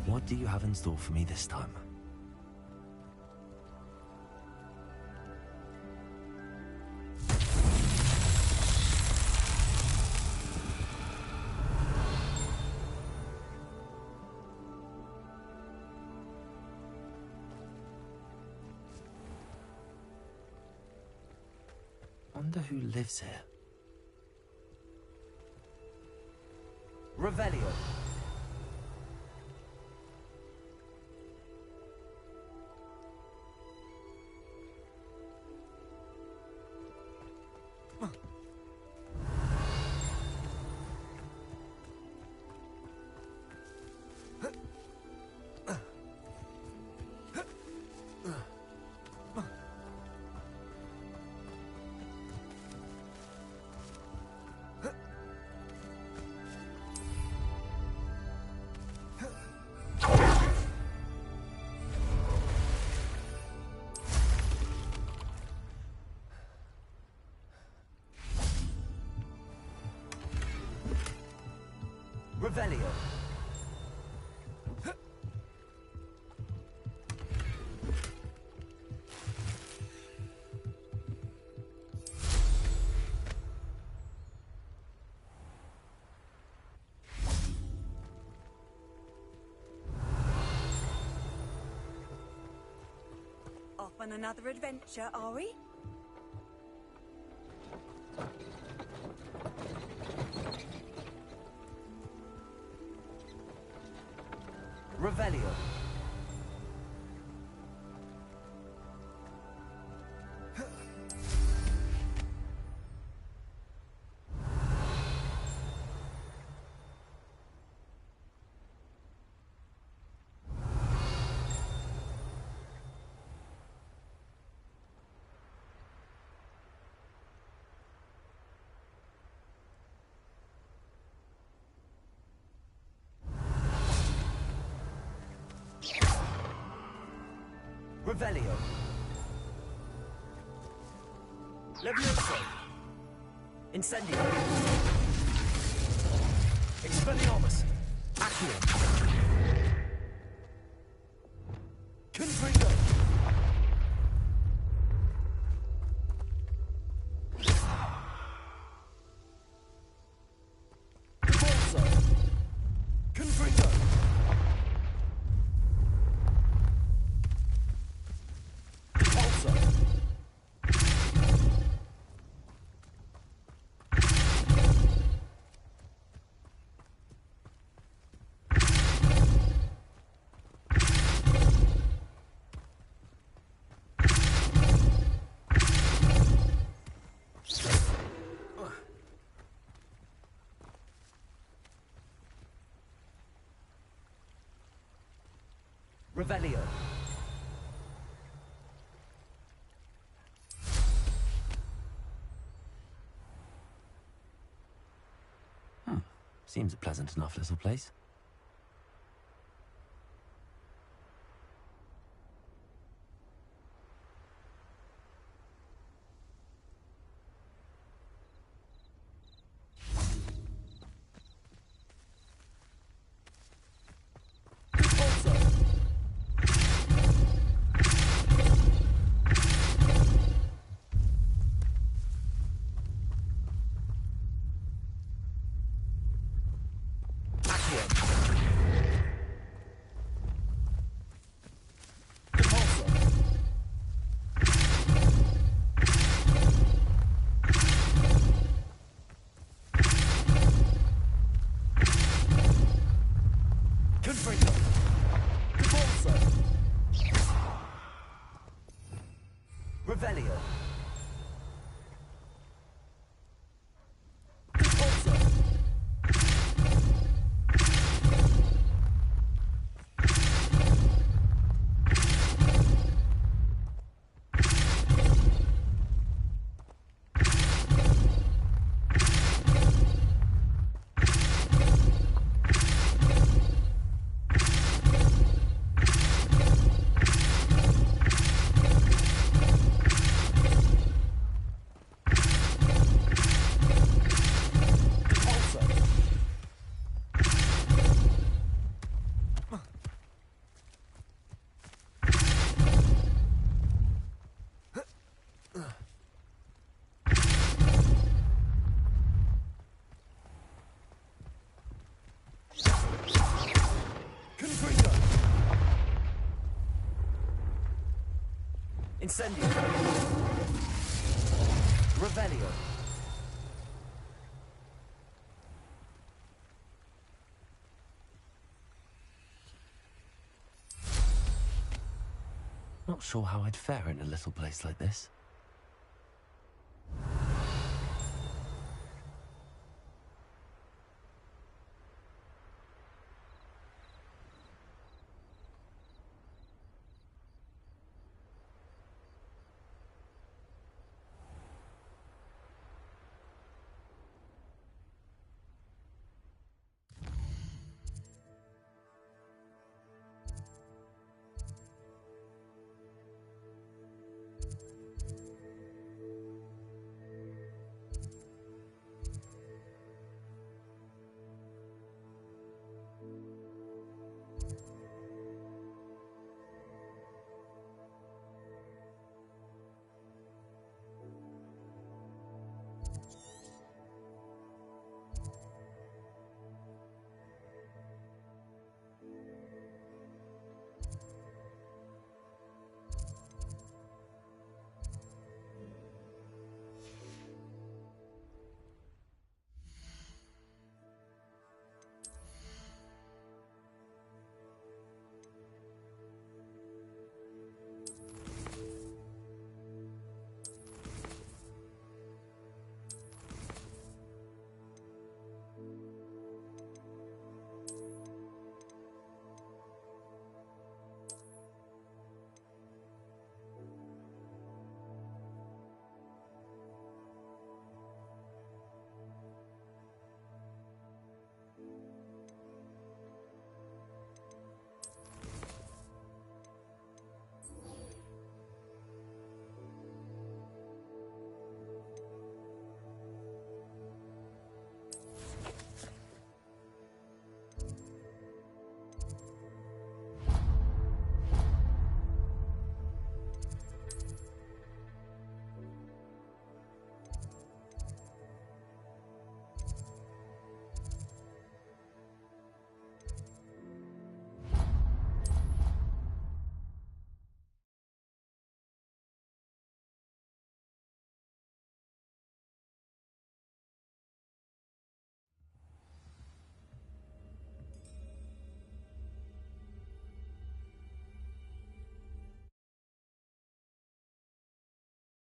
What do you have in store for me this time? Wonder who lives here. Revelio. Revelio. Off on another adventure, are we? Revelio. Revelio. Levioso. Incendio. Expelliarmus. Accio. Confringo. Cabalzo. Confringo. Cabalzo. Revelio. Seems a pleasant enough little place. Confringo. Cabalzo. Revelio. Cabalzo. Confringo. Incendio. Revelio. Not sure how I'd fare in a little place like this.